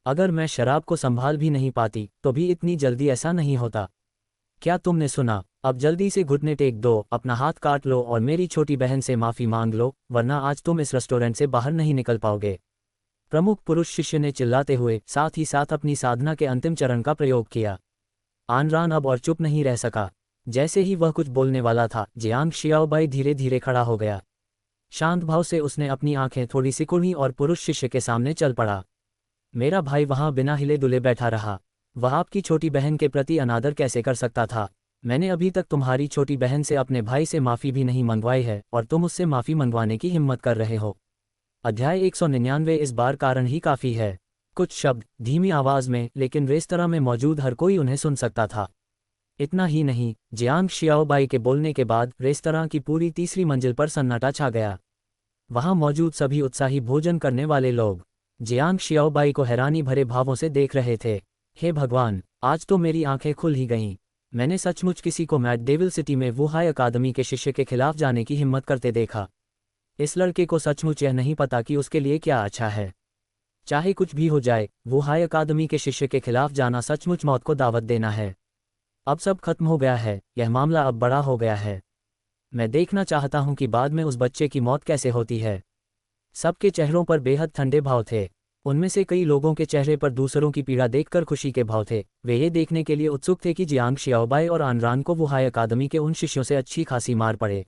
अगर मैं शराब को संभाल भी नहीं पाती तो भी इतनी जल्दी ऐसा नहीं होता। क्या तुमने सुना? अब जल्दी से घुटने टेक दो, अपना हाथ काट लो और मेरी छोटी बहन से माफ़ी मांग लो, वरना आज तुम इस रेस्टोरेंट से बाहर नहीं निकल पाओगे। प्रमुख पुरुष शिष्य ने चिल्लाते हुए साथ ही साथ अपनी साधना के अंतिम चरण का प्रयोग किया। अनरान अब और चुप नहीं रह सका। जैसे ही वह कुछ बोलने वाला था, जियांग शियाओबाई धीरे धीरे खड़ा हो गया। शांत भाव से उसने अपनी आंखें थोड़ी सिकुड़ी और पुरुष शिष्य के सामने चल पड़ा। मेरा भाई वहां बिना हिले डुले बैठा रहा। वह आपकी छोटी बहन के प्रति अनादर कैसे कर सकता था? मैंने अभी तक तुम्हारी छोटी बहन से अपने भाई से माफ़ी भी नहीं मंगवाई है और तुम उससे माफ़ी मंगवाने की हिम्मत कर रहे हो। अध्याय 199। इस बार कारण ही काफ़ी है। कुछ शब्द धीमी आवाज़ में, लेकिन रेस्तरां में मौजूद हर कोई उन्हें सुन सकता था। इतना ही नहीं, जियांग शियाओबाई के बोलने के बाद रेस्तरां की पूरी तीसरी मंजिल पर सन्नाटा छा गया। वहां मौजूद सभी उत्साही भोजन करने वाले लोग जियांग शियाओबाई को हैरानी भरे भावों से देख रहे थे। हे भगवान, आज तो मेरी आंखें खुल ही गईं। मैंने सचमुच किसी को मैट डेविल सिटी में वुहाई अकादमी के शिष्य के खिलाफ जाने की हिम्मत करते देखा। इस लड़के को सचमुच यह नहीं पता कि उसके लिए क्या अच्छा है। चाहे कुछ भी हो जाए, वुहाई अकादमी के शिष्य के खिलाफ जाना सचमुच मौत को दावत देना है। अब सब खत्म हो गया है, यह मामला अब बड़ा हो गया है। मैं देखना चाहता हूं कि बाद में उस बच्चे की मौत कैसे होती है। सबके चेहरों पर बेहद ठंडे भाव थे। उनमें से कई लोगों के चेहरे पर दूसरों की पीड़ा देखकर खुशी के भाव थे। वे ये देखने के लिए उत्सुक थे कि जियांग शियाओबाई और अनरान को वुहाई अकादमी के उन शिष्यों से अच्छी खासी मार पड़े।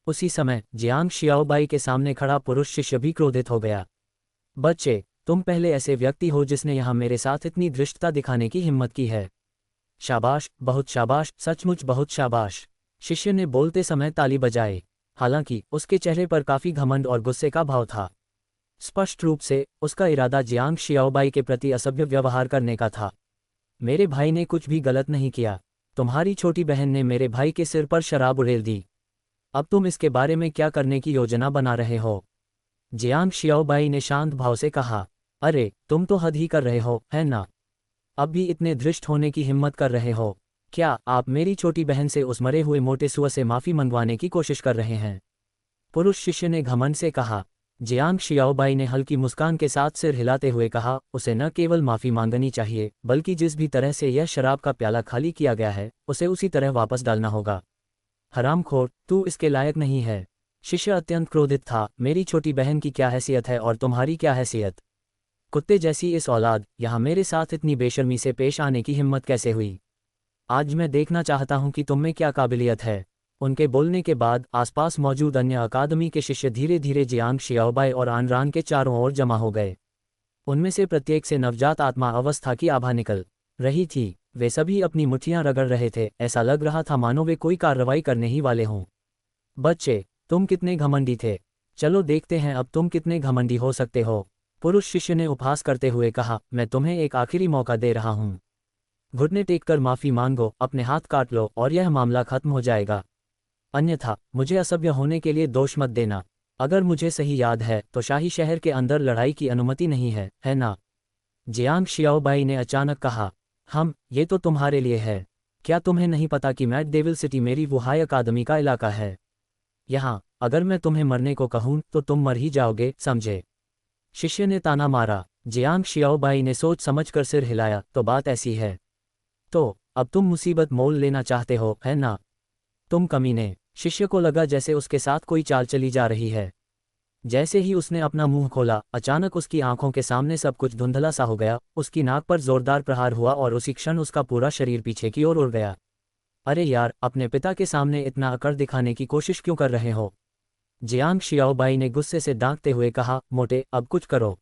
उसी समय जियांग शियाओबाई के सामने खड़ा पुरुष शिष्य भी क्रोधित हो गया। बच्चे, तुम पहले ऐसे व्यक्ति हो जिसने यहाँ मेरे साथ इतनी धृष्टता दिखाने की हिम्मत की है। शाबाश, बहुत शाबाश, सचमुच बहुत शाबाश। शिष्य ने बोलते समय ताली बजाई। हालांकि उसके चेहरे पर काफी घमंड और गुस्से का भाव था। स्पष्ट रूप से उसका इरादा जियांग शियाओबाई के प्रति असभ्य व्यवहार करने का था। मेरे भाई ने कुछ भी गलत नहीं किया। तुम्हारी छोटी बहन ने मेरे भाई के सिर पर शराब उड़ेल दी। अब तुम इसके बारे में क्या करने की योजना बना रहे हो? जियांग शियाओबाई ने शांत भाव से कहा। अरे, तुम तो हद ही कर रहे हो, है ना? अब भी इतने धृष्ट होने की हिम्मत कर रहे हो? क्या आप मेरी छोटी बहन से उस मरे हुए मोटे सुअर से माफ़ी मंगवाने की कोशिश कर रहे हैं? पुरुष शिष्य ने घमंड से कहा। जियांग शियाओबाई ने हल्की मुस्कान के साथ सिर हिलाते हुए कहा, उसे न केवल माफ़ी मांगनी चाहिए, बल्कि जिस भी तरह से यह शराब का प्याला खाली किया गया है, उसे उसी तरह वापस डालना होगा। हरामखोर, तू इसके लायक नहीं है। शिष्य अत्यंत क्रोधित था। मेरी छोटी बहन की क्या हैसियत है और तुम्हारी क्या हैसियत? कुत्ते जैसी इस औलाद, यहाँ मेरे साथ इतनी बेशर्मी से पेश आने की हिम्मत कैसे हुई? आज मैं देखना चाहता हूं कि तुम में क्या काबिलियत है। उनके बोलने के बाद आसपास मौजूद अन्य अकादमी के शिष्य धीरे धीरे जियांग शियाओबाई और आनरान के चारों ओर जमा हो गए। उनमें से प्रत्येक से नवजात आत्मा अवस्था की आभा निकल रही थी। वे सभी अपनी मुट्ठियां रगड़ रहे थे। ऐसा लग रहा था मानो वे कोई कार्रवाई करने ही वाले हों। बच्चे, तुम कितने घमंडी थे। चलो देखते हैं अब तुम कितने घमंडी हो सकते हो। पुरुष शिष्य ने उपहास करते हुए कहा, मैं तुम्हें एक आखिरी मौका दे रहा हूं। घुटने टेककर माफी मांगो, अपने हाथ काट लो और यह मामला खत्म हो जाएगा। अन्यथा मुझे असभ्य होने के लिए दोष मत देना। अगर मुझे सही याद है तो शाही शहर के अंदर लड़ाई की अनुमति नहीं है ना? जियांग शियाओबाई ने अचानक कहा। ये तो तुम्हारे लिए है। क्या तुम्हें नहीं पता कि मैट डेविल सिटी मेरी वुहाई अकादमी का इलाका है? यहाँ अगर मैं तुम्हें मरने को कहूँ तो तुम मर ही जाओगे, समझे? शिष्य ने ताना मारा। जियांग शियाओबाई ने सोच समझकर सिर हिलाया, तो बात ऐसी है। तो अब तुम मुसीबत मोल लेना चाहते हो, है ना? तुम कमीने। शिष्य को लगा जैसे उसके साथ कोई चाल चली जा रही है। जैसे ही उसने अपना मुंह खोला, अचानक उसकी आंखों के सामने सब कुछ धुंधला सा हो गया। उसकी नाक पर जोरदार प्रहार हुआ और उसी क्षण उसका पूरा शरीर पीछे की ओर उड़ गया। अरे यार, अपने पिता के सामने इतना अकड़ दिखाने की कोशिश क्यों कर रहे हो? जियांग शियाओबाई ने गुस्से से दांतते हुए कहा, मोटे, अब कुछ करो।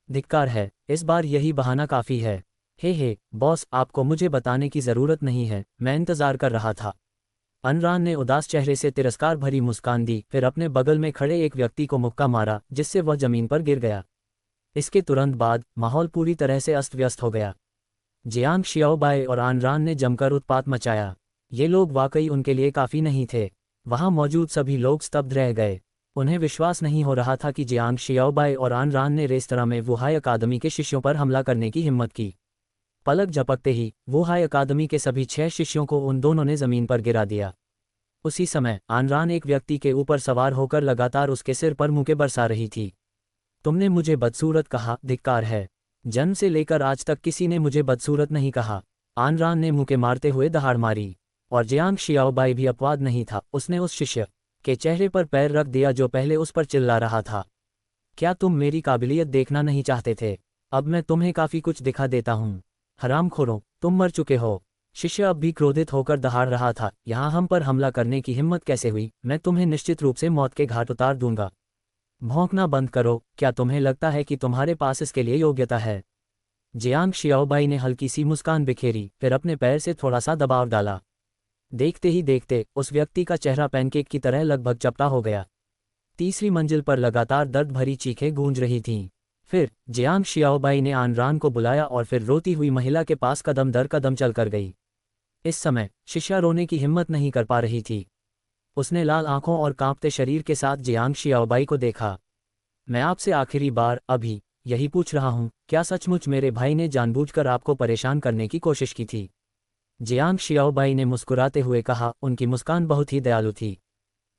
धिक्कार है, इस बार यही बहाना काफ़ी है। हे बॉस, आपको मुझे बताने की ज़रूरत नहीं है, मैं इंतज़ार कर रहा था। अनरान ने उदास चेहरे से तिरस्कार भरी मुस्कान दी, फिर अपने बगल में खड़े एक व्यक्ति को मुक्का मारा, जिससे वह जमीन पर गिर गया। इसके तुरंत बाद माहौल पूरी तरह से अस्त व्यस्त हो गया। जियांग शियाओबाई और आनरान ने जमकर उत्पात मचाया। ये लोग वाकई उनके लिए काफ़ी नहीं थे। वहां मौजूद सभी लोग स्तब्ध रह गए। उन्हें विश्वास नहीं हो रहा था कि जियांग शियाओबाई और आनरान ने रेस्तरां में वुहाई अकादमी के शिष्यों पर हमला करने की हिम्मत की। पलक झपकते ही वुहाई अकादमी के सभी 6 शिष्यों को उन दोनों ने जमीन पर गिरा दिया। उसी समय आनरान एक व्यक्ति के ऊपर सवार होकर लगातार उसके सिर पर मुक्के बरसा रही थी। तुमने मुझे बदसूरत कहा, धिक्कार है। जन्म से लेकर आज तक किसी ने मुझे बदसूरत नहीं कहा। आनरान ने मुक्के मारते हुए दहाड़ मारी। और जियांग शियाओबाई भी अपवाद नहीं था। उसने उस शिष्य के चेहरे पर पैर रख दिया जो पहले उस पर चिल्ला रहा था। क्या तुम मेरी काबिलियत देखना नहीं चाहते थे? अब मैं तुम्हें काफ़ी कुछ दिखा देता हूँ। हरामखोरों, तुम मर चुके हो। शिष्य अब भी क्रोधित होकर दहाड़ रहा था। यहाँ हम पर हमला करने की हिम्मत कैसे हुई? मैं तुम्हें निश्चित रूप से मौत के घाट उतार दूंगा। भौंकना बंद करो। क्या तुम्हें लगता है कि तुम्हारे पास इसके लिए योग्यता है? जियांग शियाओबाई ने हल्की सी मुस्कान बिखेरी, फिर अपने पैर से थोड़ा सा दबाव डाला। देखते ही देखते उस व्यक्ति का चेहरा पैनकेक की तरह लगभग चपटा हो गया। तीसरी मंजिल पर लगातार दर्द भरी चीखें गूंज रही थीं। फिर जियांग शियाओबाई ने आनरान को बुलाया और फिर रोती हुई महिला के पास कदम दर कदम चलकर गई। इस समय शिष्या रोने की हिम्मत नहीं कर पा रही थी। उसने लाल आंखों और कांपते शरीर के साथ जियांग शियाओबाई को देखा। मैं आपसे आखिरी बार अभी यही पूछ रहा हूँ, क्या सचमुच मेरे भाई ने जानबूझकर आपको परेशान करने की कोशिश की थी? जियांग शियाओबाई ने मुस्कुराते हुए कहा। उनकी मुस्कान बहुत ही दयालु थी,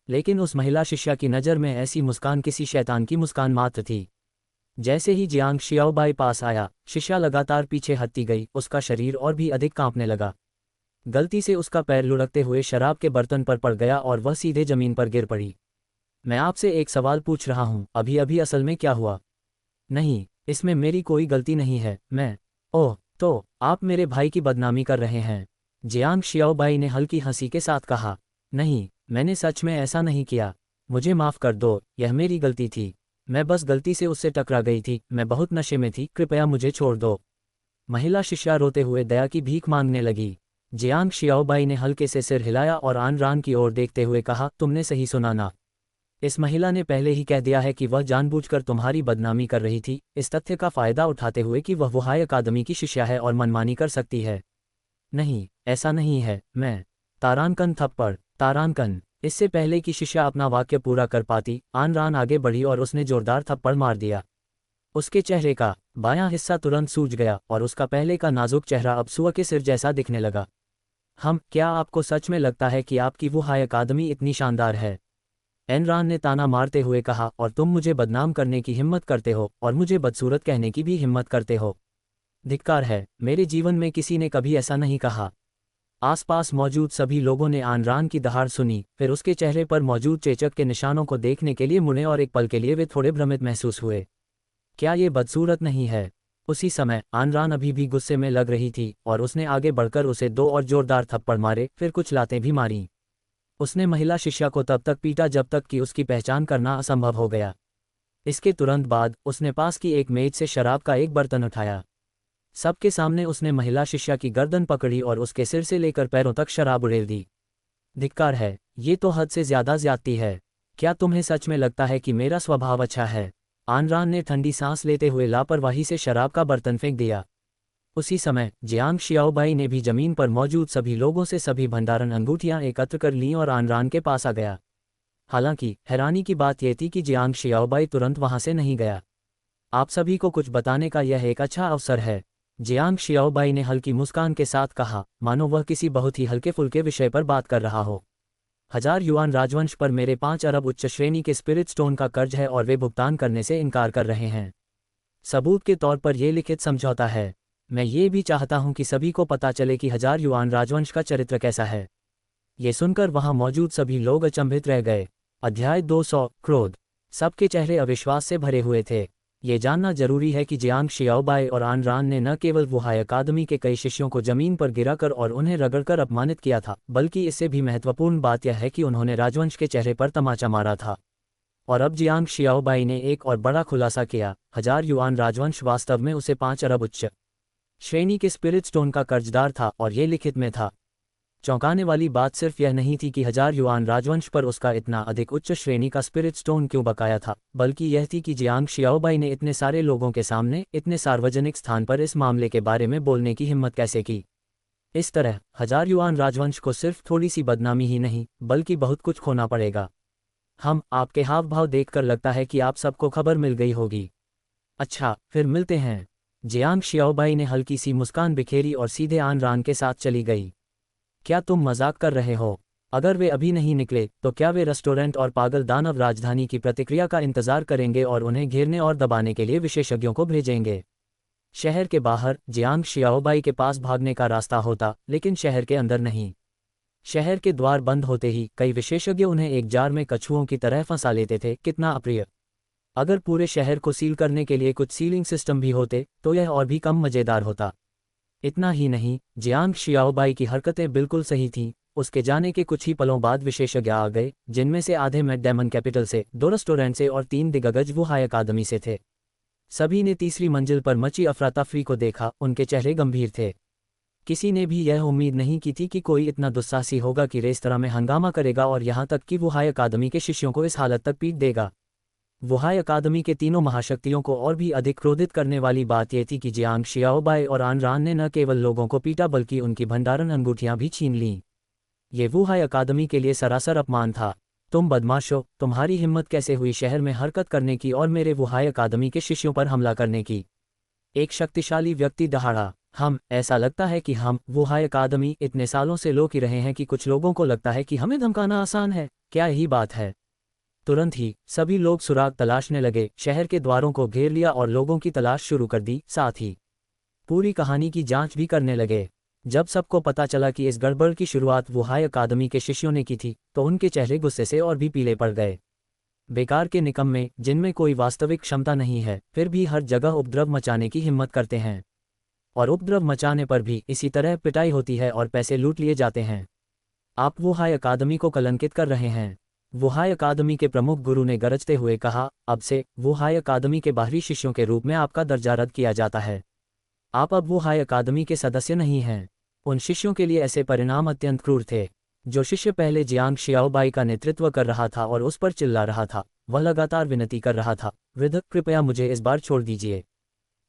लेकिन उस महिला शिष्या की नज़र में ऐसी मुस्कान किसी शैतान की मुस्कान मात्र थी। जैसे ही जियांग शियाओबाई पास आया, शिष्या लगातार पीछे हटती गई। उसका शरीर और भी अधिक कांपने लगा। गलती से उसका पैर लुढ़कते हुए शराब के बर्तन पर पड़ गया और वह सीधे जमीन पर गिर पड़ी। मैं आपसे एक सवाल पूछ रहा हूँ, अभी अभी असल में क्या हुआ? नहीं, इसमें मेरी कोई गलती नहीं है। ओह, तो आप मेरे भाई की बदनामी कर रहे हैं? जियांग शियाओबाई ने हल्की हंसी के साथ कहा। नहीं, मैंने सच में ऐसा नहीं किया। मुझे माफ़ कर दो, यह मेरी गलती थी। मैं बस गलती से उससे टकरा गई थी। मैं बहुत नशे में थी, कृपया मुझे छोड़ दो। महिला शिष्या रोते हुए दया की भीख मांगने लगी। जियांग शियाओबाई ने हल्के से सिर हिलाया और आनरान की ओर देखते हुए कहा, तुमने सही सुना ना? इस महिला ने पहले ही कह दिया है कि वह जानबूझकर तुम्हारी बदनामी कर रही थी, इस तथ्य का फायदा उठाते हुए कि वह वुहाई अकादमी की शिष्या है और मनमानी कर सकती है। नहीं, ऐसा नहीं है। मैं तारानकन थप्पड़। तारानकन। इससे पहले कि शिष्या अपना वाक्य पूरा कर पाती, आनरान आगे बढ़ी और उसने जोरदार थप्पड़ मार दिया। उसके चेहरे का बायां हिस्सा तुरंत सूज गया और उसका पहले का नाजुक चेहरा अब सुअर के सिर जैसा दिखने लगा। क्या आपको सच में लगता है कि आपकी वो हाई अकादमी इतनी शानदार है? एनरान ने ताना मारते हुए कहा, और तुम मुझे बदनाम करने की हिम्मत करते हो और मुझे बदसूरत कहने की भी हिम्मत करते हो। धिक्कार है, मेरे जीवन में किसी ने कभी ऐसा नहीं कहा। आसपास मौजूद सभी लोगों ने आनरान की दहाड़ सुनी, फिर उसके चेहरे पर मौजूद चेचक के निशानों को देखने के लिए मुड़े और एक पल के लिए वे थोड़े भ्रमित महसूस हुए। क्या ये बदसूरत नहीं है? उसी समय आनरान अभी भी गुस्से में लग रही थी और उसने आगे बढ़कर उसे 2 और जोरदार थप्पड़ मारे, फिर कुछ लातें भी मारीं। उसने महिला शिष्या को तब तक पीटा जब तक कि उसकी पहचान करना असंभव हो गया। इसके तुरंत बाद उसने पास की एक मेज से शराब का एक बर्तन उठाया। सबके सामने उसने महिला शिष्या की गर्दन पकड़ी और उसके सिर से लेकर पैरों तक शराब उड़ेल दी। धिक्कार है, ये तो हद से ज़्यादा ज्यादती है। क्या तुम्हें सच में लगता है कि मेरा स्वभाव अच्छा है? आनरान ने ठंडी सांस लेते हुए लापरवाही से शराब का बर्तन फेंक दिया। उसी समय जियांग शियाओबाई ने भी जमीन पर मौजूद सभी लोगों से सभी भंडारण अंगूठियां एकत्र कर लीं और आनरान के पास आ गया। हालांकि हैरानी की बात यह थी कि जियांग शियाओबाई तुरंत वहां से नहीं गया। आप सभी को कुछ बताने का यह एक अच्छा अवसर है, जियांग शियाओबाई ने हल्की मुस्कान के साथ कहा, मानो वह किसी बहुत ही हल्के फुल्के विषय पर बात कर रहा हो। 1000 युआन राजवंश पर मेरे 5 अरब उच्च श्रेणी के स्पिरिट स्टोन का कर्ज है और वे भुगतान करने से इनकार कर रहे हैं। सबूत के तौर पर यह लिखित समझौता है। मैं ये भी चाहता हूं कि सभी को पता चले कि 1000 युआन राजवंश का चरित्र कैसा है। ये सुनकर वहां मौजूद सभी लोग अचंभित रह गए। अध्याय 200 क्रोध। सबके चेहरे अविश्वास से भरे हुए थे। ये जानना जरूरी है कि जियांग शियाओबाई और आनरान ने न केवल वुहाई अकादमी के कई शिष्यों को जमीन पर गिराकर और उन्हें रगड़कर अपमानित किया था, बल्कि इससे भी महत्वपूर्ण बात यह है कि उन्होंने राजवंश के चेहरे पर तमाचा मारा था। और अब जियांग शियाओबाई ने एक और बड़ा खुलासा किया, 1000 युआन राजवंश वास्तव में उसे 5 अरब उच्च श्रेणी के स्पिरिट स्टोन का कर्जदार था और ये लिखित में था। चौंकाने वाली बात सिर्फ यह नहीं थी कि 1000 युआन राजवंश पर उसका इतना अधिक उच्च श्रेणी का स्पिरिट स्टोन क्यों बकाया था, बल्कि यह थी कि जियांग शियाओबाई ने इतने सारे लोगों के सामने इतने सार्वजनिक स्थान पर इस मामले के बारे में बोलने की हिम्मत कैसे की। इस तरह 1000 युआन राजवंश को सिर्फ थोड़ी सी बदनामी ही नहीं बल्कि बहुत कुछ खोना पड़ेगा। आपके हाव भाव देखकर लगता है कि आप सबको खबर मिल गई होगी। अच्छा, फिर मिलते हैं। जियांग शियाओबाई ने हल्की सी मुस्कान बिखेरी और सीधे आनरान के साथ चली गई। क्या तुम मजाक कर रहे हो? अगर वे अभी नहीं निकले तो क्या वे रेस्टोरेंट और पागल दानव राजधानी की प्रतिक्रिया का इंतजार करेंगे और उन्हें घेरने और दबाने के लिए विशेषज्ञों को भेजेंगे? शहर के बाहर जियांग शियाओबाई के पास भागने का रास्ता होता, लेकिन शहर के अंदर नहीं। शहर के द्वार बंद होते ही कई विशेषज्ञ उन्हें एक जार में कछुओं की तरह फंसा लेते थे। कितना अप्रिय! अगर पूरे शहर को सील करने के लिए कुछ सीलिंग सिस्टम भी होते तो यह और भी कम मजेदार होता। इतना ही नहीं, जियांग शियाओबाई की हरकतें बिल्कुल सही थीं। उसके जाने के कुछ ही पलों बाद विशेषज्ञ आ गए, जिनमें से आधे मैट डेमन कैपिटल से, 2 रेस्टोरेंट से और 3 दिग्गज वुहाई अकादमी से थे। सभी ने तीसरी मंजिल पर मची अफरातफरी को देखा। उनके चेहरे गंभीर थे। किसी ने भी यह उम्मीद नहीं की थी कि कोई इतना दुस्साहसी होगा कि रेस्तरां में हंगामा करेगा और यहाँ तक कि वुहाई अकादमी के शिष्यों को इस हालत तक पीट देगा। वुहाई अकादमी के तीनों महाशक्तियों को और भी अधिक क्रोधित करने वाली बात यह थी कि जियांग शियाओबाई और आनरान ने न केवल लोगों को पीटा बल्कि उनकी भंडारण अंगूठियां भी छीन लीं। ये वुहाई अकादमी के लिए सरासर अपमान था। तुम बदमाशो, तुम्हारी हिम्मत कैसे हुई शहर में हरकत करने की और मेरे वुहाई अकादमी के शिष्यों पर हमला करने की? एक शक्तिशाली व्यक्ति दहाड़ा। ऐसा लगता है कि हम वुहाई अकादमी इतने सालों से लोग ही रहे हैं कि कुछ लोगों को लगता है कि हमें धमकाना आसान है। क्या यही बात है? तुरंत ही सभी लोग सुराग तलाशने लगे, शहर के द्वारों को घेर लिया और लोगों की तलाश शुरू कर दी। साथ ही पूरी कहानी की जांच भी करने लगे। जब सबको पता चला कि इस गड़बड़ की शुरुआत वुहाई अकादमी के शिष्यों ने की थी तो उनके चेहरे गुस्से से और भी पीले पड़ गए। बेकार के निकम्मे, जिनमें कोई वास्तविक क्षमता नहीं है, फिर भी हर जगह उपद्रव मचाने की हिम्मत करते हैं। और उपद्रव मचाने पर भी इसी तरह पिटाई होती है और पैसे लूट लिए जाते हैं। आप वुहाई अकादमी को कलंकित कर रहे हैं। वुहाई अकादमी के प्रमुख गुरु ने गरजते हुए कहा, अब से वुहाई अकादमी के बाहरी शिष्यों के रूप में आपका दर्जा रद्द किया जाता है। आप अब वुहाई अकादमी के सदस्य नहीं हैं। उन शिष्यों के लिए ऐसे परिणाम अत्यंत क्रूर थे। जो शिष्य पहले जियांग शियाओबाई का नेतृत्व कर रहा था और उस पर चिल्ला रहा था, वह लगातार विनती कर रहा था, वृद्ध, कृपया मुझे इस बार छोड़ दीजिए।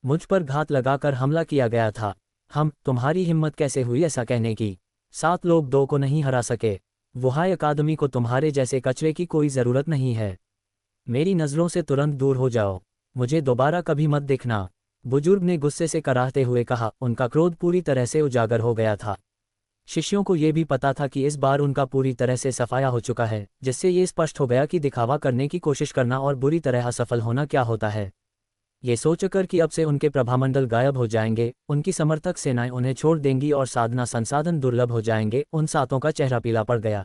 मुझ पर घात लगाकर हमला किया गया था। तुम्हारी हिम्मत कैसे हुई ऐसा कहने की? 7 लोग 2 को नहीं हरा सके। वुहाई अकादमी को तुम्हारे जैसे कचरे की कोई ज़रूरत नहीं है। मेरी नज़रों से तुरंत दूर हो जाओ। मुझे दोबारा कभी मत देखना। बुजुर्ग ने गुस्से से कराहते हुए कहा। उनका क्रोध पूरी तरह से उजागर हो गया था। शिष्यों को ये भी पता था कि इस बार उनका पूरी तरह से सफाया हो चुका है, जिससे ये स्पष्ट हो गया कि दिखावा करने की कोशिश करना और बुरी तरह असफल होना क्या होता है। ये सोचकर कि अब से उनके प्रभामंडल गायब हो जाएंगे, उनकी समर्थक सेनाएं उन्हें छोड़ देंगी और साधना संसाधन दुर्लभ हो जाएंगे, उन सातों का चेहरा पीला पड़ गया।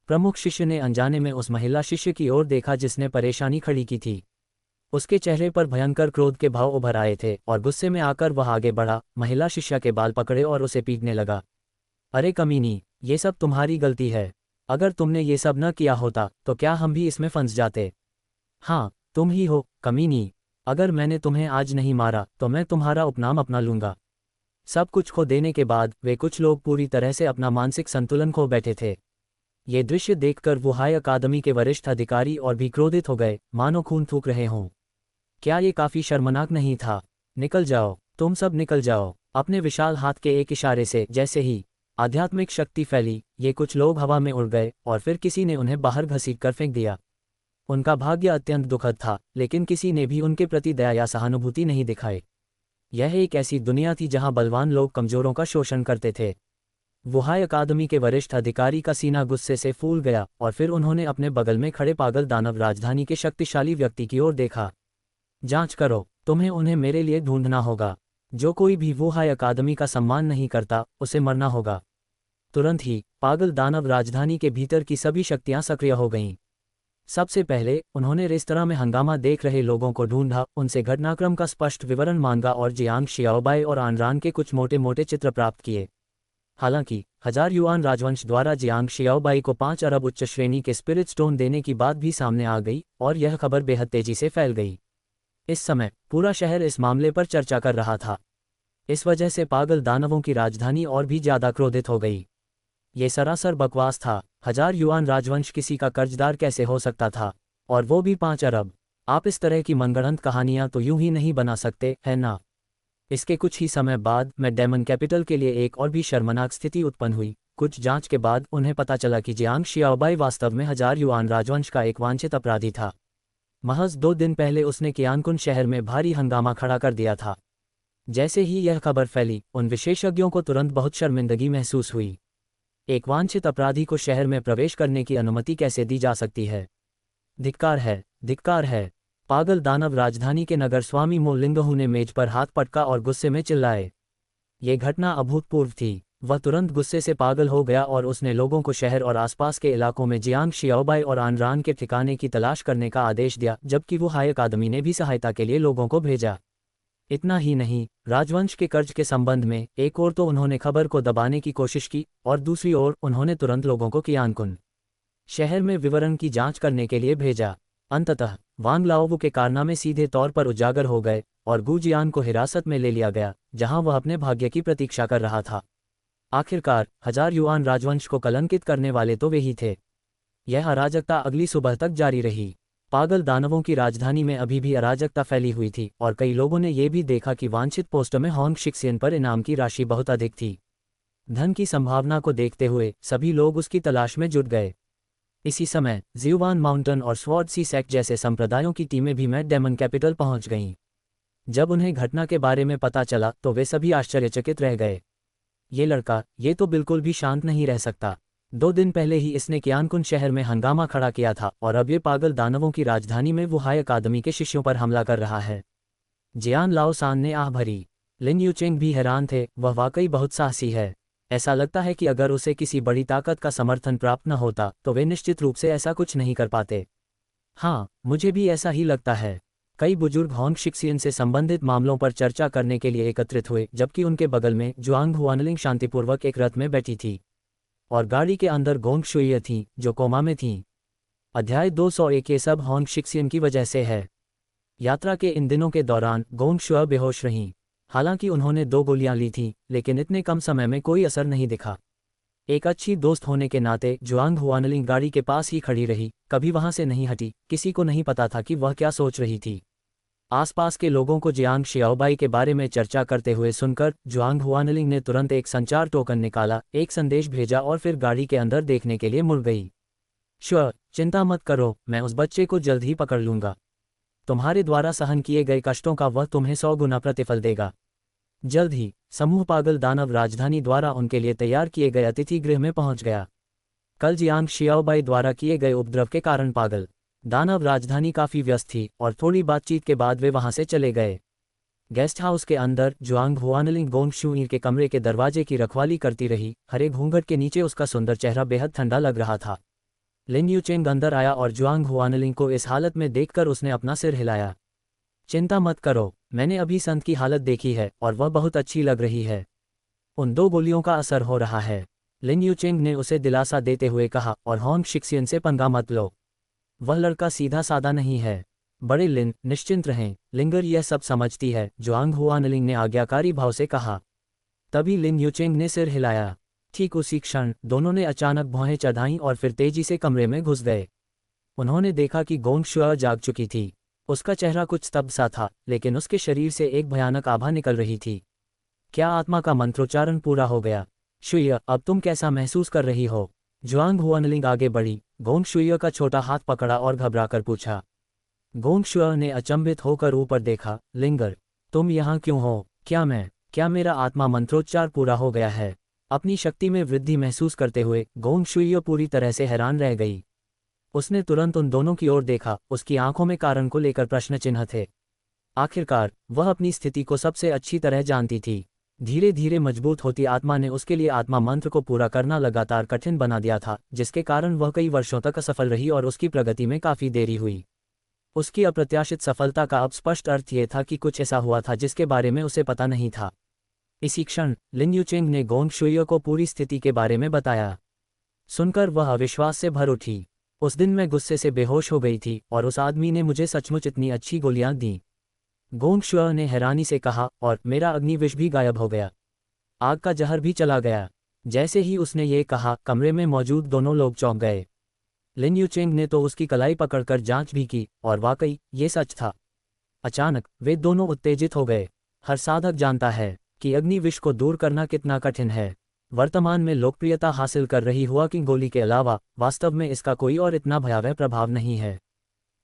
प्रमुख शिष्य ने अनजाने में उस महिला शिष्य की ओर देखा जिसने परेशानी खड़ी की थी। उसके चेहरे पर भयंकर क्रोध के भाव उभर आए थे और गुस्से में आकर वह आगे बढ़ा, महिला शिष्या के बाल पकड़े और उसे पीटने लगा। अरे कमीनी, ये सब तुम्हारी गलती है। अगर तुमने ये सब न किया होता तो क्या हम भी इसमें फंस जाते? हाँ, तुम ही हो कमीनी। अगर मैंने तुम्हें आज नहीं मारा तो मैं तुम्हारा उपनाम अपना लूंगा। सब कुछ खो देने के बाद वे कुछ लोग पूरी तरह से अपना मानसिक संतुलन खो बैठे थे। ये दृश्य देखकर वुहाई अकादमी के वरिष्ठ अधिकारी और भी क्रोधित हो गए, मानो खून थूक रहे हों। क्या ये काफी शर्मनाक नहीं था? निकल जाओ, तुम सब निकल जाओ। अपने विशाल हाथ के एक इशारे से जैसे ही आध्यात्मिक शक्ति फैली, ये कुछ लोग हवा में उड़ गए और फिर किसी ने उन्हें बाहर घसीट कर फेंक दिया। उनका भाग्य अत्यंत दुखद था, लेकिन किसी ने भी उनके प्रति दया या सहानुभूति नहीं दिखाई। यह एक ऐसी दुनिया थी जहां बलवान लोग कमजोरों का शोषण करते थे। वुहाई अकादमी के वरिष्ठ अधिकारी का सीना गुस्से से फूल गया और फिर उन्होंने अपने बगल में खड़े पागल दानव राजधानी के शक्तिशाली व्यक्ति की ओर देखा। जांच करो, तुम्हें उन्हें मेरे लिए ढूंढना होगा। जो कोई भी वुहाई अकादमी का सम्मान नहीं करता, उसे मरना होगा। तुरंत ही पागल दानव राजधानी के भीतर की सभी शक्तियां सक्रिय हो गईं। सबसे पहले उन्होंने रेस्तरां में हंगामा देख रहे लोगों को ढूंढा, उनसे घटनाक्रम का स्पष्ट विवरण मांगा और जियांग शियाओबाई और आनरान के कुछ मोटे मोटे चित्र प्राप्त किए। हालांकि 1000 युआन राजवंश द्वारा जियांग शियाओबाई को 5 अरब उच्च श्रेणी के स्पिरिट स्टोन देने की बात भी सामने आ गई और यह खबर बेहद तेजी से फैल गई। इस समय पूरा शहर इस मामले पर चर्चा कर रहा था। इस वजह से पागल दानवों की राजधानी और भी ज्यादा क्रोधित हो गई। ये सरासर बकवास था। 1000 युआन राजवंश किसी का कर्जदार कैसे हो सकता था, और वो भी 5 अरब? आप इस तरह की मनगढ़ंत कहानियां तो यूं ही नहीं बना सकते, है ना? इसके कुछ ही समय बाद मैं डेमन कैपिटल के लिए एक और भी शर्मनाक स्थिति उत्पन्न हुई। कुछ जांच के बाद उन्हें पता चला कि जियांग शियाओबाई वास्तव में 1000 युआन राजवंश का एक वांछित अपराधी था। महज 2 दिन पहले उसने कियानकुन शहर में भारी हंगामा खड़ा कर दिया था। जैसे ही यह खबर फैली, उन विशेषज्ञों को तुरंत बहुत शर्मिंदगी महसूस हुई। एक वांछित अपराधी को शहर में प्रवेश करने की अनुमति कैसे दी जा सकती है? धिक्कार है, धिक्कार है। पागल दानव राजधानी के नगर स्वामी मोलिंगहू ने मेज पर हाथ पटका और गुस्से में चिल्लाए। ये घटना अभूतपूर्व थी। वह तुरंत गुस्से से पागल हो गया और उसने लोगों को शहर और आसपास के इलाकों में जियांग शियाओबाई और आनरान के ठिकाने की तलाश करने का आदेश दिया, जबकि वुहाई अकादमी ने भी सहायता के लिए लोगों को भेजा। इतना ही नहीं, राजवंश के कर्ज के संबंध में एक ओर तो उन्होंने खबर को दबाने की कोशिश की और दूसरी ओर उन्होंने तुरंत लोगों को कियानकुन शहर में विवरण की जांच करने के लिए भेजा। अंततः वांग लाओवू के कारनामे सीधे तौर पर उजागर हो गए और गु जियान को हिरासत में ले लिया गया, जहां वह अपने भाग्य की प्रतीक्षा कर रहा था। आखिरकार 1000 युआन राजवंश को कलंकित करने वाले तो वे ही थे। यह अराजकता अगली सुबह तक जारी रही। पागल दानवों की राजधानी में अभी भी अराजकता फैली हुई थी और कई लोगों ने यह भी देखा कि वांछित पोस्ट में होंग शिक्सियन पर इनाम की राशि बहुत अधिक थी। धन की संभावना को देखते हुए सभी लोग उसकी तलाश में जुट गए। इसी समय जियुवान माउंटेन और स्वॉर्ड सी सेक्ट जैसे संप्रदायों की टीमें भी मैड डेमन कैपिटल पहुंच गईं। जब उन्हें घटना के बारे में पता चला तो वे सभी आश्चर्यचकित रह गए। ये लड़का, ये तो बिल्कुल भी शांत नहीं रह सकता। 2 दिन पहले ही इसने कियानकुन शहर में हंगामा खड़ा किया था और अब ये पागल दानवों की राजधानी में वुहाई अकादमी के शिष्यों पर हमला कर रहा है। जियान लाओ सान ने आह भरी। लिन यूचेंग भी हैरान थे, वह वाकई बहुत साहसी है। ऐसा लगता है कि अगर उसे किसी बड़ी ताकत का समर्थन प्राप्त न होता तो वे निश्चित रूप से ऐसा कुछ नहीं कर पाते। हाँ, मुझे भी ऐसा ही लगता है। कई बुजुर्ग होंग शिक्सियन से संबंधित मामलों पर चर्चा करने के लिए एकत्रित हुए, जबकि उनके बगल में जुआंग हुआनलिंग शांतिपूर्वक एक रथ में बैठी थी और गाड़ी के अंदर गोंग शुइया थीं, जो कोमा में थीं। अध्याय 201। ये सब होंग शिक्सियन की वजह से है। यात्रा के इन दिनों के दौरान गोंग शुआ बेहोश रहीं। हालांकि उन्होंने 2 गोलियां ली थीं, लेकिन इतने कम समय में कोई असर नहीं दिखा। एक अच्छी दोस्त होने के नाते जुआंग हुआनलिंग गाड़ी के पास ही खड़ी रही, कभी वहां से नहीं हटी। किसी को नहीं पता था कि वह क्या सोच रही थी। आसपास के लोगों को जियांग शियाओबाई के बारे में चर्चा करते हुए सुनकर जुआंग हुआनलिंग ने तुरंत एक संचार टोकन निकाला, एक संदेश भेजा और फिर गाड़ी के अंदर देखने के लिए मुड़ गई। श्योर, चिंता मत करो, मैं उस बच्चे को जल्द ही पकड़ लूंगा। तुम्हारे द्वारा सहन किए गए कष्टों का वह तुम्हें 100 गुना प्रतिफल देगा। जल्द ही समूह पागल दानव राजधानी द्वारा उनके लिए तैयार किए गए अतिथि गृह में पहुंच गया। कल जियांग शियाओबाई द्वारा किए गए उपद्रव के कारण पागल दानव राजधानी काफी व्यस्त थी और थोड़ी बातचीत के बाद वे वहां से चले गए। गेस्ट हाउस के अंदर जुआंग हुआनलिंग गोंग शुई के कमरे के दरवाजे की रखवाली करती रही। हरे घूंघट के नीचे उसका सुंदर चेहरा बेहद ठंडा लग रहा था। लिन यूचेंग अंदर आया और जुआंग हुआनलिंग को इस हालत में देखकर उसने अपना सिर हिलाया। चिंता मत करो, मैंने अभी संत की हालत देखी है और वह बहुत अच्छी लग रही है। उन 2 गोलियों का असर हो रहा है, लिन यूचेंग ने उसे दिलासा देते हुए कहा, और होंग शिक्सियन से पंगा मत लो। वह लड़का सीधा सादा नहीं है। बड़े लिन, निश्चिंत रहें, लिंगर यह सब समझती है, जुआंग हुआनलिंग ने आज्ञाकारी भाव से कहा। तभी लिन यूचेंग ने सिर हिलाया। ठीक उसी क्षण दोनों ने अचानक भौहें चढ़ाईं और फिर तेजी से कमरे में घुस गए। उन्होंने देखा कि गोंग शुआ जाग चुकी थी। उसका चेहरा कुछ स्तब्ध सा था, लेकिन उसके शरीर से एक भयानक आभा निकल रही थी। क्या आत्मा का मंत्रोच्चारण पूरा हो गया? शुइया, अब तुम कैसा महसूस कर रही हो? जुआंग हुआनलिंग आगे बढ़ी, गोंग शुइया का छोटा हाथ पकड़ा और घबराकर पूछा। गोंग शुआ ने अचंभित होकर ऊपर देखा। लिंगर, तुम यहाँ क्यों हो? क्या मेरा आत्मा मंत्रोच्चार पूरा हो गया है? अपनी शक्ति में वृद्धि महसूस करते हुए गोंग शुइया पूरी तरह से हैरान रह गई। उसने तुरंत उन दोनों की ओर देखा। उसकी आंखों में कारण को लेकर प्रश्न चिन्ह थे। आखिरकार वह अपनी स्थिति को सबसे अच्छी तरह जानती थी। धीरे धीरे मजबूत होती आत्मा ने उसके लिए आत्मा मंत्र को पूरा करना लगातार कठिन बना दिया था, जिसके कारण वह कई वर्षों तक असफल रही और उसकी प्रगति में काफी देरी हुई। उसकी अप्रत्याशित सफलता का अब स्पष्ट अर्थ ये था कि कुछ ऐसा हुआ था जिसके बारे में उसे पता नहीं था। इसी क्षण लिन यूचेंग ने गोंग शुइया को पूरी स्थिति के बारे में बताया। सुनकर वह अविश्वास से भर उठी। उस दिन मैं गुस्से से बेहोश हो गई थी और उस आदमी ने मुझे सचमुच इतनी अच्छी गोलियां दी। गोंग शुआ ने हैरानी से कहा, और मेरा अग्निविष भी गायब हो गया। आग का जहर भी चला गया। जैसे ही उसने ये कहा, कमरे में मौजूद दोनों लोग चौंक गए। लिन यूचेंग ने तो उसकी कलाई पकड़कर जांच भी की और वाकई ये सच था। अचानक वे दोनों उत्तेजित हो गए। हर साधक जानता है कि अग्निविष को दूर करना कितना कठिन है। वर्तमान में लोकप्रियता हासिल कर रही हुआ कि गोली के अलावा वास्तव में इसका कोई और इतना भयावह प्रभाव नहीं है।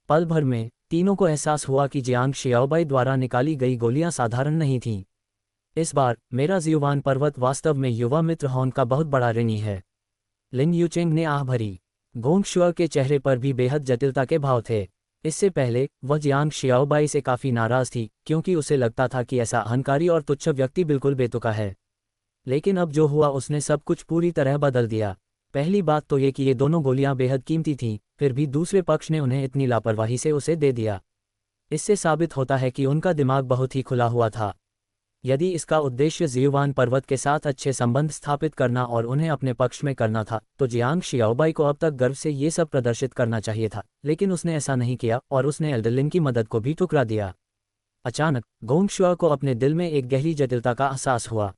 पल भर में तीनों को एहसास हुआ कि जियांग शियाओबाई द्वारा निकाली गई गोलियां साधारण नहीं थीं। इस बार मेरा जियुवान पर्वत वास्तव में युवा मित्र होंग का बहुत बड़ा ऋणी है। लिन यूचेंग ने आह भरी। गोंग शुआ के चेहरे पर भी बेहद जटिलता के भाव थे। इससे पहले वह जियांग शियाओबाई से काफी नाराज थी, क्योंकि उसे लगता था कि ऐसा अहंकारी और तुच्छ व्यक्ति बिल्कुल बेतुका है। लेकिन अब जो हुआ उसने सब कुछ पूरी तरह बदल दिया। पहली बात तो ये कि ये दोनों गोलियां बेहद कीमती थीं, फिर भी दूसरे पक्ष ने उन्हें इतनी लापरवाही से उसे दे दिया। इससे साबित होता है कि उनका दिमाग बहुत ही खुला हुआ था। यदि इसका उद्देश्य जियुवान पर्वत के साथ अच्छे संबंध स्थापित करना और उन्हें अपने पक्ष में करना था, तो जियांग शियाओबाई को अब तक गर्व से ये सब प्रदर्शित करना चाहिए था, लेकिन उसने ऐसा नहीं किया और उसने एल्डरलिन की मदद को भी ठुकरा दिया। अचानक गोंग शुआ को अपने दिल में एक गहरी जटिलता का एहसास हुआ,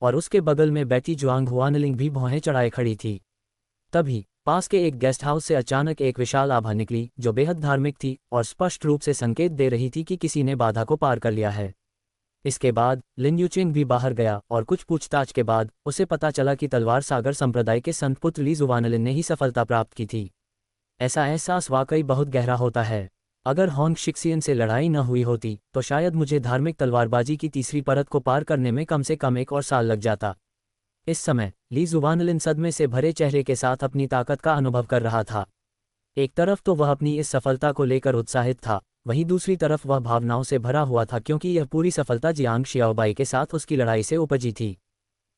और उसके बगल में बैठी जुआंग हुआनलिंग भी भौहें चढ़ाए खड़ी थी। तभी पास के एक गेस्ट हाउस से अचानक एक विशाल आभा निकली, जो बेहद धार्मिक थी और स्पष्ट रूप से संकेत दे रही थी कि किसी ने बाधा को पार कर लिया है। इसके बाद लिन यूचेंग भी बाहर गया और कुछ पूछताछ के बाद उसे पता चला कि तलवार सागर संप्रदाय के संत पुत्र ली जुवानलिन ने ही सफलता प्राप्त की थी। ऐसा एहसास वाकई बहुत गहरा होता है। अगर होंग शिक्सियन से लड़ाई न हुई होती तो शायद मुझे धार्मिक तलवारबाजी की तीसरी परत को पार करने में कम से कम 1 और साल लग जाता। इस समय ली जुवानलिन सदमे से भरे चेहरे के साथ अपनी ताकत का अनुभव कर रहा था। एक तरफ तो वह अपनी इस सफलता को लेकर उत्साहित था, वहीं दूसरी तरफ वह भावनाओं से भरा हुआ था, क्योंकि यह पूरी सफलता जियांग शियाओबाई के साथ उसकी लड़ाई से उपजी थी।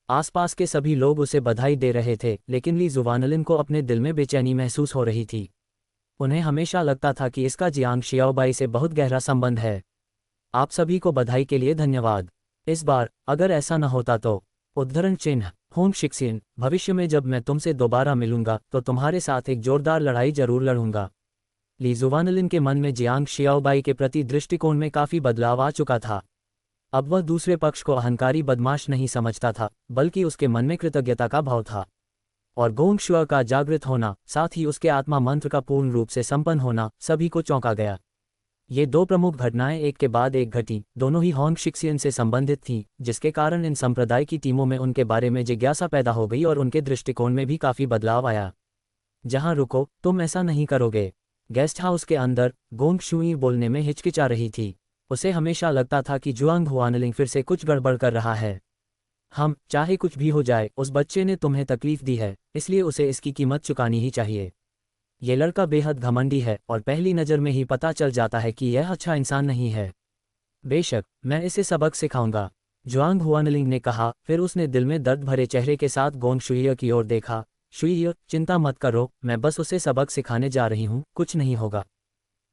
आसपास के सभी लोग उसे बधाई दे रहे थे, लेकिन ली जुवानलिन को अपने दिल में बेचैनी महसूस हो रही थी। उन्हें हमेशा लगता था कि इसका जियांग शियाओबाई से बहुत गहरा संबंध है। आप सभी को बधाई के लिए धन्यवाद। इस बार अगर ऐसा न होता तो। उद्धरण चिन्ह होंग शिक्सियन, भविष्य में जब मैं तुमसे दोबारा मिलूंगा तो तुम्हारे साथ एक जोरदार लड़ाई जरूर लड़ूंगा। ली जुवानलिन के मन में जियांग शियाओबाई के प्रति दृष्टिकोण में काफी बदलाव आ चुका था। अब वह दूसरे पक्ष को अहंकारी बदमाश नहीं समझता था, बल्कि उसके मन में कृतज्ञता का भाव था। और गोंग शुआ का जागृत होना, साथ ही उसके आत्मा मंत्र का पूर्ण रूप से संपन्न होना, सभी को चौंका गया। ये 2 प्रमुख घटनाएं एक के बाद एक घटी, दोनों ही होंग शिक्सियन से संबंधित थीं, जिसके कारण इन संप्रदाय की टीमों में उनके बारे में जिज्ञासा पैदा हो गई और उनके दृष्टिकोण में भी काफी बदलाव आया। जहां रुको, तुम ऐसा नहीं करोगे। गेस्ट हाउस के अंदर गोंग शुई बोलने में हिचकिचा रही थी। उसे हमेशा लगता था कि जुआंग हुआनलिंग फिर से कुछ गड़बड़ कर रहा है। हम चाहे कुछ भी हो जाए, उस बच्चे ने तुम्हें तकलीफ दी है, इसलिए उसे इसकी कीमत चुकानी ही चाहिए। ये लड़का बेहद घमंडी है और पहली नज़र में ही पता चल जाता है कि यह अच्छा इंसान नहीं है। बेशक, मैं इसे सबक सिखाऊंगा, जुआंग हुआनलिंग ने कहा। फिर उसने दिल में दर्द भरे चेहरे के साथ गोंग शुइय की ओर देखा। शुइय, चिंता मत करो, मैं बस उसे सबक सिखाने जा रही हूँ, कुछ नहीं होगा।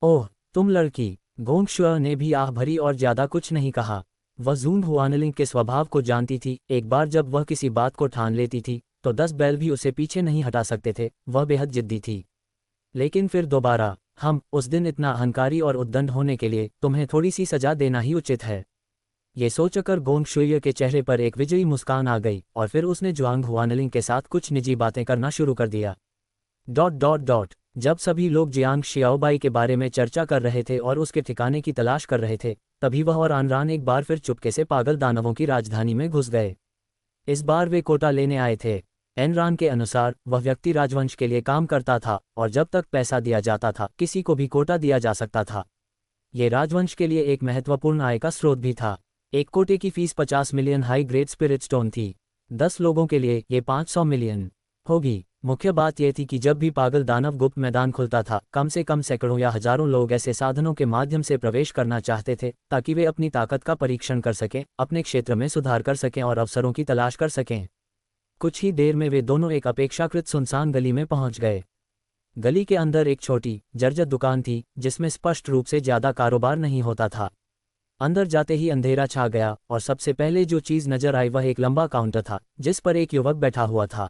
ओह, तुम लड़की, गोंग शुइय ने भी आह भरी और ज्यादा कुछ नहीं कहा। वह जूंग हुआनलिंग के स्वभाव को जानती थी। एक बार जब वह किसी बात को ठान लेती थी तो 10 बैल भी उसे पीछे नहीं हटा सकते थे। वह बेहद जिद्दी थी। लेकिन फिर दोबारा, उस दिन इतना अहंकारी और उद्दंड होने के लिए तुम्हें थोड़ी सी सजा देना ही उचित है। ये सोचकर गोंग शुइय के चेहरे पर एक विजयी मुस्कान आ गई और फिर उसने जुआंग हुआनलिंग के साथ कुछ निजी बातें करना शुरू कर दिया। जब सभी लोग जियांग शियाओबाई के बारे में चर्चा कर रहे थे और उसके ठिकाने की तलाश कर रहे थे, तभी वह और आनरान एक बार फिर चुपके से पागल दानवों की राजधानी में घुस गए। इस बार वे कोटा लेने आए थे। एनरान के अनुसार वह व्यक्ति राजवंश के लिए काम करता था और जब तक पैसा दिया जाता था किसी को भी कोटा दिया जा सकता था। ये राजवंश के लिए एक महत्वपूर्ण आय का स्रोत भी था। एक कोटे की fees 50 million high grade spirit stone थी। 10 लोगों के लिए ये 500 मिलियन होगी। मुख्य बात यह थी कि जब भी पागल दानव गुप्त मैदान खुलता था, कम से कम सैकड़ों या हजारों लोग ऐसे साधनों के माध्यम से प्रवेश करना चाहते थे ताकि वे अपनी ताकत का परीक्षण कर सकें, अपने क्षेत्र में सुधार कर सकें और अवसरों की तलाश कर सकें। कुछ ही देर में वे दोनों एक अपेक्षाकृत सुनसान गली में पहुंच गए। गली के अंदर एक छोटी, जर्जर दुकान थी जिसमें स्पष्ट रूप से ज्यादा कारोबार नहीं होता था। अंदर जाते ही अंधेरा छा गया और सबसे पहले जो चीज नजर आई वह एक लंबा काउंटर था जिस पर एक युवक बैठा हुआ था।